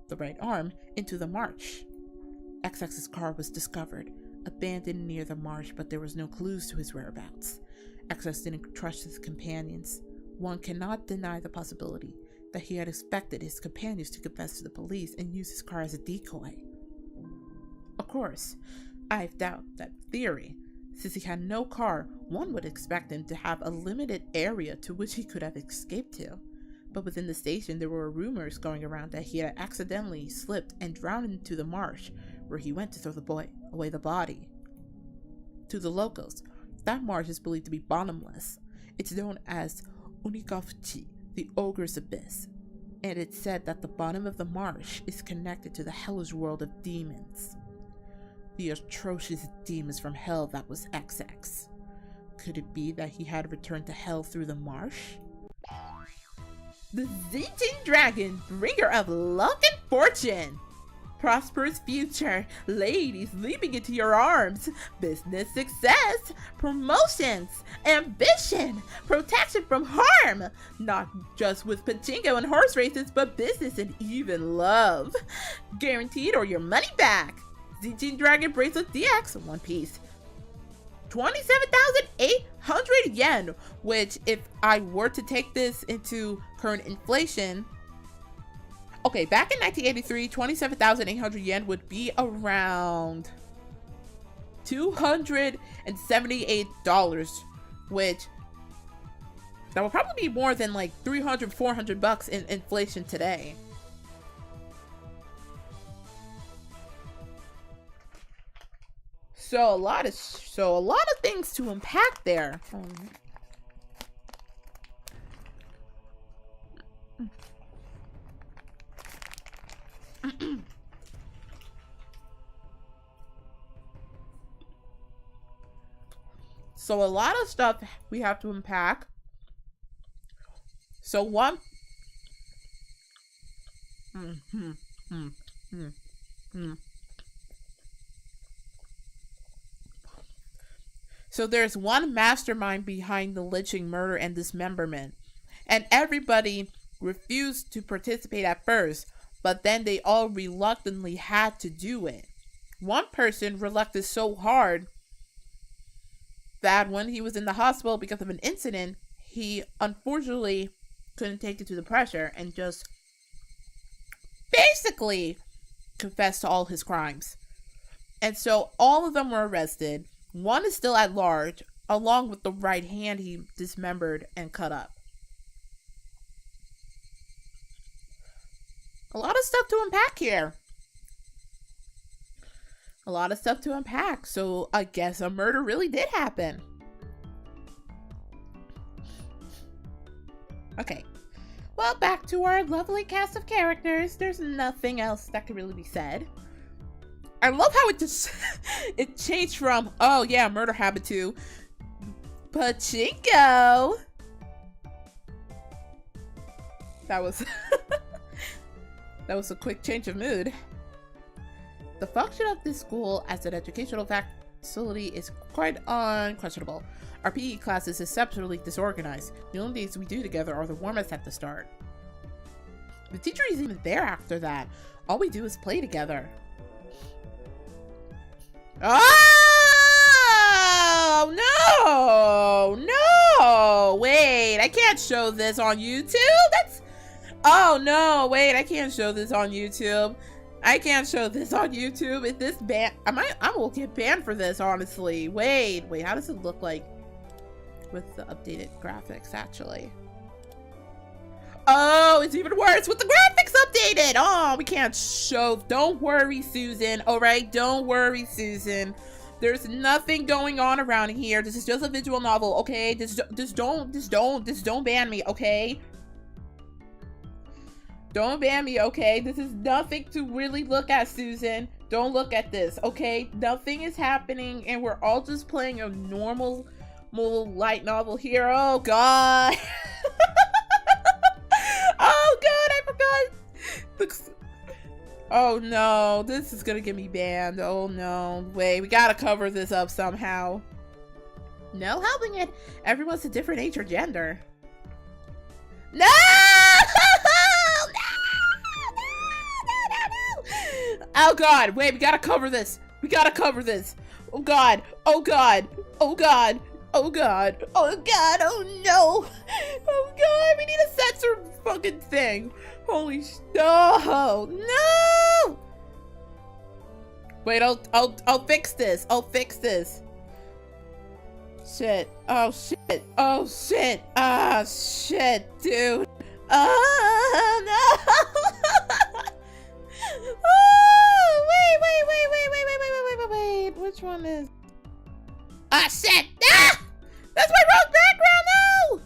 the right arm, into the marsh. XX's car was discovered, abandoned near the marsh, but there was no clues to his whereabouts. XX didn't trust his companions. One cannot deny the possibility that he had expected his companions to confess to the police and use his car as a decoy. Of course, I doubt that theory. Since he had no car, one would expect him to have a limited area to which he could have escaped to. But within the station, there were rumors going around that he had accidentally slipped and drowned into the marsh, where he went to throw away the body. To the locals, that marsh is believed to be bottomless. It's known as Unikafuchi, the Ogre's Abyss, and it's said that the bottom of the marsh is connected to the hellish world of demons. The atrocious demons from hell that was XX. Could it be that he had returned to hell through the marsh? The Zinjin Dragon, bringer of luck and fortune! Prosperous future, ladies leaping into your arms, business success, promotions, ambition, protection from harm, not just with pachinko and horse races, but business and even love. Guaranteed or your money back. Zinjin Dragon Bracelet DX, one piece. 27,800 yen, which if I were to take this into current inflation, okay, back in 1983, 27,800 yen would be around $278, which that would probably be more than like 300, 400 bucks in inflation today. So a lot of things to unpack there. So a lot of stuff we have to unpack. So one. So there's one mastermind behind the lynching, murder, and dismemberment. And everybody refused to participate at first, but then they all reluctantly had to do it. One person relucted so hard that when he was in the hospital because of an incident, he unfortunately couldn't take it to the pressure and just basically confessed to all his crimes. And so all of them were arrested. One is still at large, along with the right hand he dismembered and cut up. A lot of stuff to unpack here. A lot of stuff to unpack. So I guess a murder really did happen. Okay. Well, back to our lovely cast of characters. There's nothing else that could really be said. I love how it just it changed from, oh yeah, murder happened to pachinko. That was that was a quick change of mood. The function of this school as an educational facility is quite unquestionable. Our PE class is exceptionally disorganized. The only days we do together are the warm-ups at the start. The teacher isn't even there after that. All we do is play together. Oh no! Wait, I can't show this on YouTube. Oh no! Wait, I can't show this on YouTube. I can't show this on YouTube. If this ban, I will get banned for this, honestly. Wait, how does it look like with the updated graphics, actually? Oh, it's even worse with the graphics updated. Oh, we can't show. Don't worry, Susan. All right, don't worry, Susan. There's nothing going on around here. This is just a visual novel, okay? Just don't ban me, okay? Don't ban me, okay? This is nothing to really look at, Susan. Don't look at this, okay? Nothing is happening, and we're all just playing a normal light novel here. Oh, God. Oh, God, I forgot. Oh, no. This is gonna get me banned. Oh, no. Wait, we gotta cover this up somehow. No helping it. Everyone's a different age or gender. No! Oh God, wait, we gotta cover this. We gotta cover this. Oh God, oh God, oh God, oh God, oh God, oh no. Oh God, we need a censor fucking thing. Holy no, no. Wait, I'll fix this. I'll fix this. Shit. Oh shit. Oh shit. Ah shit, dude. Oh no. Oh, wait. Which one is? Ah, shit! Ah! That's my wrong background, no!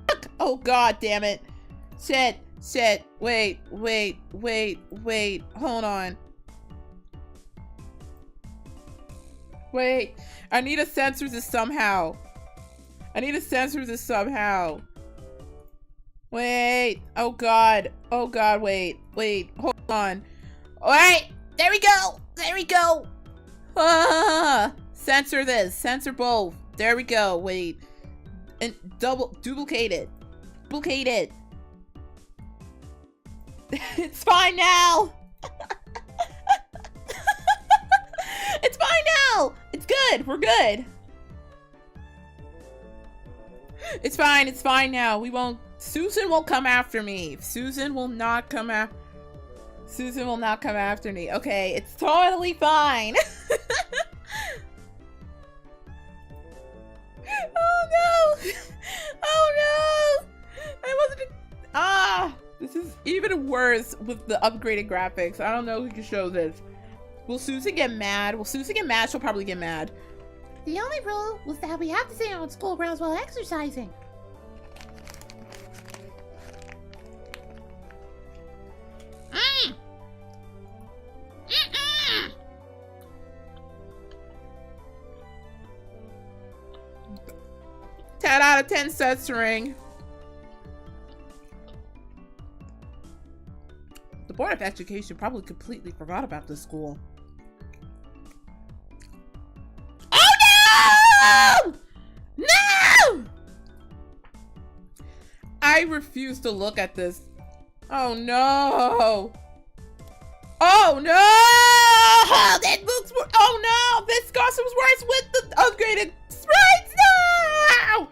Fuck. Oh, God damn it. Shit. Wait. Hold on. Wait. I need to censor this somehow. Wait. Oh God, wait. Hold on. Alright, there we go. Ah, censor this, censor both. There we go, wait. And duplicate it. It's fine now. It's fine now. It's good, we're good. It's fine now. Susan won't come after me. Susan will not come after me. Okay, it's totally fine. Oh no! This is even worse with the upgraded graphics. I don't know who can show this. Will Susan get mad? She'll probably get mad. The only rule was that we have to stay on school grounds while exercising. Mm. 10 out of 10 censoring. The Board of Education probably completely forgot about this school. Oh no! No! I refuse to look at this. Oh no! Oh no! That looks worse. Oh no! This costume's worse with the upgraded sprites. No!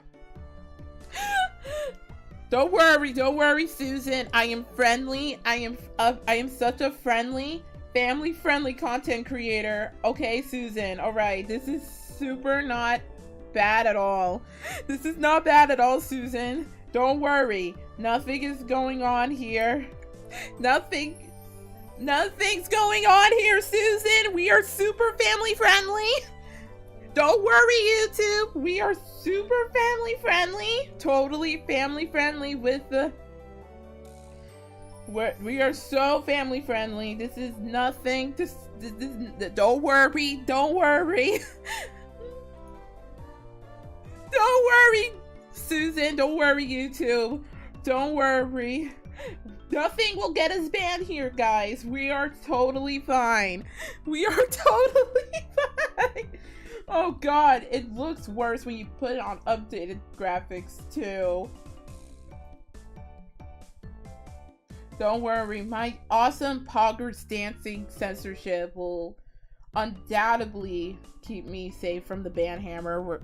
Don't worry, Susan. I am friendly. I am such a friendly, family-friendly content creator. Okay, Susan. All right, this is super not bad at all. This is not bad at all, Susan. Don't worry. Nothing is going on here. Nothing's going on here, Susan. We are super family-friendly. Don't worry, YouTube. We are super family-friendly. Totally family-friendly with the... We are so family-friendly. This is nothing. Don't worry. Don't worry, Susan. Don't worry, YouTube. Don't worry. Nothing will get us banned here, guys. We are totally fine. Oh God, it looks worse when you put it on updated graphics too. Don't worry, my awesome poggers dancing censorship will undoubtedly keep me safe from the ban hammer.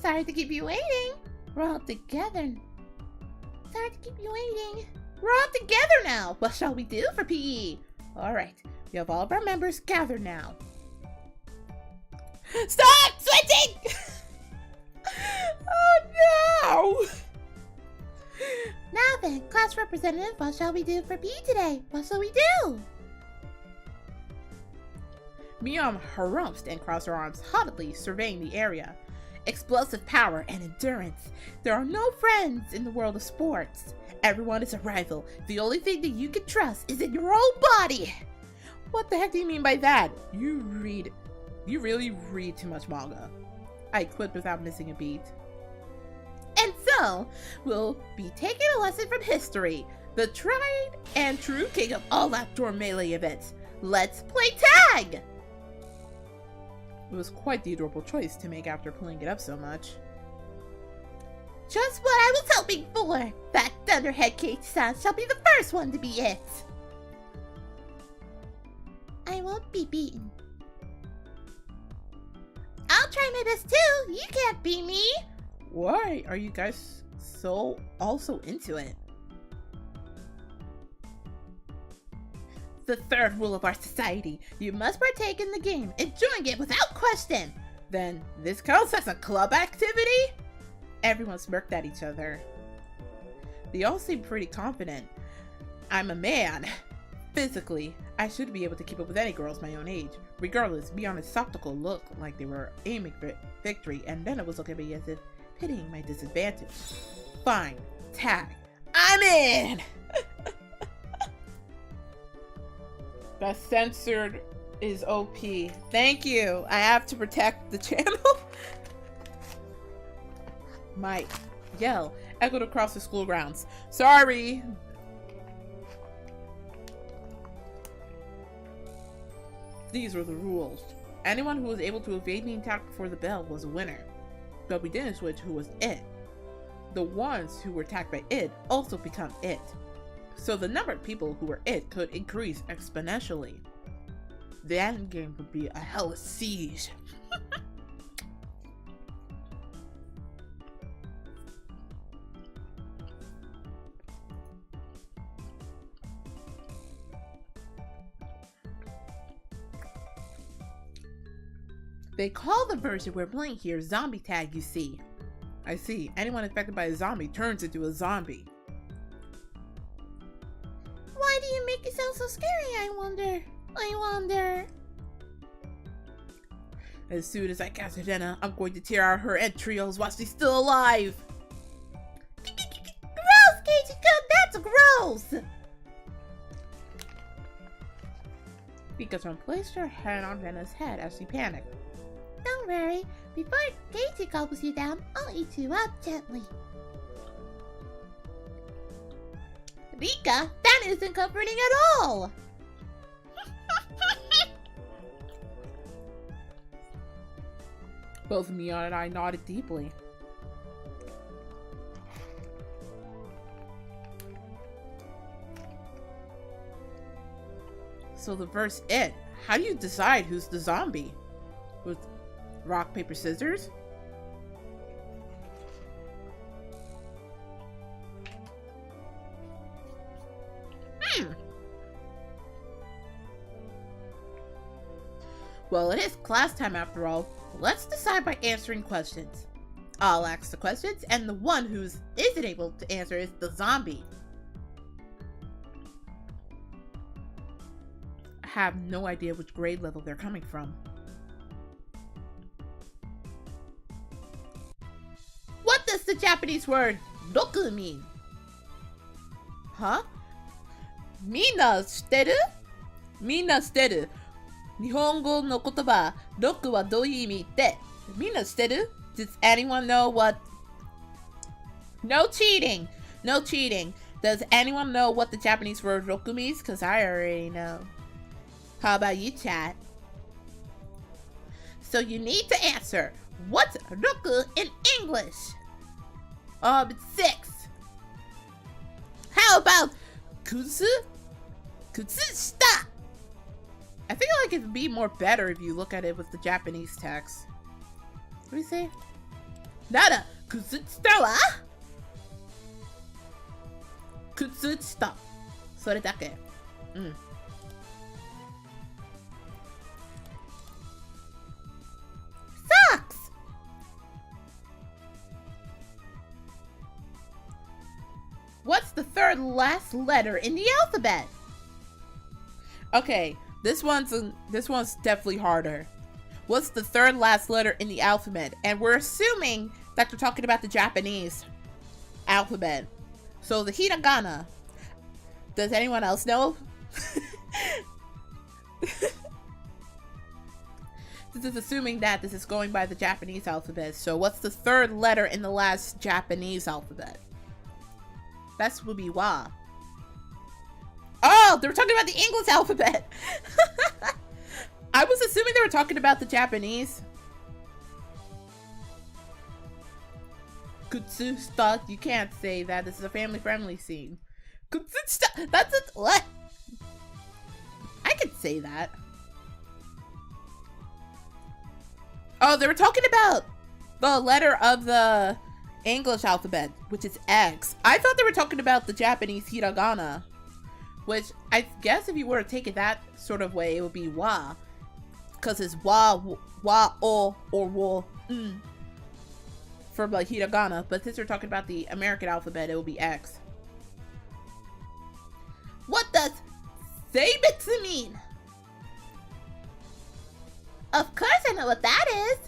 Sorry to keep you waiting. We're all together. Sorry to keep you waiting. We're all together now. What shall we do for PE? Alright, we have all of our members gathered now. Stop switching! Oh no! Now then, class representative, what shall we do for PE today? What shall we do? Mion harumphed and crossed her arms haughtily, surveying the area. Explosive power and endurance. There are no friends in the world of sports. Everyone is a rival. The only thing that you can trust is in your own body. What the heck do you mean by that? You really read too much manga. I quipped without missing a beat. And so, we'll be taking a lesson from history. The tried and true king of all outdoor melee events. Let's play tag! It was quite the adorable choice to make after pulling it up so much. Just what I was hoping for! That Thunderhead Kate-san shall be the first one to be it! I won't be beaten. I'll try my best too! You can't beat me! Why are you guys so also into it? The third rule of our society. You must partake in the game, enjoying it without question! Then this counts as a club activity? Everyone smirked at each other. They all seemed pretty confident. I'm a man. Physically, I should be able to keep up with any girls my own age. Regardless, beyond its optical look like they were aiming for victory, and then it was looking at me as if pitying my disadvantage. Fine. Tag. I'm in! The censored is OP. Thank you. I have to protect the channel. My yell echoed across the school grounds. Sorry. These were the rules. Anyone who was able to evade being tapped before the bell was a winner. But we didn't switch who was it. The ones who were attacked by it also become it. So the number of people who were it could increase exponentially. The end game would be a hell of a siege. They call the version we're playing here zombie tag, you see. I see. Anyone infected by a zombie turns into a zombie. Why do you make it sound so scary, I wonder? As soon as I catch Jenna, I'm going to tear out her entrails while she's still alive. Gross, Casey, that's gross! Pikachu placed her hand on Jenna's head as she panicked. Don't worry, before Casey gobbles you down, I'll eat you up gently. Rika, that isn't comforting at all! Both Mion and I nodded deeply. So the verse it. How do you decide who's the zombie? With rock, paper, scissors? Well, it is class time after all. Let's decide by answering questions. I'll ask the questions, and the one who isn't able to answer is the zombie. I have no idea which grade level they're coming from. What does the Japanese word roku mean? Huh? Minna shiteru? Minna shiteru. 日本語の言葉、roku はどういう意味ってみんな知ってる? Does anyone know what? No cheating! No cheating! Does anyone know what the Japanese word roku means? Because I already know. How about you, chat? So you need to answer. What's roku in English? It's 6. How about kutsu? Kutsushita? I feel like it'd be more better if you look at it with the Japanese text. What do you say? Nada kutsushita wa? 靴下。それだけ。うん。Socks! What's the third last letter in the alphabet? Okay, this one's definitely harder. What's the third last letter in the alphabet? And we're assuming that they're talking about the Japanese alphabet. So the hiragana. Does anyone else know? This is assuming that this is going by the Japanese alphabet. So what's the third letter in the last Japanese alphabet? Best would be wa. Oh, they were talking about the English alphabet. I was assuming they were talking about the Japanese. Kutsusta. You can't say that. This is a family-friendly scene. Kutsusta. That's it. What? I could say that. Oh, they were talking about the letter of the English alphabet, which is X. I thought they were talking about the Japanese hiragana, which I guess if you were to take it that sort of way, it would be wa, because it's wa, o, or wo, for the hiragana. But since we're talking about the American alphabet, it will be X. What does seibetsu mean? Of course I know what that is.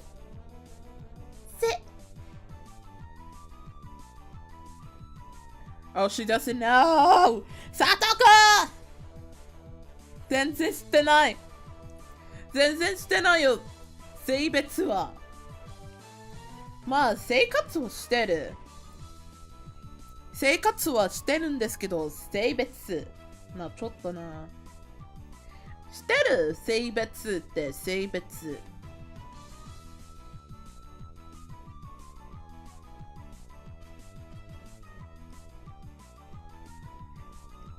Oh, she doesn't know! Satoko! 全然知ってない。全然知ってないよ。性別は。まあ、生活をしてる。生活はしてるんですけど、性別。まあ、ちょっとな。してる性別って性別。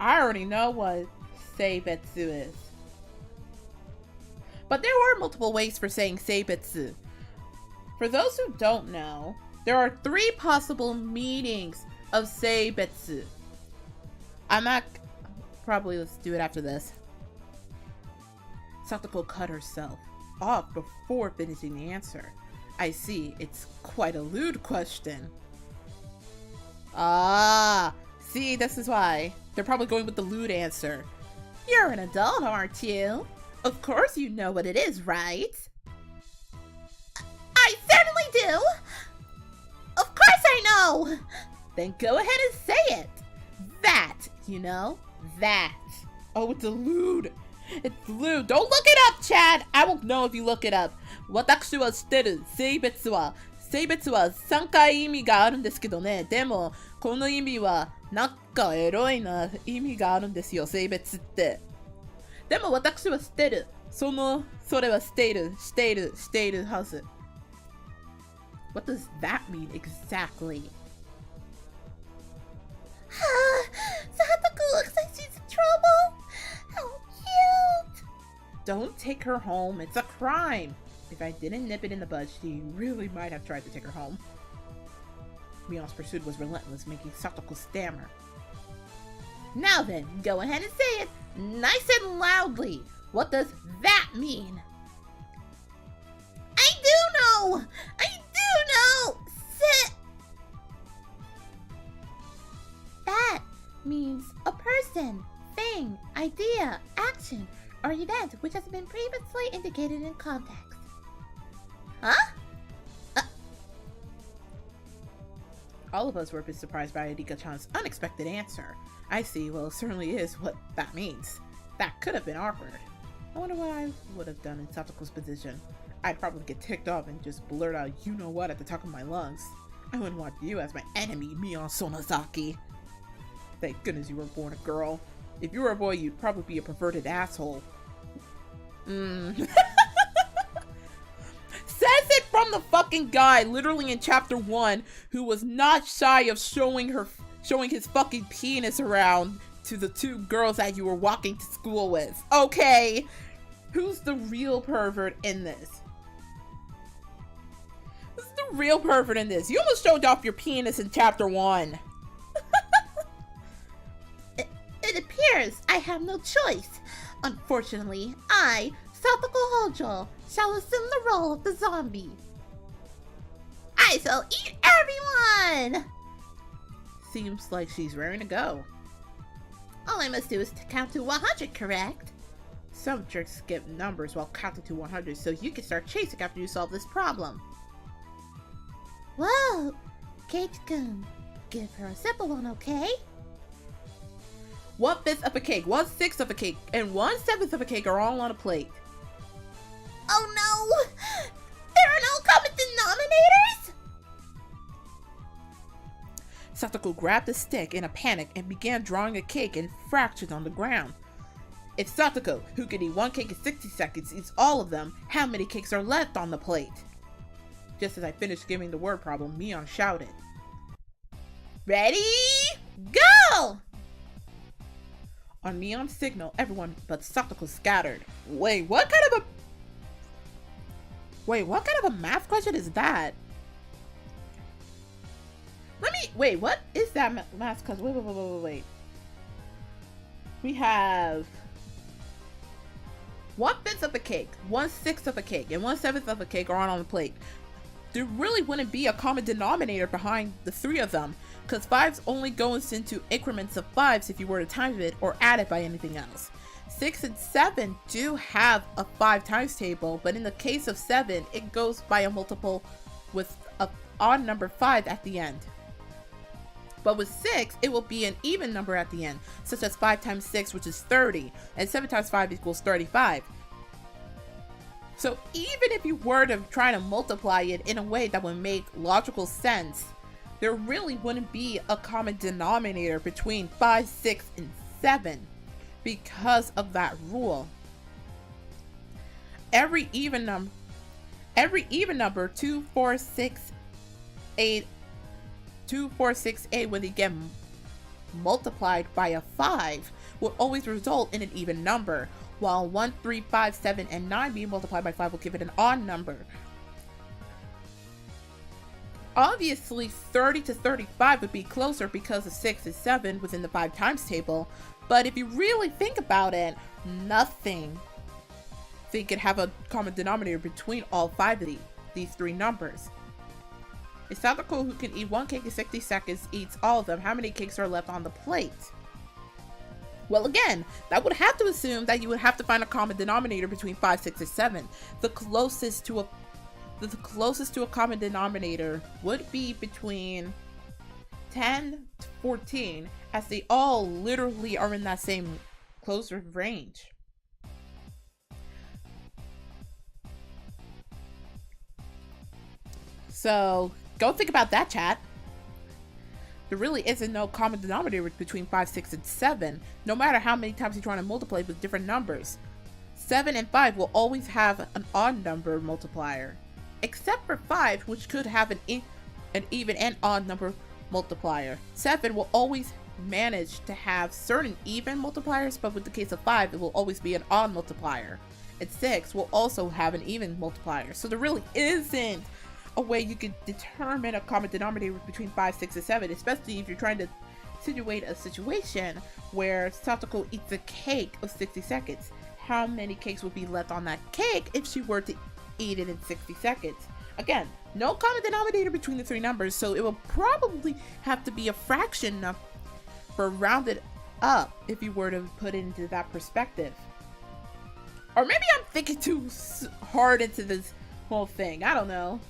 I already know what seibetsu is. But there were multiple ways for saying seibetsu. For those who don't know, there are 3 possible meanings of seibetsu. Probably let's do it after this. Satoko cut herself off before finishing the answer. I see, it's quite a lewd question. Ah, see, this is why. They're probably going with the lewd answer. You're an adult, aren't you? Of course you know what it is, right? I certainly do! Of course I know! Then go ahead and say it! That, you know? That. Oh, it's a lewd. It's lewd. Don't look it up, Chad! I won't know if you look it up. 私は知ってる。性別は3回意味があるんですけどね。でも、この意味は、なんかエロいな意味があるんですよ、性別って。でも私は知ってる。それはしているはず。What does that mean exactly? Satoko looks like she's in trouble. How cute. Don't take her home. It's a crime. If I didn't nip it in the bud, she really might have tried to take her home. Mion's pursuit was relentless, making Satoko stammer. Now then, go ahead and say it, nice and loudly. What does that mean? I do know! That means a person, thing, idea, action, or event which has been previously indicated in context. Huh? All of us were a bit surprised by Rika-chan's unexpected answer. I see, well, it certainly is what that means. That could have been awkward. I wonder what I would have done in Satoko's position. I'd probably get ticked off and just blurt out you-know-what at the top of my lungs. I wouldn't want you as my enemy, Mion Sonozaki. Thank goodness you were born a girl. If you were a boy, you'd probably be a perverted asshole. Says it from the fucking guy, literally in chapter 1, who was not shy of showing his fucking penis around to the 2 girls that you were walking to school with. Okay, who's the real pervert in this? Who's the real pervert in this? You almost showed off your penis in chapter 1. I have no choice. Unfortunately, I, Satoko Hojo, shall assume the role of the zombie. I shall eat everyone! Seems like she's raring to go. All I must do is to count to 100, correct? Some jerks skip numbers while counting to 100, so you can start chasing after you solve this problem. Whoa! Cage-kun, give her a simple one, okay? 1/5 of a cake, 1/6 of a cake, and 1/7 of a cake are all on a plate. Oh no! There are no common denominators? Satoko grabbed a stick in a panic and began drawing a cake in fractions on the ground. If Satoko, who can eat one cake in 60 seconds, eats all of them, how many cakes are left on the plate? Just as I finished giving the word problem, Mion shouted. Ready? Go! On Mion's signal, everyone but Satoko scattered. Wait, what kind of a math question is that? Wait, what is that math question? Wait. We have 1/5 of a cake, 1/6 of a cake, and 1/7 of a cake are on the plate. There really wouldn't be a common denominator behind the three of them, because 5 only goes into increments of 5s if you were to times it or add it by anything else. 6 and 7 do have a 5 times table, but in the case of 7, it goes by a multiple with an odd number 5 at the end. But with 6, it will be an even number at the end, such as 5 times 6, which is 30, and 7 times 5 equals 35. So even if you were to try to multiply it in a way that would make logical sense, there really wouldn't be a common denominator between 5, 6, and 7 because of that rule. Every even number 2, 4, 6, 8, when they get multiplied by a 5 will always result in an even number, while 1, 3, 5, 7, and 9 being multiplied by 5 will give it an odd number. Obviously, 30 to 35 would be closer because of 6 and 7 within the 5 times table, but if you really think about it, nothing could have a common denominator between all 5 of these three numbers. If Satoko, who can eat one cake in 60 seconds, eats all of them, how many cakes are left on the plate? Well, again, that would have to assume that you would have to find a common denominator between 5, 6, and 7. The closest to a common denominator would be between 10 to 14, as they all literally are in that same close range. So go think about that, chat. There really isn't no common denominator between 5, 6, and 7, no matter how many times you're trying to multiply with different numbers. 7 and 5 will always have an odd number multiplier, except for 5, which could have an even and odd number multiplier. 7 will always manage to have certain even multipliers, but with the case of 5, it will always be an odd multiplier. And 6 will also have an even multiplier. So there really isn't a way you could determine a common denominator between 5, 6, and 7, especially if you're trying to situate a situation where Satoko eats a cake of 60 seconds. How many cakes would be left on that cake if she were to eat it in 60 seconds? Again, no common denominator between the three numbers, so it will probably have to be a fraction for rounded up if you were to put it into that perspective. Or maybe I'm thinking too hard into this whole thing. I don't know.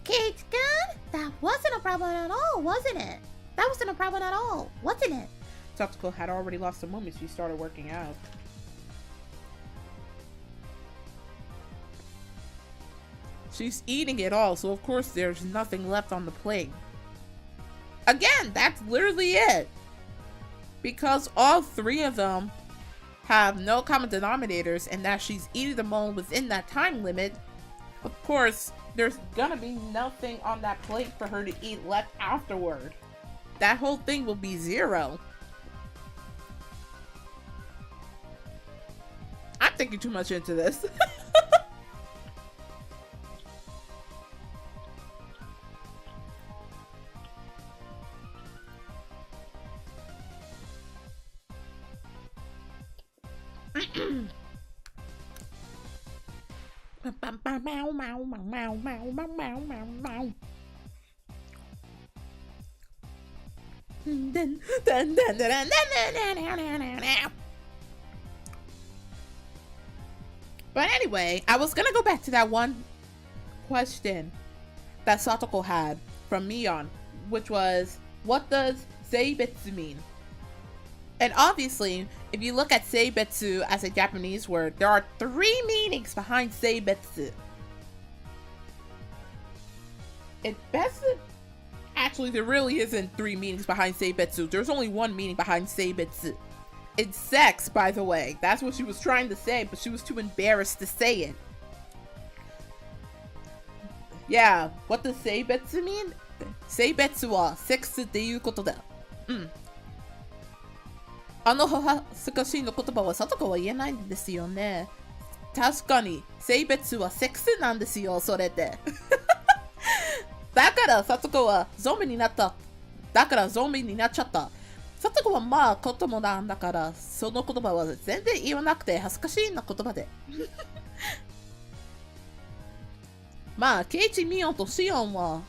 Cage-kun, that wasn't a problem at all, wasn't it? That wasn't a problem at all, wasn't it? Satoko had already lost the moment she started working out. She's eating it all, so of course there's nothing left on the plate. Again, that's literally it. Because all three of them have no common denominators and that she's eating them all within that time limit, of course, there's gonna be nothing on that plate for her to eat left afterward. That whole thing will be 0. I'm thinking too much into this. But anyway, I was gonna go back to that one question that Satoko had from Mion, which was, what does seibetsu mean? And obviously, if you look at seibetsu as a Japanese word, there are 3 meanings behind seibetsu. Actually, there really isn't 3 meanings behind seibetsu. There's only 1 meaning behind seibetsu. It's sex, by the way. That's what she was trying to say, but she was too embarrassed to say it. Yeah, what does seibetsu mean? Seibetsu wa sex っていうことだ。恥ずかしいの言葉はSatokoは言えないんですよね。確かに、性別はセックスなんですよ、それで。だからSatokoはゾンビになった。だからゾンビになっちゃった。Satokoはまあ子供なんだから、その言葉は全然言わなくて恥ずかしいな言葉で。まあ、ケイチ、ミオンとシオンは、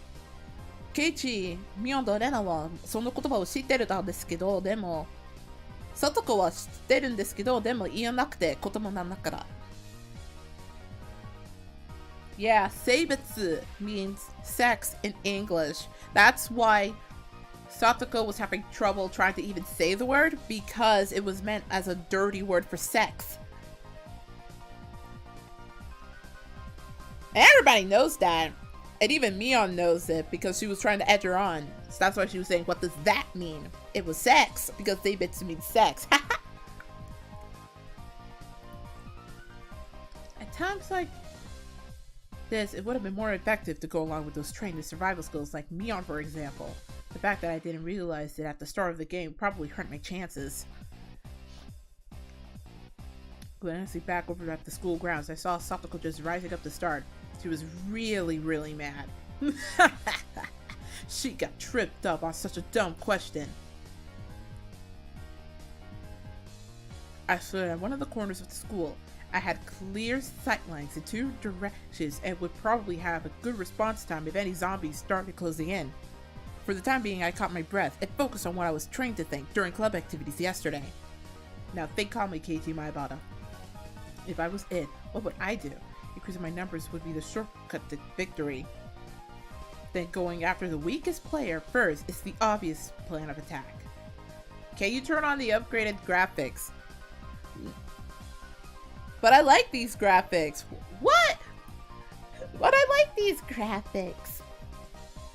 ケイチ、ミオンとレナはその言葉を知ってるんですけど、でも、Satokoは知ってるんですけど、でも言わなくて子供なんだから。Yeah, seibetsu means sex in English. That's why Satoko was having trouble trying to even say the word, because it was meant as a dirty word for sex. And everybody knows that. And even Mion knows it because she was trying to edge her on. So that's why she was saying, what does that mean? It was sex, because seibetsu means sex. At times like this, it would have been more effective to go along with those trained in survival skills like Mion, for example. The fact that I didn't realize it at the start of the game probably hurt my chances. Glancing back over at the school grounds, I saw Satoko just rising up to start. She was really mad. She got tripped up on such a dumb question. I stood at one of the corners of the school. I had clear sightlines in 2 directions and would probably have a good response time if any zombies started closing in. For the time being, I caught my breath and focused on what I was trained to think during club activities yesterday. Now think calmly, KT Maibata. If I was it, what would I do? Increasing my numbers would be the shortcut to victory. Then going after the weakest player first is the obvious plan of attack. Can you turn on the upgraded graphics? But I like these graphics. What? But I like these graphics.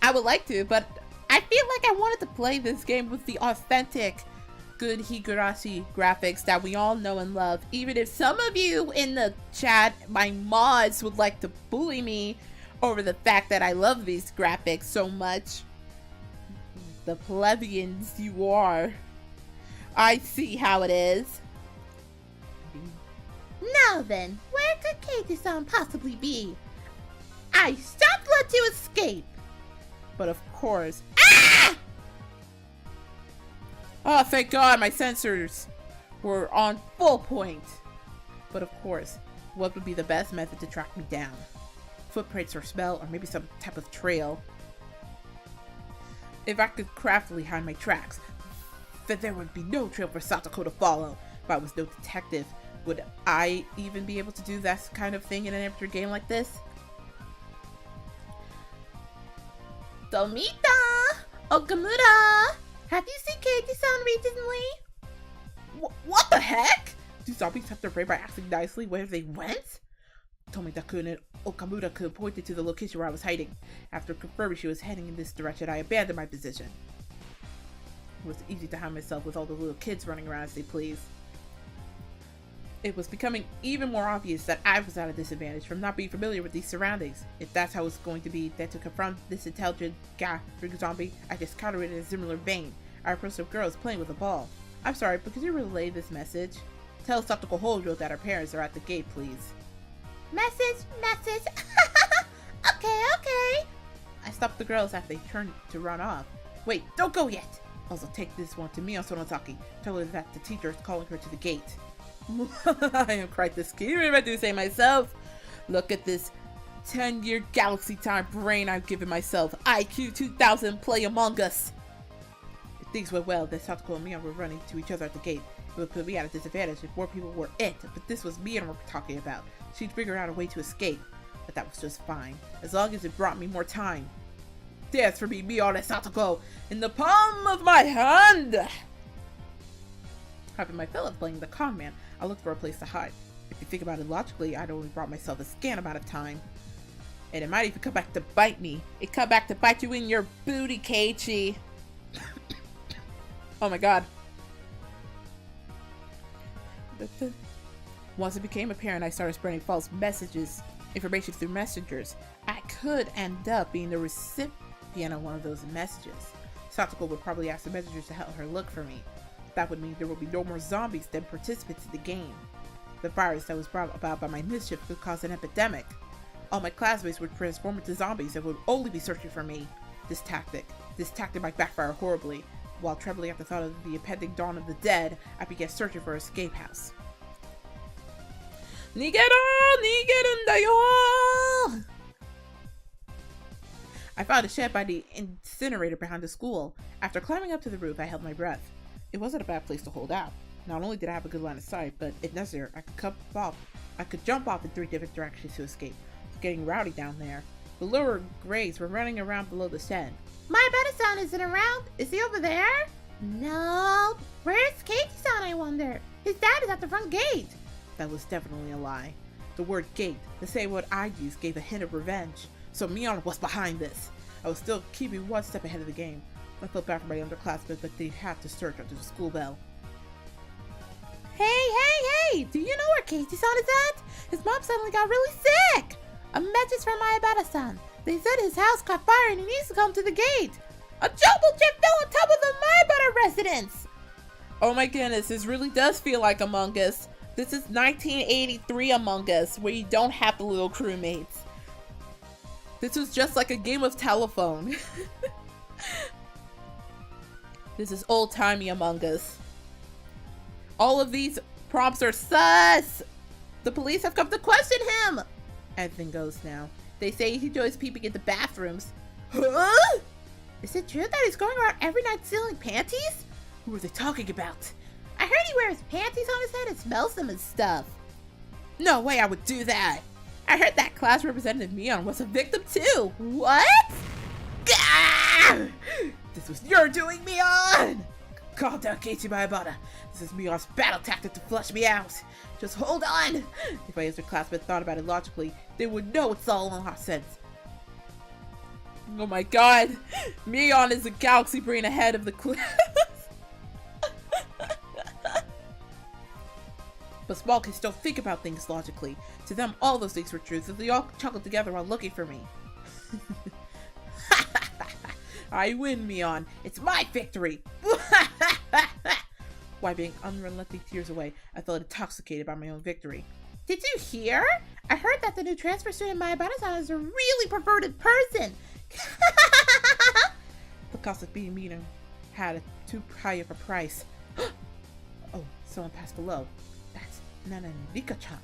I would like to, but I feel like I wanted to play this game with the authentic, good Higurashi graphics that we all know and love. Even if some of you in the chat, my mods, would like to bully me over the fact that I love these graphics so much. The plebeians you are. I see how it is. Now then, where could Katie-san possibly be? I shan't let you escape! But of course... Ah! Oh, thank God my sensors were on full point. But of course, what would be the best method to track me down? Footprints or smell, or maybe some type of trail. If I could craftily hide my tracks, then there would be no trail for Satoko to follow. If I was no detective, would I even be able to do that kind of thing in an amateur game like this? Tomita! Okamura! Have you seen Katie-san recently? What the heck? Do zombies have to pray by asking nicely where they went? Tomita-kun and Okamura-kun pointed to the location where I was hiding. After confirming she was heading in this direction, I abandoned my position. It was easy to hide myself with all the little kids running around as they please. It was becoming even more obvious that I was at a disadvantage from not being familiar with these surroundings. If that's how it's going to be, then to confront this intelligent big zombie, I just countered it in a similar vein. I approached some girls playing with a ball. I'm sorry, but could you relay this message? Tell Satoko Hojo that her parents are at the gate, please. Message. Okay. I stopped the girls as they turned to run off. Wait, don't go yet! Also take this one to Mio Sonotaki. Tell her that the teacher is calling her to the gate. I am quite the schemer, if I do say myself. Look at this 10-year galaxy time brain I've given myself. IQ 2000 play Among Us. If things went well, then Satoko and Mion were running to each other at the gate. It would put me at a disadvantage if more people were it, but this was Mion we're talking about. She'd figure out a way to escape, but that was just fine, as long as it brought me more time. Dance for me, Mion and Satoko, in the palm of my hand! Having my fill of playing the con man, I looked for a place to hide. If you think about it logically, I'd only brought myself a scant amount of time. And it might even come back to bite me. It come back to bite you in your booty, Keiichi. Oh my god. Once it became apparent I started spreading false information through messengers, I could end up being the recipient of one of those messages. Satoko would probably ask the messengers to help her look for me. That would mean there would be no more zombies than participants in the game. The virus that was brought about by my mischief could cause an epidemic. All my classmates would transform into zombies and would only be searching for me. This tactic might backfire horribly. While trembling at the thought of the impending dawn of the dead, I began searching for an escape house. Nigero! Nigerundayo! I found a shed by the incinerator behind the school. After climbing up to the roof, I held my breath. It wasn't a bad place to hold out. Not only did I have a good line of sight, but if necessary, I could jump off in 3 different directions to escape. It's getting rowdy down there. The lower grades were running around below the shed. My Beta-san isn't around. Is he over there? No. Where's Keiichi-san, I wonder? His dad is at the front gate. That was definitely a lie. The word gate, the same word I used, gave a hint of revenge. So Mion was behind this. I was still keeping one step ahead of the game. I felt bad for my underclassmen, but they had to search under the school bell. Hey! Do you know where Keiichi-san is at? His mom suddenly got really sick. A message from my Beta-san. They said his house caught fire and he needs to come to the gate. A jumbo jet fell on top of the Maibara residence. Oh my goodness, this really does feel like Among Us. This is 1983 Among Us, where you don't have the little crewmates. This was just like a game of telephone. This is old-timey Among Us. All of these prompts are sus! The police have come to question him! Anything goes now. They say he enjoys peeping into bathrooms. Huh? Is it true that he's going around every night stealing panties? Who are they talking about? I heard he wears panties on his head and smells them and stuff. No way I would do that. I heard that class representative Mion was a victim too. What? Gah! This was your doing, Mion! Calm down, Keiichi Maibara. This is Mion's battle tactic to flush me out. Just hold on. If my underclassmen thought about it logically, they would know it's all nonsense. Oh my god. Mion is a galaxy brain ahead of the class. But small kids don't think about things logically. To them, all those things were true, so they all chuckled together while looking for me. I win, Mion. It's my victory. Wiping unrelenting tears away, I felt intoxicated by my own victory. Did you hear? I heard that the new transfer student Maya Banasan is a really perverted person. The cost of being mean had too high of a price. Oh, someone passed below. That's Nana and Rika-chan.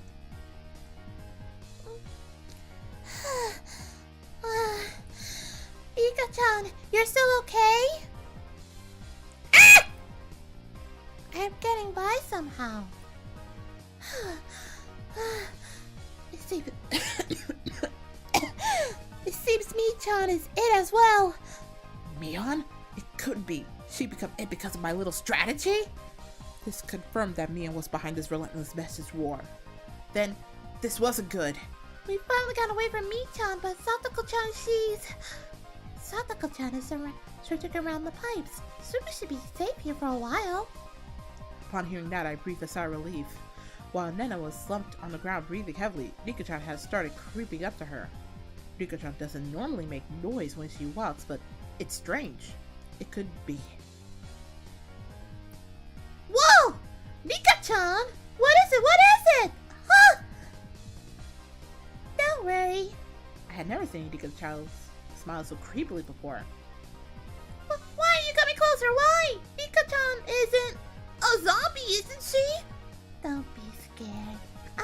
Rika-chan, you're still okay? Ah! I'm getting by somehow. It seems Mi-chan is it as well. Mion? It couldn't be. She become it because of my little strategy? This confirmed that Mion was behind this relentless message war. Then, this wasn't good. We finally got away from Mi-chan, but Satoko-chan, Satoko-chan is searching around the pipes, so we should be safe here for a while. Upon hearing that, I breathed a sigh of relief. While Nena was slumped on the ground breathing heavily, Rika-chan had started creeping up to her. Rika-chan doesn't normally make noise when she walks, but it's strange. It could be. Whoa! Rika-chan! What is it? What is it? Huh? Don't worry. I had never seen Rika-chan smile so creepily before. Why are you coming closer? Why? Rika-chan isn't a zombie, isn't she? Don't be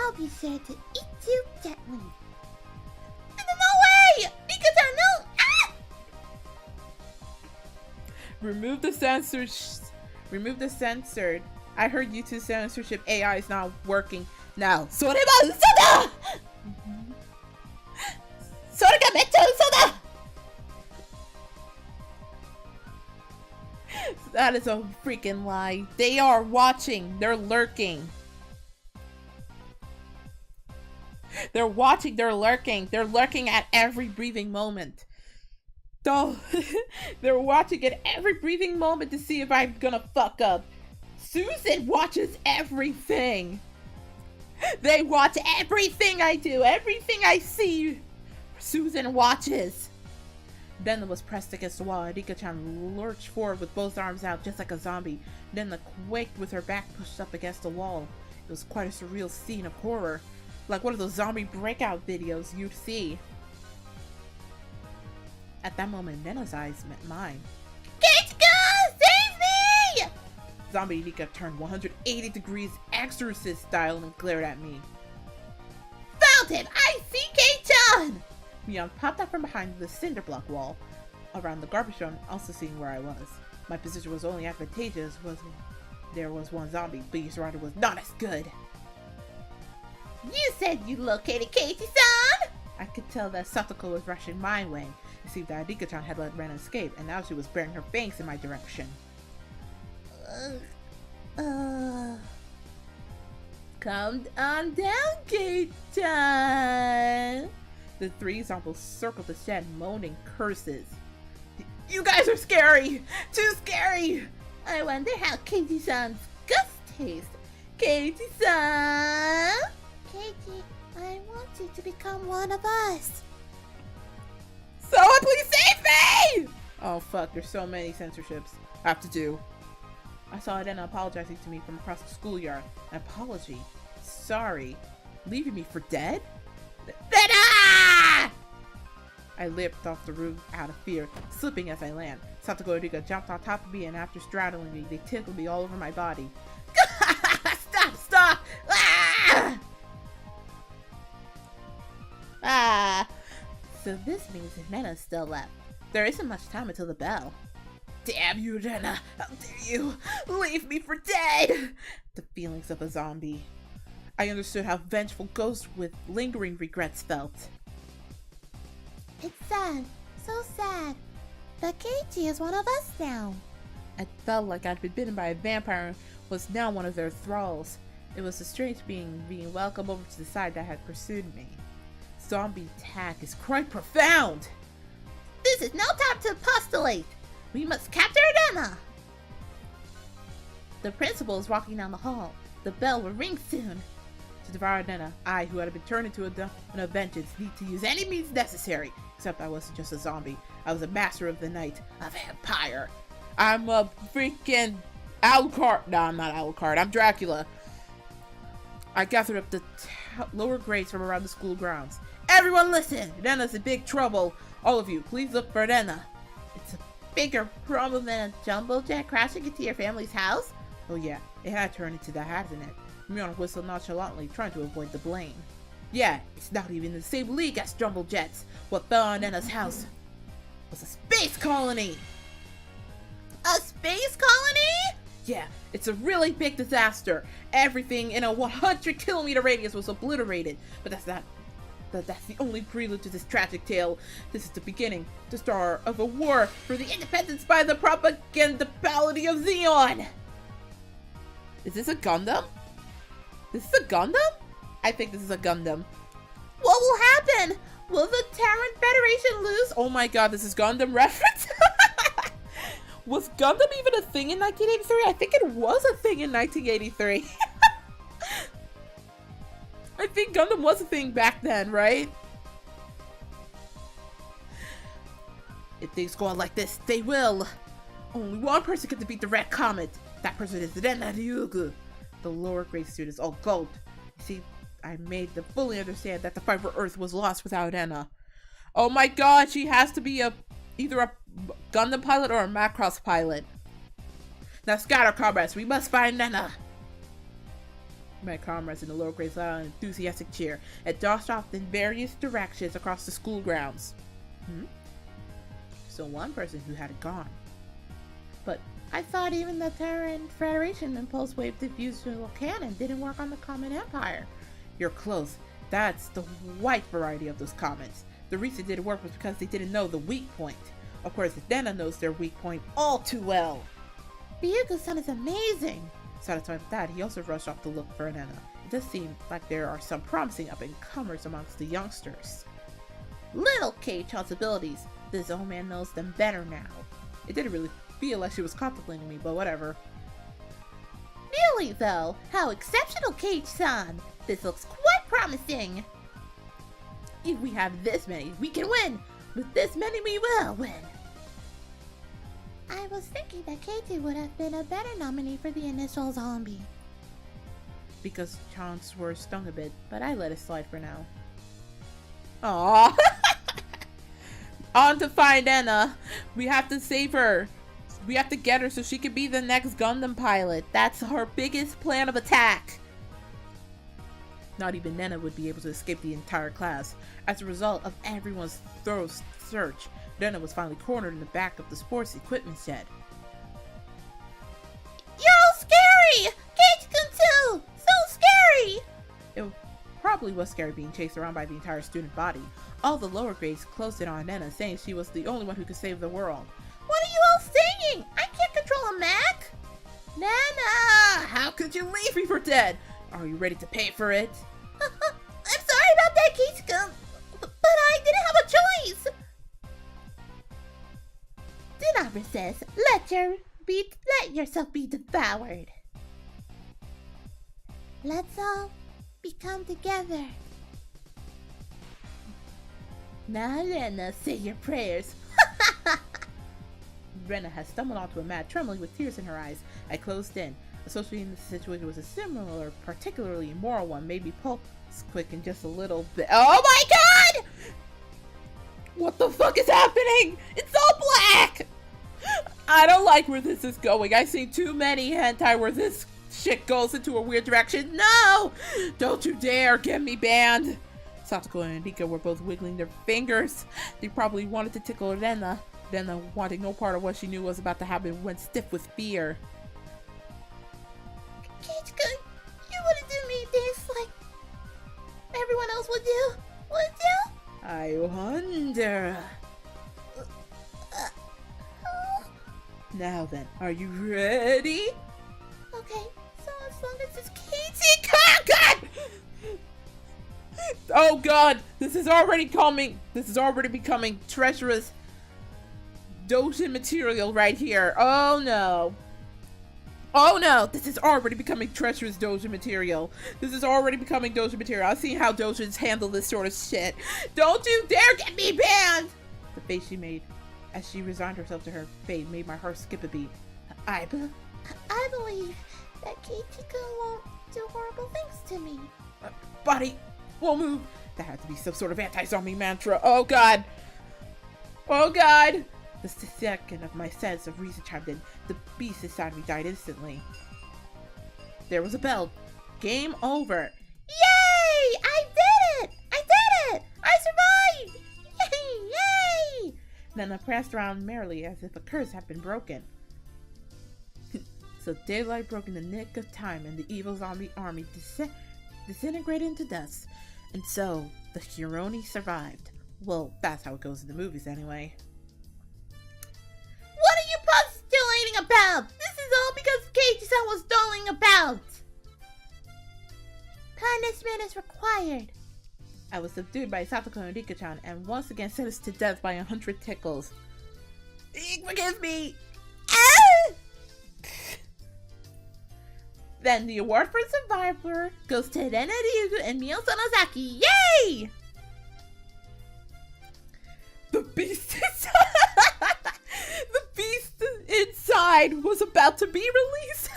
I'll be sure to eat you gently. No way! Nika-chan, no! Ah! Remove the censored. I heard YouTube censorship AI is not working now. それは嘘だ! それがめっちゃ嘘だ! That is a freaking lie. They are watching. They're lurking. They're watching. They're lurking. They're lurking at every breathing moment. They're watching at every breathing moment to see if I'm gonna fuck up. Susan watches everything. They watch everything I do. Everything I see. Susan watches. Denna was pressed against the wall. Rika-chan lurched forward with both arms out just like a zombie. Denna quaked with her back pushed up against the wall. It was quite a surreal scene of horror. Like one of those zombie breakout videos you'd see. At that moment, Denna's eyes met mine. Keichika! Save me! Zombie Rika turned 180 degrees exorcist style and glared at me. Found him! I see Kei-chan! Mion popped out from behind the cinder block wall around the garbage dump, also seeing where I was. My position was only advantageous there was one zombie, but your surrounding was not as good. You said you located Keiichi-san! I could tell that Satoko was rushing my way. It seemed that Rika-chan had let Ren escape, and now she was bearing her fangs in my direction. Calm on down, Kei-chan! The three zombies circled the shed, moaning curses. You guys are scary! Too scary! I wonder how Keiichi-san's guts taste. Keiichi-san! Keiichi, I want you to become one of us. Someone please save me! Oh fuck, there's so many censorships I have to do. I saw Adena apologizing to me from across the schoolyard. An apology? Sorry. Leaving me for dead? Adena! I leapt off the roof out of fear, slipping as I land. Satoko and Rika jumped on top of me, and after straddling me, they tickled me all over my body. Stop! Ah! So this means Rena's still left. There isn't much time until the bell. Damn you, Rena! How dare you! Leave me for dead! The feelings of a zombie. I understood how vengeful ghosts with lingering regrets felt. It's sad. So sad. But Keiichi is one of us now. I felt like I'd been bitten by a vampire and was now one of their thralls. It was a strange being welcomed over to the side that had pursued me. Zombie attack is quite profound! This is no time to postulate! We must capture Adena! The principal is walking down the hall. The bell will ring soon. To devour Adena, I, who had been turned into an vengeance, need to use any means necessary. Except I wasn't just a zombie. I was a master of the night, a vampire. I'm a freaking Alucard. No, I'm not Alucard. I'm Dracula. I gathered up the lower grades from around the school grounds. Everyone listen! Adena's in big trouble. All of you, please look for Adena. It's a bigger problem than a jumbo jet crashing into your family's house? Oh yeah, it had turned into that, hasn't it? Mion whistled nonchalantly, trying to avoid the blame. Yeah, it's not even in the same league as jumbo jets. What fell on Adena's house was a space colony! A space colony? Yeah, it's a really big disaster. Everything in a 100-kilometer radius was obliterated. But that's the only prelude to this tragic tale. This is the beginning, the start of a war for the independence by the propagandability of Xeon! Is this a Gundam? This is a Gundam? I think this is a Gundam. What will happen? Will the Terran Federation lose? Oh my god, this is Gundam reference? Was Gundam even a thing in 1983? I think it was a thing in 1983. I think Gundam was a thing back then, right? If things go on like this, they will. Only one person can defeat the Red Comet. That person is Rena Ryugu. The lower grade students all gulped. You see, I made them fully understand that the fight for Earth was lost without Rena. Oh my god, she has to be either a Gundam pilot or a Macross pilot. Now scatter, comrades, we must find Rena. My comrades in the lower grades let out an enthusiastic cheer and dashed off in various directions across the school grounds. So one person who had it gone. But I thought even the Terran Federation Impulse Wave Diffusional Cannon didn't work on the Common Empire. You're close. That's the white variety of those comments. The reason it didn't work was because they didn't know the weak point. Of course, Dena knows their weak point all too well. Ryugu-san is amazing. Satisfied with that, he also rushed off to look for Nena. It does seem like there are some promising up-and-comers amongst the youngsters. Little K-Child's abilities. This old man knows them better now. It didn't really feel like she was contemplating me, but whatever. Really though, how exceptional, Kage-san! This looks quite promising! If we have this many, we can win! With this many, we will win! I was thinking that Katie would have been a better nominee for the initial zombie. Because chance were stung a bit, but I let it slide for now. Aww! On to find Anna! We have to save her! We have to get her so she can be the next Gundam pilot. That's her biggest plan of attack! Not even Nena would be able to escape the entire class. As a result of everyone's thorough search, Nena was finally cornered in the back of the sports equipment shed. You're all scary! Kage-kun too! So scary! It probably was scary being chased around by the entire student body. All the lower grades closed in on Nena, saying she was the only one who could save the world. What are you all saying? I can't control a mech! Nena! How could you leave me for dead? Are you ready to pay for it? I'm sorry about that, Kage-kun, but I didn't have a choice! Do not resist. Let yourself be devoured. Let's all become together. Now, Rena, say your prayers. Rena had stumbled onto a mat, trembling with tears in her eyes. I closed in. Associating the situation with a similar, particularly immoral one made me pulse quicken just a little bit. Oh my god! What the fuck is happening? It's all black! I don't like where this is going. I've seen too many hentai where this shit goes into a weird direction. No! Don't you dare get me banned! Satoko and Rika were both wiggling their fingers. They probably wanted to tickle Rena. Rena, wanting no part of what she knew was about to happen, went stiff with fear. Kage-kun, you wouldn't do me this like everyone else would do, would you? I wonder. Now then, are you ready? Okay, so as long as it's Casey, oh god! Oh god, this is already becoming treacherous doshin material right here. Oh no. Oh no, this is already becoming treacherous dojo material. This is already becoming dojo material. I've seen how dojins handle this sort of shit. Don't you dare get me banned! The face she made as she resigned herself to her fate made my heart skip a beat. I believe that Kage-kun won't do horrible things to me. Body won't move. That had to be some sort of anti-zombie mantra. Oh god. Oh god. The second of my sense of reason chimed in, the beast inside me died instantly. There was a bell. Game over. Yay! I did it! I survived! Yay! Nana pranced around merrily as if a curse had been broken. So daylight broke in the nick of time and the evil zombie army disintegrated into dust. And so, the Hironi survived. Well, that's how it goes in the movies anyway. What are you postulating about? This is all because Kage-san was doling about. Punishment is required. I was subdued by Satoko and Rika-chan and once again sentenced to death by 100 tickles. Forgive me! Ah! Then the award for Survivor goes to Rena Ryugu and Mio Sonozaki. Yay! The beast the beast inside was about to be released.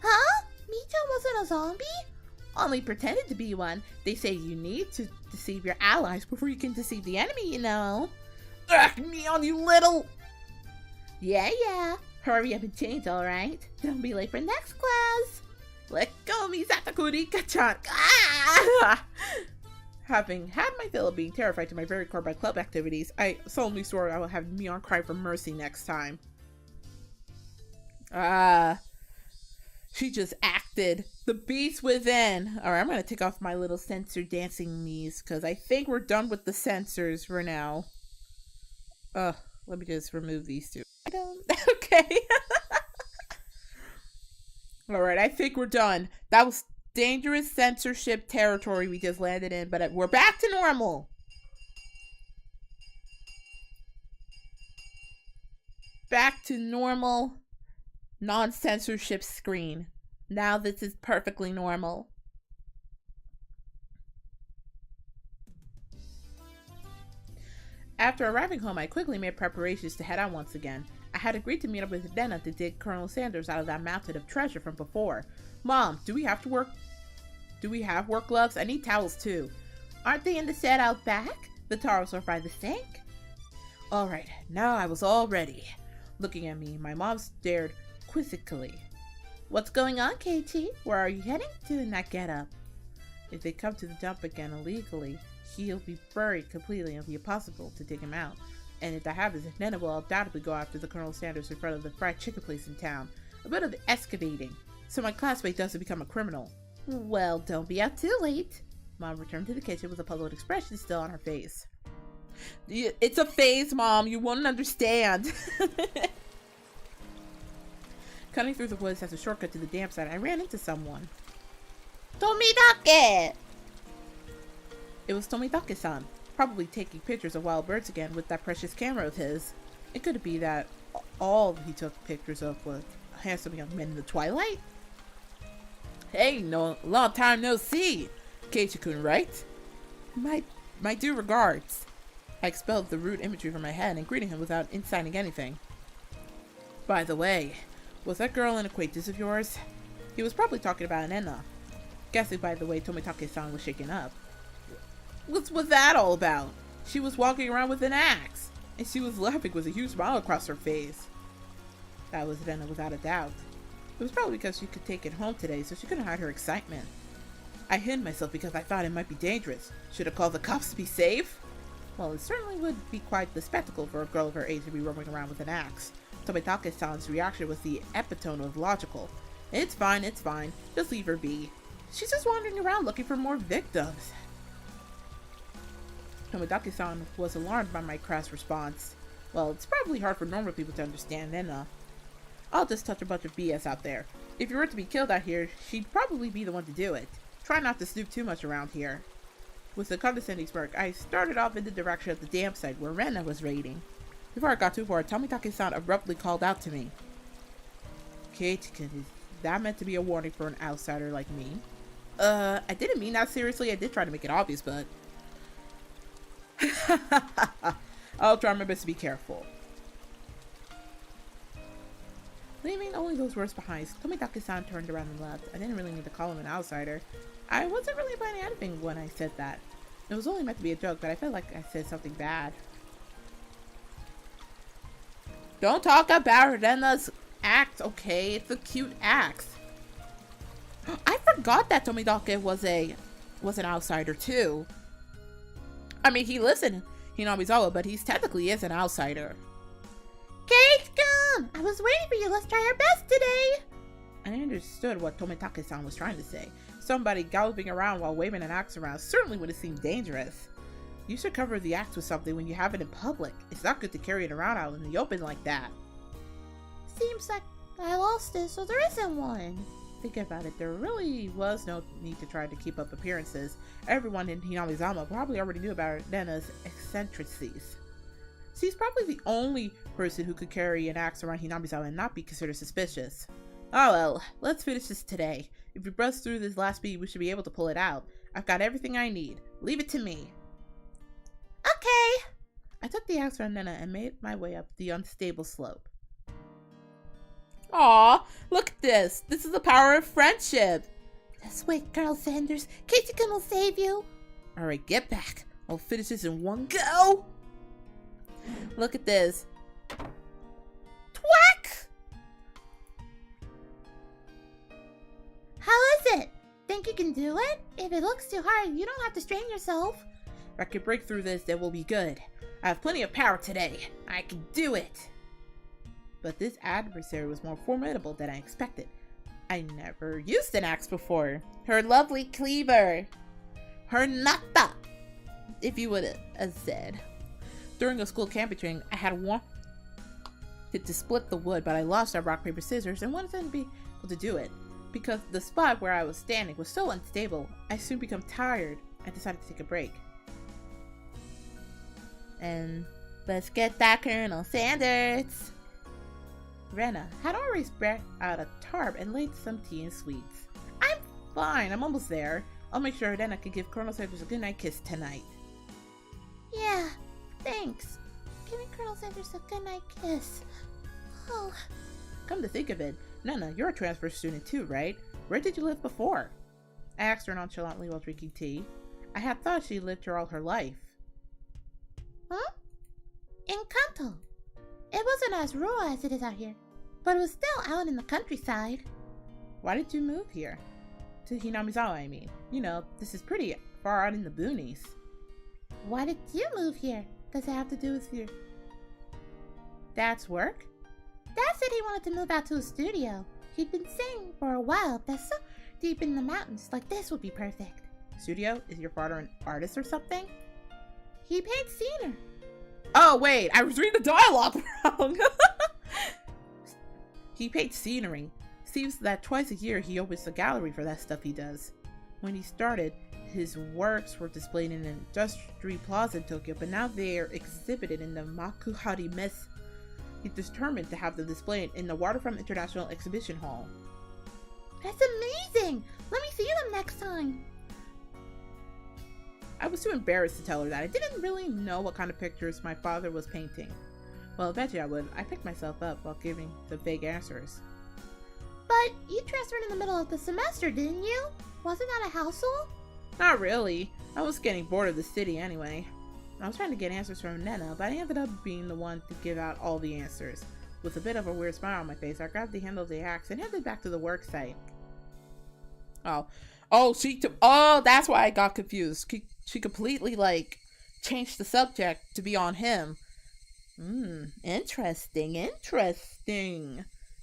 Huh? Mii-chan wasn't a zombie? Only pretended to be one. They say you need to deceive your allies before you can deceive the enemy, you know. Ugh, Mion, you little... Yeah. Hurry up and change, alright? Don't be late for next class. Let go of me, Satakurika-chan! Ah! Having had my fill of being terrified to my very core by club activities, I solemnly swore I will have Mion cry for mercy next time. She just acted. The beast within. Alright, I'm gonna take off my little censor dancing knees, because I think we're done with the censors for now. Let me just remove these two. Okay. Alright, I think we're done. That was dangerous censorship territory we just landed in, but we're back to normal. Back to normal, non-censorship screen. Now this is perfectly normal. After arriving home, I quickly made preparations to head out once again. I had agreed to meet up with Dena to dig Colonel Sanders out of that mountain of treasure from before. Mom, do we have work gloves? I need towels too. Aren't they in the set out back? The towels are by the sink. Alright, now I was all ready. Looking at me, my mom stared quizzically. What's going on, KT? Where are you heading to in that getup? If they come to the dump again illegally, he'll be buried completely and it'll be impossible to dig him out. And if that happens, Nena will undoubtedly go after the Colonel Sanders in front of the fried chicken place in town. A bit of excavating, so my classmate doesn't become a criminal. Well, don't be out too late. Mom returned to the kitchen with a puzzled expression still on her face. It's a phase, Mom. You wouldn't understand. Cutting through the woods as a shortcut to the dam site, I ran into someone. Tomidake! It was Tomidake-san, probably taking pictures of wild birds again with that precious camera of his. It could be that all he took pictures of was handsome young men in the twilight. Hey, no, long time no see. Keiichi-kun, right? My due regards. I expelled the rude imagery from my head and greeted him without inciting anything. By the way, was that girl an acquaintance of yours? He was probably talking about Nena. Guessing by the way Tomitake-san was shaken up. What's that all about? She was walking around with an axe, and she was laughing with a huge smile across her face. That was Nena without a doubt. It was probably because she could take it home today, so she couldn't hide her excitement. I hid myself because I thought it might be dangerous. Should have called the cops to be safe? Well, it certainly would be quite the spectacle for a girl of her age to be roaming around with an axe. Tomitake-san's reaction was the epitome of logical. It's fine, just leave her be. She's just wandering around looking for more victims. Tomitake-san was alarmed by my crass response. Well, it's probably hard for normal people to understand Nena. I'll just touch a bunch of BS out there. If you were to be killed out here, she'd probably be the one to do it. Try not to snoop too much around here. With a condescending smirk, I started off in the direction of the dam site where Rena was raiding. Before I got too far, Tomitake-san abruptly called out to me. Keiichi-kun, is that meant to be a warning for an outsider like me? I didn't mean that seriously. I did try to make it obvious, but... I'll try my best to be careful. Leaving only those words behind, Tomitake-san turned around and left. I didn't really need to call him an outsider. I wasn't really planning anything when I said that. It was only meant to be a joke, but I felt like I said something bad. Don't talk about Rena's axe, okay? It's a cute axe. I forgot that Tomidake was an outsider too. I mean, he lives in Hinamizawa, but he's technically is an outsider. Keiichi-kun! I was waiting for you. Let's try our best today. I understood what Tomitake-san was trying to say. Somebody galloping around while waving an axe around certainly would have seemed dangerous. You should cover the axe with something when you have it in public. It's not good to carry it around out in the open like that. Seems like I lost it, so there isn't one. Think about it, there really was no need to try to keep up appearances. Everyone in Hinamizawa probably already knew about Nena's eccentricities. She's probably the only person who could carry an axe around Hinamizawa and not be considered suspicious. Oh well, let's finish this today. If we brush through this last beat, we should be able to pull it out. I've got everything I need. Leave it to me. Okay. I took the axe from Nena and made my way up the unstable slope. Aw, look at this. This is the power of friendship. Just wait, Colonel Sanders. Keiichi-kun will save you. Alright, get back. I'll finish this in one go. Look at this. Twack! How you can do it. If it looks too hard, you don't have to strain yourself. If I can break through this, then we'll be good. I have plenty of power today. I can do it. But this adversary was more formidable than I expected. I never used an axe before. Her lovely cleaver. Her nata, if you would have said. During a school camping training, I had wanted to split the wood, but I lost our rock, paper, scissors and wanted to be able to do it. Because the spot where I was standing was so unstable, I soon became tired. I decided to take a break. And let's get that Colonel Sanders. Rena had already spread out a tarp and laid some tea and sweets. I'm fine, I'm almost there. I'll make sure Rena can give Colonel Sanders a goodnight kiss tonight. Yeah, thanks. Giving Colonel Sanders a goodnight kiss. Oh. Come to think of it, Nana, you're a transfer student too, right? Where did you live before? I asked her nonchalantly while drinking tea. I had thought she lived here all her life. Huh? In Kanto. It wasn't as rural as it is out here, but it was still out in the countryside. Why did you move here? To Hinamizawa, I mean. You know, this is pretty far out in the boonies. Why did you move here? Does it have to do with your Dad's work? Dad said he wanted to move out to a studio. He'd been saying for a while that so deep in the mountains like this would be perfect. Studio? Is your father an artist or something? He paints scenery. Oh, wait, I was reading the dialogue wrong. He paints scenery. Seems that twice a year he opens a gallery for that stuff he does. When he started, his works were displayed in an industry plaza in Tokyo, but now they are exhibited in the Makuhari Mess. He's determined to have them displayed in the Waterfront International Exhibition Hall. That's amazing! Let me see them next time. I was too embarrassed to tell her that. I didn't really know what kind of pictures my father was painting. Well, eventually I would. I picked myself up while giving the vague answers. But you transferred in the middle of the semester, didn't you? Wasn't that a household? Not really. I was getting bored of the city anyway. I was trying to get answers from Nena, but I ended up being the one to give out all the answers. With a bit of a weird smile on my face, I grabbed the handle of the axe and headed back to the work site. Oh, that's why I got confused. She completely, changed the subject to be on him. Interesting.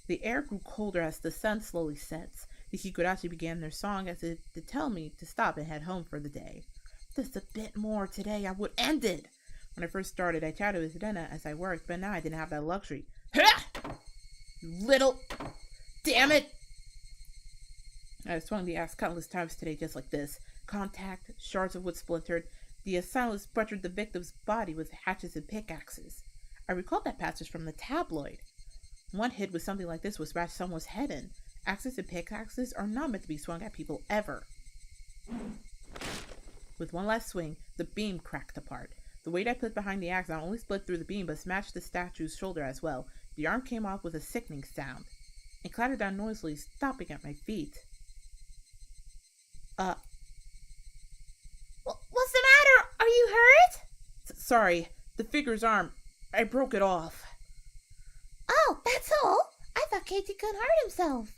The air grew colder as the sun slowly sets. The Higurashi began their song as if to tell me to stop and head home for the day. Just a bit more today, I would end it. When I first started, I chatted with Rena as I worked, but now I didn't have that luxury. Ha! You little... Damn it! I swung the axe countless times today just like this. Contact, shards of wood splintered. The assailants butchered the victim's body with hatchets and pickaxes. I recalled that passage from the tabloid. One hit with something like this would smash someone's head in. Axes and pickaxes are not meant to be swung at people ever. With one last swing, the beam cracked apart. The weight I put behind the axe not only split through the beam, but smashed the statue's shoulder as well. The arm came off with a sickening sound. It clattered down noisily, stopping at my feet. What's the matter? Are you hurt? Sorry, the figure's arm. I broke it off. Oh, that's all? I thought Keiji couldn't hurt himself.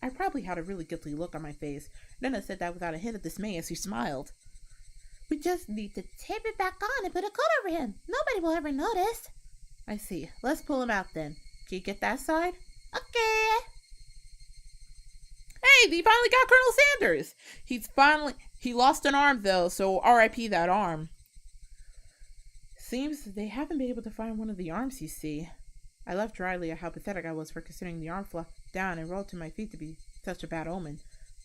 I probably had a really guilty look on my face. Nena said that without a hint of dismay as she smiled. We just need to tape it back on and put a coat over him. Nobody will ever notice. I see. Let's pull him out then. Can you get that side? Okay. Hey, we finally got Colonel Sanders. He lost an arm though, so R.I.P. that arm. Seems they haven't been able to find one of the arms, you see. I laughed dryly at how pathetic I was for considering the arm flopped down and rolled to my feet to be such a bad omen.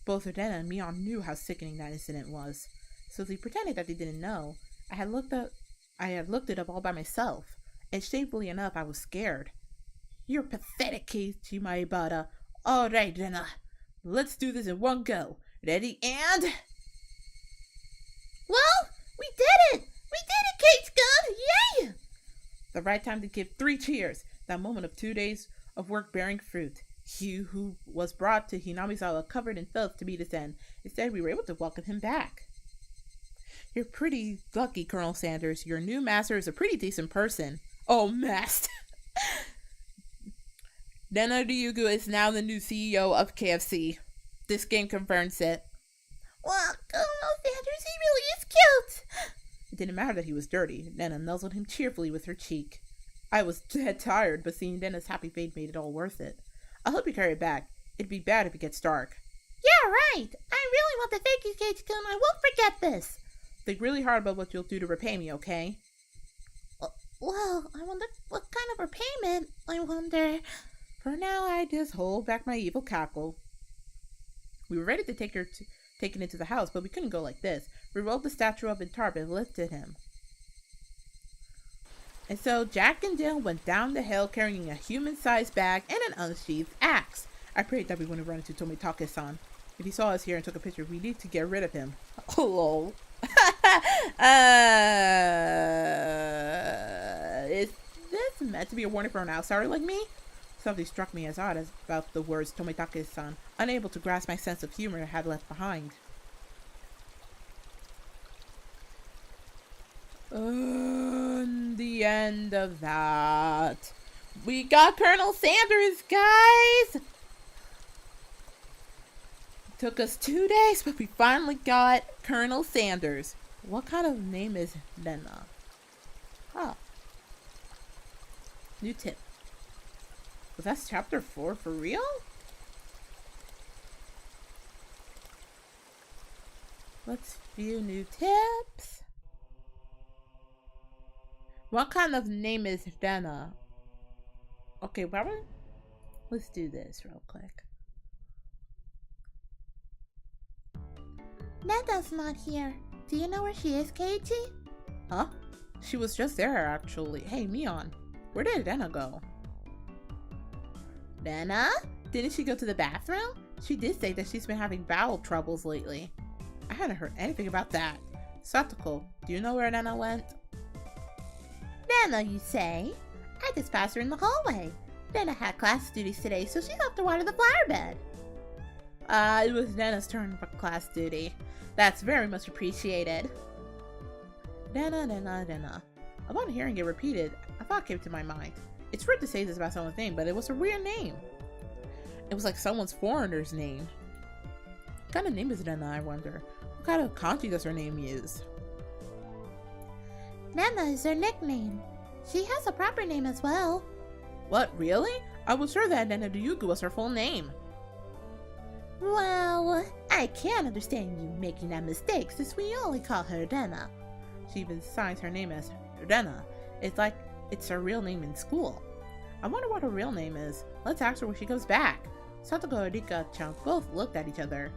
Both Odena and Mion knew how sickening that incident was, so they pretended that they didn't know. I had looked it up all by myself, and shamefully enough, I was scared. You're pathetic, Keiichi Maebara. All right, Rena. Let's do this in one go. Ready, and... Well, we did it! We did it, Kate-gun! Yay! The right time to give 3 cheers. That moment of 2 days of work bearing fruit. HOU, who was brought to Hinamizawa covered in filth to meet his end. Instead, we were able to welcome him back. You're pretty lucky, Colonel Sanders. Your new master is a pretty decent person. Oh, messed. Nena Ryugu is now the new CEO of KFC. This game confirms it. didn't matter that he was dirty. Nana nuzzled him cheerfully with her cheek. I was dead tired, but seeing Nana's happy face made it all worth it. I'll help you carry it back. It'd be bad if it gets dark. Yeah, right. I really want to thank you, Cage-kun. I won't forget this. Think really hard about what you'll do to repay me, okay? Well, I wonder what kind of repayment, I wonder. For now, I just hold back my evil cackle. We were ready to take it into the house, but we couldn't go like this. We rolled the statue up in tarp and lifted him. And so Jack and Jill went down the hill carrying a human-sized bag and an unsheathed axe. I prayed that we wouldn't run into Tomitake-san. If he saw us here and took a picture, we need to get rid of him. Oh, lol. Is this meant to be a warning for an outsider like me? Something struck me as odd about the words Tomitake-san, unable to grasp my sense of humor I had left behind. The end of that. We got Colonel Sanders, guys! It took us 2 days, but we finally got Colonel Sanders. What kind of name is Lena? Oh. New tip. Well, that's chapter 4 for real? Let's view new tips. What kind of name is Dana? Okay, let's do this real quick. Neda's not here. Do you know where she is, Keiji? Huh? She was just there, actually. Hey, Mion. Where did Dana go? Dana? Didn't she go to the bathroom? She did say that she's been having bowel troubles lately. I hadn't heard anything about that. Satoko, do you know where Dana went? Dana, you say? I just passed her in the hallway. Dana had class duties today, so she's off to water the flower bed. It was Dana's turn for class duty. That's very much appreciated. Dana. Upon hearing it repeated, a thought came to my mind. It's weird to say this about someone's name, but it was a weird name. It was like someone's foreigner's name. What kind of name is Dana, I wonder? What kind of kanji does her name use? Nana is her nickname. She has a proper name as well. What, really? I was sure that Nana Ryugu was her full name. Well, I can't understand you making that mistake since we only call her Dana. She even signs her name as Dana. It's like it's her real name in school. I wonder what her real name is. Let's ask her when she comes back. Satoko and Rika-chan both looked at each other.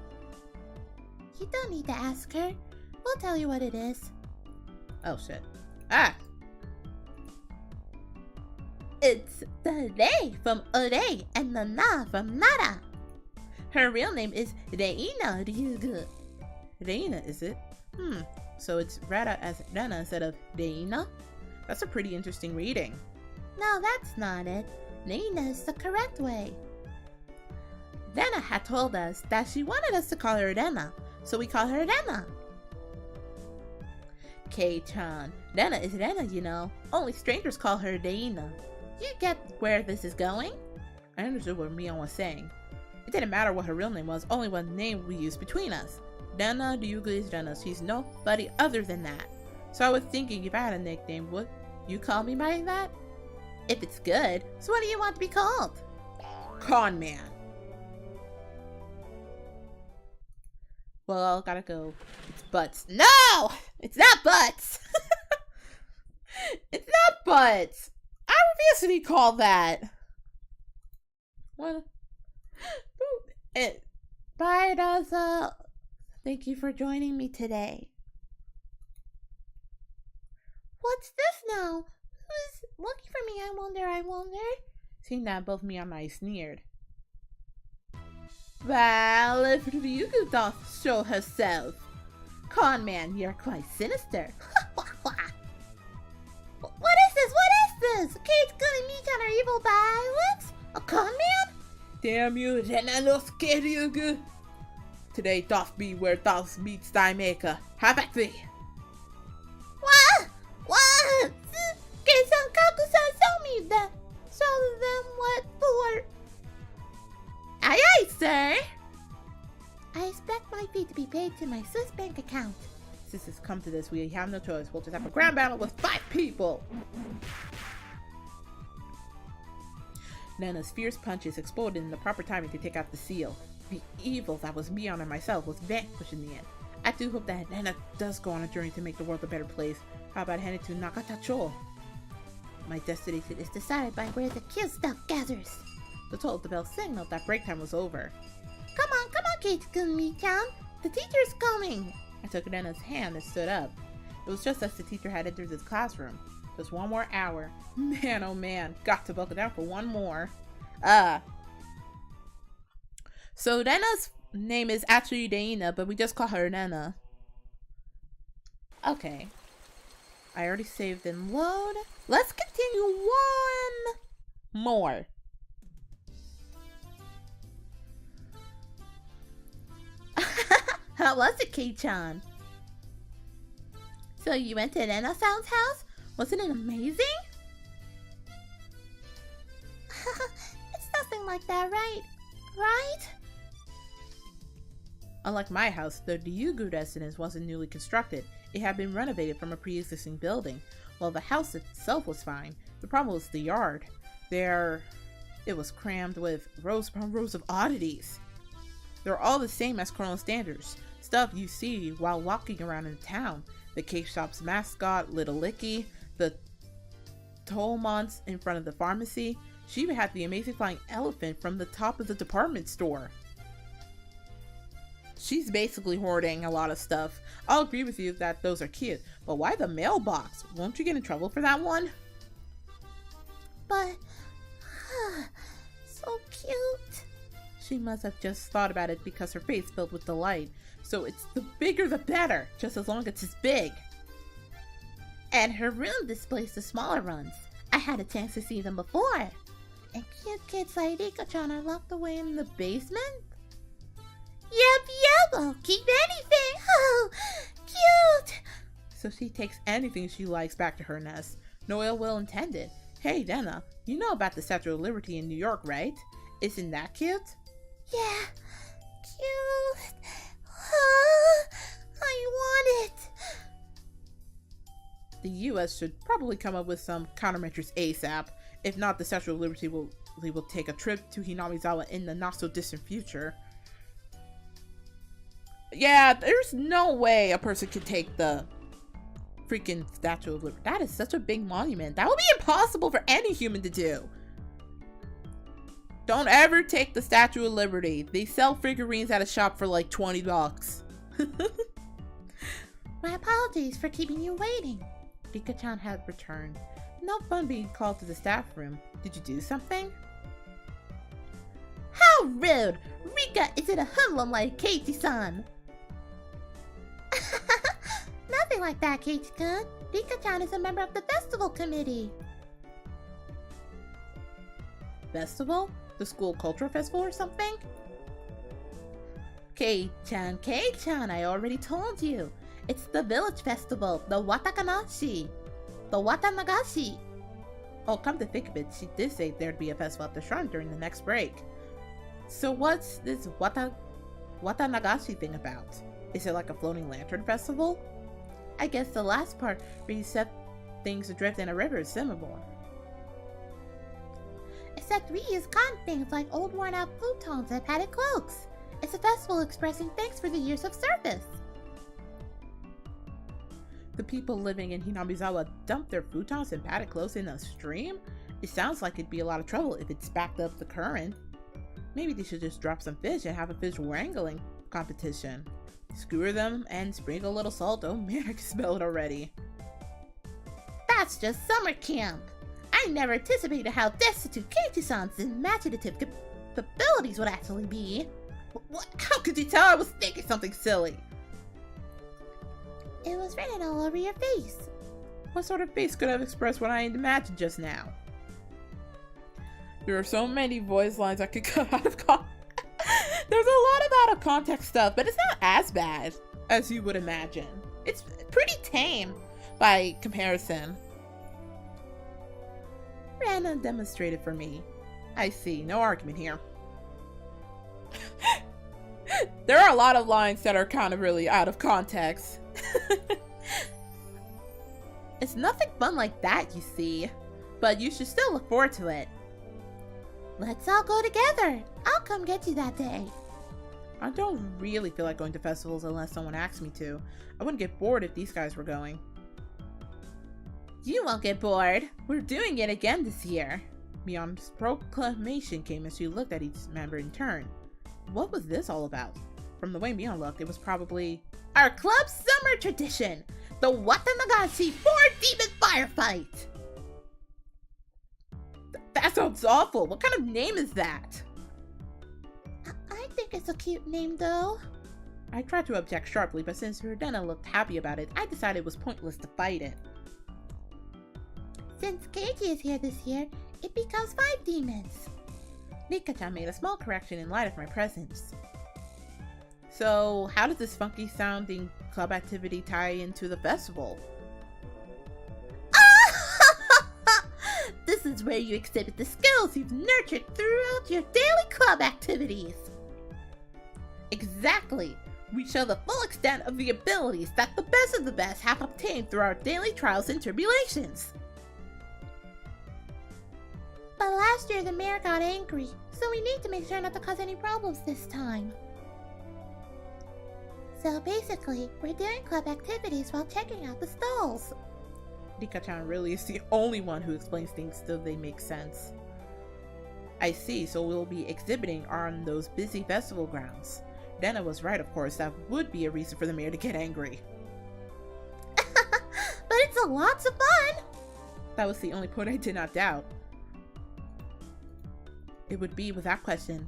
You don't need to ask her. We'll tell you what it is. Oh shit. Ah! It's the Rei from Ore and the Na from Nara. Her real name is Reina Ryugu. Reina, is it? So it's Rada as Rena instead of Reina? That's a pretty interesting reading. No, that's not it. Reina is the correct way. Rena had told us that she wanted us to call her Rena, so we call her Rena. Kei-chan, Rena is Rena, you know. Only strangers call her Reina. You get where this is going? I understood what Mion was saying. It didn't matter what her real name was, only what name we used between us. Rena Ryugu is Rena, she's nobody other than that. So I was thinking, if I had a nickname, would you call me by that? If it's good. So what do you want to be called? Con Man. Well, gotta go. It's Butts. No! It's not Butts! It's not Butts! I refuse to be called that! What? Bye, Rosa. Thank you for joining me today. What's this now? Who's looking for me? I wonder. Seeing that both me and I sneered. Well, if Ryugu doth show herself. Con Man, you're quite sinister. What is this? Kate's gonna meet on her evil violence? A con man? Damn you, Renanosuke Ryugu! Today doth be where thou meets thy maker. Have at thee! What? Kei-san, Kaku-san, show me that. Show them what for. Aye, aye, sir! I expect my fee to be paid to my Swiss bank account. Since it's come to this, we have no choice. We'll just have a grand battle with 5 people! Nana's fierce punches exploded in the proper timing to take out the seal. The evil that was beyond her myself was vanquished in the end. I do hope that Nana does go on a journey to make the world a better place. How about heading to Nakatacho? My destination is decided by where the kill stuff gathers. The toll of the bell signaled that break time was over. Come on, Kate-kun, Mi-chan. The teacher's coming. I took Nana's hand and stood up. It was just as the teacher had entered his classroom. Just one more hour. Man, oh man, got to buckle down for one more. So Nana's name is actually Daina, but we just call her Nana. Okay. I already saved and load. Let's continue one more. How was it, Kei-chan? So you went to Nana-san's house? Wasn't it amazing? It's nothing like that, right? Right? Unlike my house, the Ryugu residence wasn't newly constructed. It had been renovated from a pre-existing building. While the house itself was fine, the problem was the yard. It was crammed with rows upon rows of oddities. They're all the same as Colonel Standards. Stuff you see while walking around in town. The cake shop's mascot, Little Licky, the Tollmons in front of the pharmacy. She even had the amazing flying elephant from the top of the department store. She's basically hoarding a lot of stuff. I'll agree with you that those are cute, but why the mailbox? Won't you get in trouble for that one? But, so cute. She must have just thought about it because her face filled with delight. So it's the bigger the better, just as long as it's big. And her room displays the smaller ones. I had a chance to see them before. And cute kids like Rika-chan are locked away in the basement? Yep, I'll keep anything. Oh, cute. So she takes anything she likes back to her nest. No ill will intended. Hey, Dana, you know about the Statue of Liberty in New York, right? Isn't that cute? Yeah, cute. I want it. The US should probably come up with some countermeasures ASAP. If not, the Statue of Liberty will take a trip to Hinamizawa in the not so distant future. Yeah, there's no way a person could take the freaking Statue of Liberty. That is such a big monument. That would be impossible for any human to do. Don't ever take the Statue of Liberty. They sell figurines at a shop for like $20. My apologies for keeping you waiting. Rika-chan had returned. No fun being called to the staff room. Did you do something? How rude! Rika isn't a hoodlum like Keiichi-san. Nothing like that, Keiichi-kun. Rika-chan is a member of the festival committee. Festival? The school cultural festival or something? Kei-chan, I already told you. It's the village festival, the Watanagashi. Oh, come to think of it, she did say there'd be a festival at the shrine during the next break. So what's this Watanagashi thing about? Is it like a floating lantern festival? I guess the last part where you set things adrift in a river is similar. Except we use cotton things like old worn out futons and padded cloaks. It's a festival expressing thanks for the years of service. The people living in Hinamizawa dump their futons and padded clothes in a stream? It sounds like it'd be a lot of trouble if it's backed up the current. Maybe they should just drop some fish and have a fish wrangling competition. Skewer them and sprinkle a little salt. Oh man, I can smell it already. That's just summer camp. I never anticipated how destitute Keiichi-san's imaginative capabilities would actually be. What? How could you tell I was thinking something silly? It was written all over your face. What sort of face could have expressed what I imagined just now? There are so many voice lines I could cut out of context. There's a lot of out of context stuff, but it's not as bad as you would imagine. It's pretty tame by comparison. Rana demonstrated for me. I see, no argument here. There are a lot of lines that are kind of really out of context. It's nothing fun like that, you see. But you should still look forward to it. Let's all go together. I'll come get you that day. I don't really feel like going to festivals unless someone asks me to. I wouldn't get bored if these guys were going. You won't get bored. We're doing it again this year. Mion's proclamation came as she looked at each member in turn. What was this all about? From the way Mion looked, it was probably our club's summer tradition, the Watanagashi 4-demon firefight. That sounds awful. What kind of name is that? I think it's a cute name, though. I tried to object sharply, but since Rudena looked happy about it, I decided it was pointless to fight it. Since Keiji is here this year, it becomes 5 demons. Nika-chan made a small correction in light of my presence. So, how does this funky-sounding club activity tie into the festival? This is where you exhibit the skills you've nurtured throughout your daily club activities. Exactly! We show the full extent of the abilities that the best of the best have obtained through our daily trials and tribulations. But last year the mayor got angry, so we need to make sure not to cause any problems this time. So basically, we're doing club activities while checking out the stalls. Nika-chan really is the only one who explains things so they make sense. I see, so we'll be exhibiting on those busy festival grounds. Dana was right, of course, that would be a reason for the mayor to get angry. But it's a lots of fun! That was the only point I did not doubt. It would be, without question,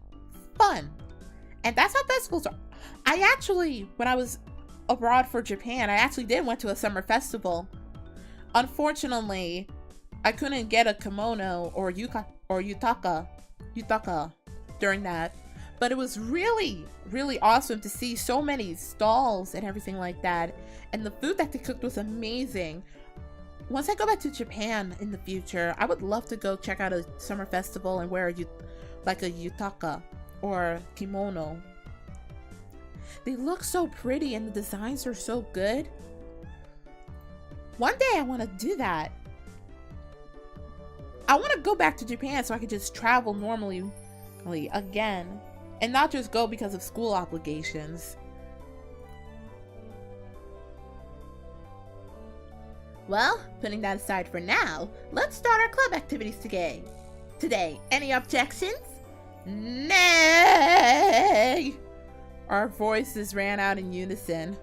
fun. And that's how festivals are. I actually, when I was abroad for Japan, I actually did went to a summer festival. Unfortunately, I couldn't get a kimono or yutaka during that. But it was really, really awesome to see so many stalls and everything like that. And the food that they cooked was amazing. Once I go back to Japan in the future, I would love to go check out a summer festival and wear a yutaka or kimono. They look so pretty and the designs are so good. One day I want to do that. I want to go back to Japan so I can just travel normally again and not just go because of school obligations. Well, putting that aside for now, let's start our club activities today. Any objections? Nay! Our voices ran out in unison.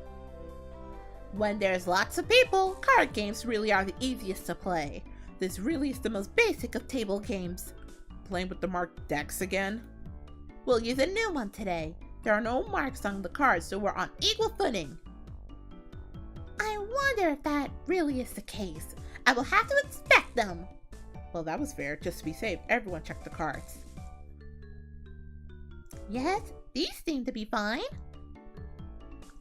When there's lots of people, card games really are the easiest to play. This really is the most basic of table games. Playing with the marked decks again? We'll use a new one today. There are no marks on the cards, so we're on equal footing. I wonder if that really is the case. I will have to inspect them. Well, that was fair. Just to be safe, everyone checked the cards. Yes, these seem to be fine.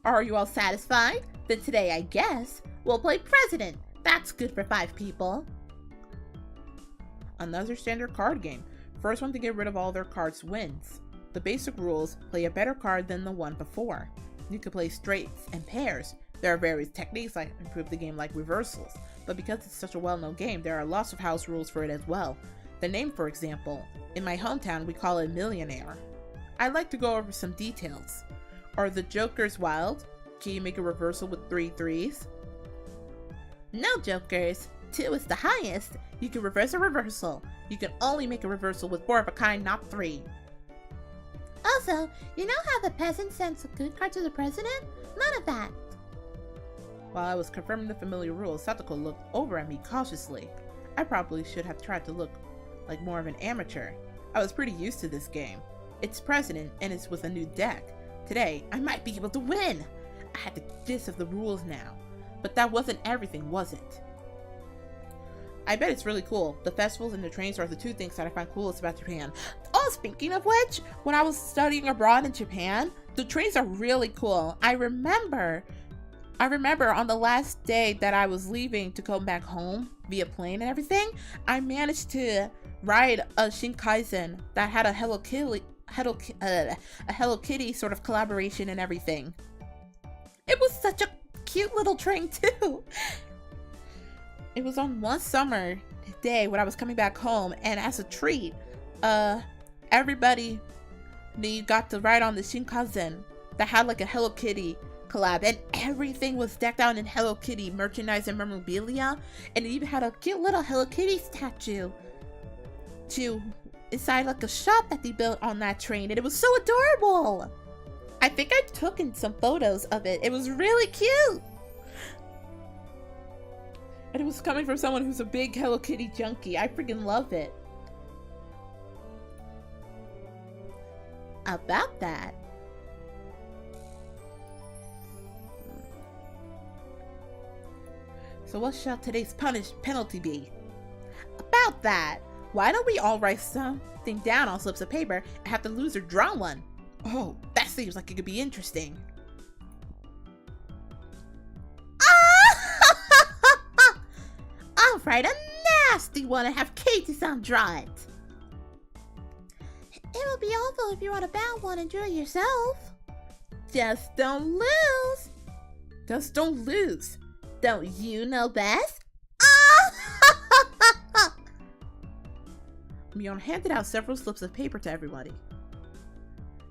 Are you all satisfied? Then today, I guess, we'll play President. That's good for 5 people. Another standard card game. First one to get rid of all their cards wins. The basic rules: play a better card than the one before. You can play straights and pairs. There are various techniques that improve the game, like reversals, but because it's such a well-known game, there are lots of house rules for it as well. The name, for example, in my hometown we call it Millionaire. I'd like to go over some details. Are the jokers wild? Can you make a reversal with 3 threes? No jokers. 2 is the highest. You can reverse a reversal. You can only make a reversal with 4 of a kind, not 3. Also, you know how the peasant sends a good card to the president? None of that. While I was confirming the familiar rules, Satoko looked over at me cautiously. I probably should have tried to look like more of an amateur. I was pretty used to this game. It's president, and it's with a new deck. Today, I might be able to win! I had the gist of the rules now. But that wasn't everything, was it? I bet it's really cool. The festivals and the trains are the 2 things that I find coolest about Japan. Oh, speaking of which, when I was studying abroad in Japan, the trains are really cool. I remember on the last day that I was leaving to come back home via plane and everything, I managed to ride a Shinkansen that had a Hello Kitty sort of collaboration and everything. It was such a cute little train too. It was on one summer day when I was coming back home, and as a treat, everybody got to ride on the Shinkansen that had like a Hello Kitty collab, and everything was decked out in Hello Kitty merchandise and memorabilia, and it even had a cute little Hello Kitty statue inside like a shop that they built on that train, and it was so adorable. I think I took in some photos of it. It was really cute. And it was coming from someone who's a big Hello Kitty junkie. I freaking love it. About that, so what shall today's penalty be? About that, why don't we all write something down on slips of paper and have the loser draw one? Oh, that seems like it could be interesting. I'll write a nasty one and have Katie-san draw it. It would be awful if you wrote a bad one and drew it yourself. Just don't lose. Just don't lose. Don't you know best? Mion handed out several slips of paper to everybody.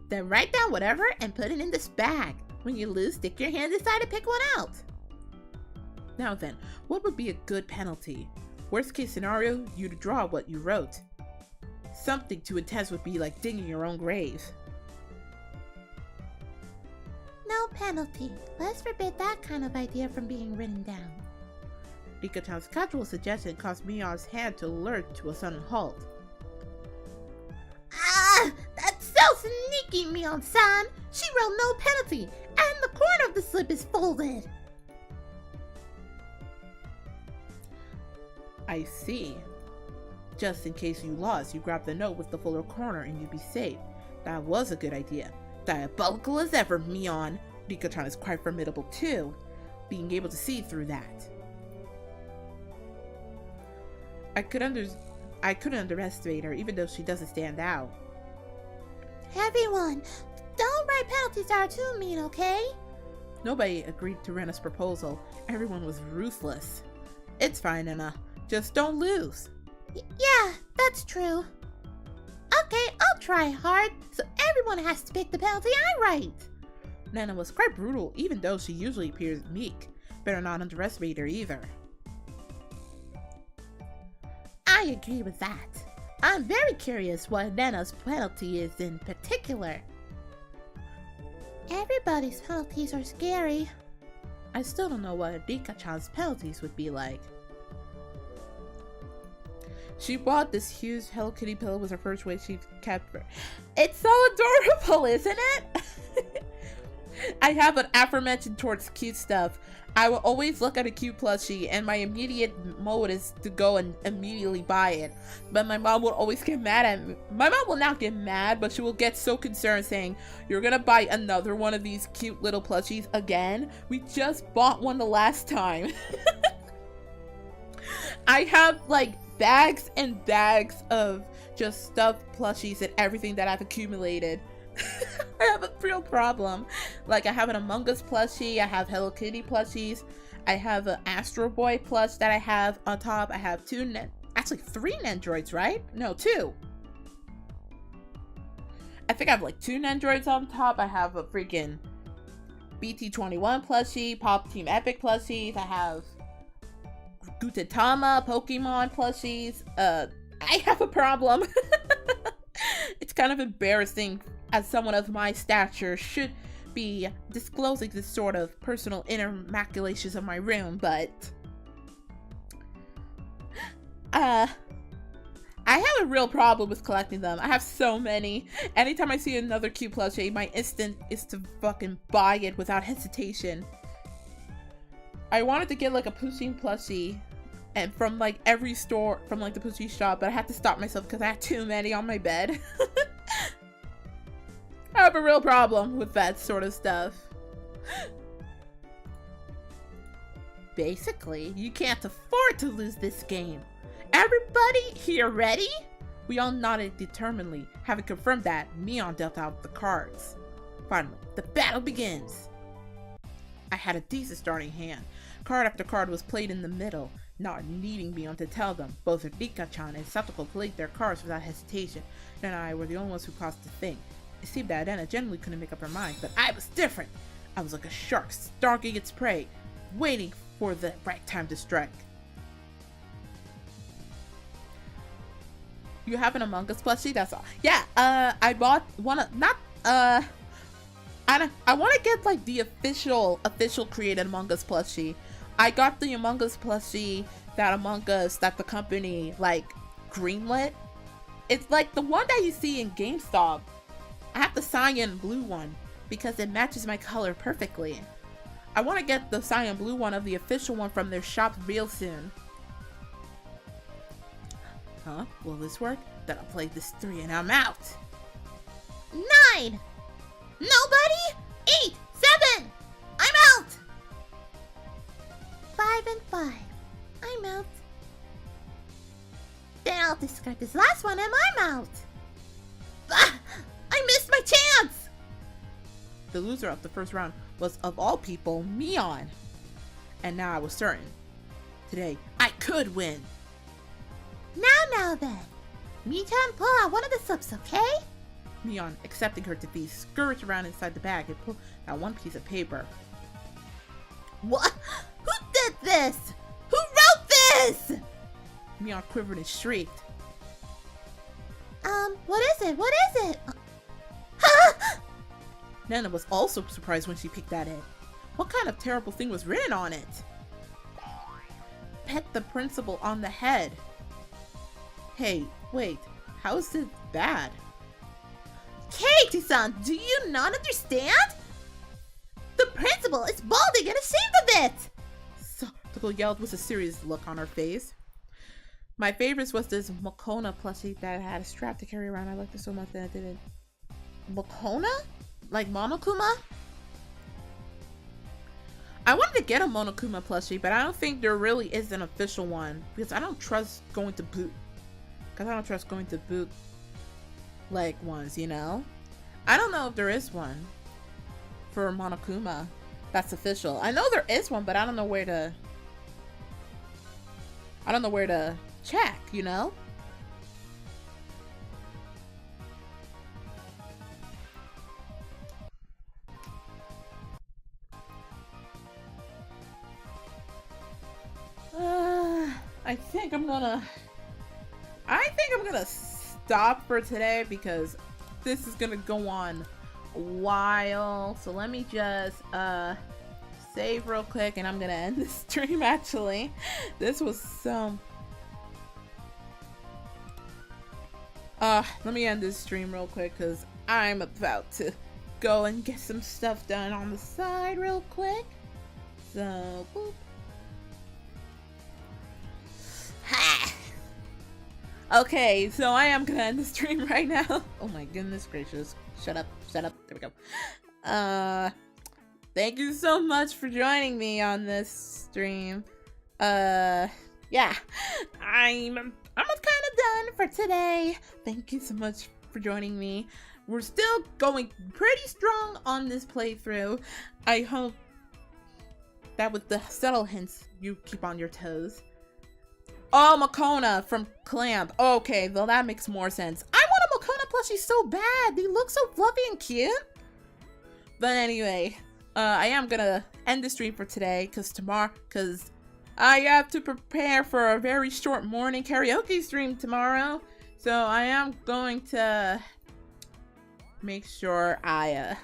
Then write down whatever and put it in this bag. When you lose, stick your hand inside and pick one out. Now then, what would be a good penalty? Worst case scenario, you'd draw what you wrote. Something too intense would be like digging your own grave. No penalty. Let's forbid that kind of idea from being written down. Rika-chan's casual suggestion caused Mion's hand to alert to a sudden halt. That's so sneaky, Mion-san! She wrote no penalty, and the corner of the slip is folded. I see. Just in case you lost, you grab the note with the fuller corner and you'd be safe. That was a good idea. Diabolical as ever, Mion. Rika-chan is quite formidable too, being able to see through that. I couldn't underestimate her, even though she doesn't stand out. Everyone, don't write penalties that are too mean, okay? Nobody agreed to Rena's proposal. Everyone was ruthless. It's fine, Nana. Just don't lose. Yeah, that's true. Okay, I'll try hard, so everyone has to pick the penalty I write. Nana was quite brutal, even though she usually appears meek. Better not underestimate her either. I agree with that. I'm very curious what Nana's penalty is in particular. Everybody's penalties are scary. I still don't know what Rika-chan's penalties would be like. She bought this huge Hello Kitty pillow with her first way she kept her. It's so adorable, isn't it? I have an aforementioned towards cute stuff. I will always look at a cute plushie and my immediate mode is to go and immediately buy it. But my mom will always get mad at me. My mom will not get mad, but she will get so concerned saying, "You're gonna buy another one of these cute little plushies again? We just bought one the last time." I have like bags and bags of just stuffed plushies and everything that I've accumulated. I have a real problem. Like I have an Among Us plushie, I have Hello Kitty plushies, I have an Astro Boy plush that I have on top. I have actually 3 Nendroids, right? No, 2. I think I have like 2 Nendroids on top. I have a freaking BT21 plushie, Pop Team Epic plushies. I have Gudetama Pokemon plushies. I have a problem. It's kind of embarrassing as someone of my stature should be disclosing this sort of personal inner maculations of my room, but I have a real problem with collecting them. I have so many. Anytime I see another cute plushie, my instinct is to fucking buy it without hesitation. I wanted to get like a Pushing plushie and from like every store, from like the plushie shop, but I had to stop myself because I had too many on my bed. I have a real problem with that sort of stuff. Basically, you can't afford to lose this game. Everybody here ready? We all nodded determinedly. Having confirmed that, Mion dealt out the cards. Finally, the battle begins. I had a decent starting hand. Card after card was played in the middle, not needing me on to tell them. Both Rika-chan and Satoko played their cards without hesitation, and I were the only ones who caused the thing. It seemed that Adena generally couldn't make up her mind, but I was different. I was like a shark stalking its prey, waiting for the right time to strike. You have an Among Us plushie? That's all. Yeah, I bought one of, not, I want to get like the official created Among Us plushie. I got the Among Us plushie that Among Us, that the company like greenlit. It's like the one that you see in GameStop. I have the cyan blue one because it matches my color perfectly. I want to get the cyan blue one of the official one from their shop real soon. Huh? Will this work? Then I'll play this 3 and I'm out. 9! Nobody? 8! 7! I'm out! 5 and 5. I'm out. Then I'll discard this last one and I'm out. Ah! I missed my chance! The loser of the first round was, of all people, Mion. And now I was certain. Today, I could win. Now then. Mi-chan, pull out one of the subs, okay? Mion, accepting her defeat, scurried around inside the bag and pulled out one piece of paper. What? Who did this? Who wrote this? Mion quivered and shrieked. What is it? What is it? Nana was also surprised when she picked that in. What kind of terrible thing was written on it? Pet the principal on the head. Hey, wait, how is it bad? Keiichi-san, do you not understand? The principal is balding and ashamed of it! Satoko yelled with a serious look on her face. My favorites was this Mokona plushie that I had a strap to carry around. I liked it so much that I did it. Mokona? Like Monokuma? I wanted to get a Monokuma plushie, but I don't think there really is an official one because I don't trust going to boot. Because I don't trust going to boot like ones, you know? I don't know if there is one for Monokuma that's official. I know there is one, but I don't know where to check, you know? I think I'm gonna stop for today because this is gonna go on a while. So let me just save real quick and I'm gonna end the stream actually. This was some let me end this stream real quick because I'm about to go and get some stuff done on the side real quick. So boop. Okay, so I am gonna end the stream right now. Oh my goodness gracious. Shut up. There we go. Thank you so much for joining me on this stream. Yeah. I'm kind of done for today. Thank you so much for joining me. We're still going pretty strong on this playthrough. I hope that with the subtle hints you keep on your toes. Oh, Mokona from Clamp. Okay, well that makes more sense. I want a Mokona plushie so bad. They look so fluffy and cute. But anyway, I am gonna end the stream for today because I have to prepare for a very short morning karaoke stream tomorrow. So I am going to make sure I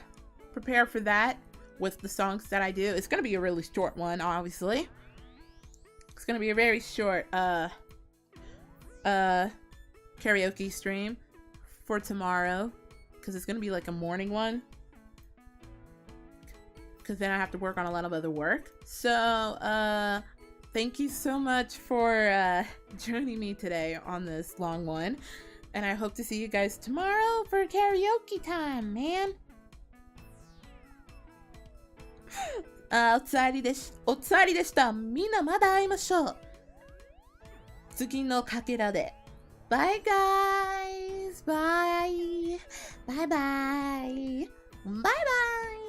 prepare for that with the songs that I do. It's gonna be a really short one, obviously. It's gonna be a very short karaoke stream for tomorrow because it's gonna be like a morning one because then I have to work on a lot of other work. So thank you so much for joining me today on this long one, and I hope to see you guys tomorrow for karaoke time, man. おつわりでした。みんなまた会いましょう。次のかけらで。Bye guys! Bye! Bye bye! Bye bye!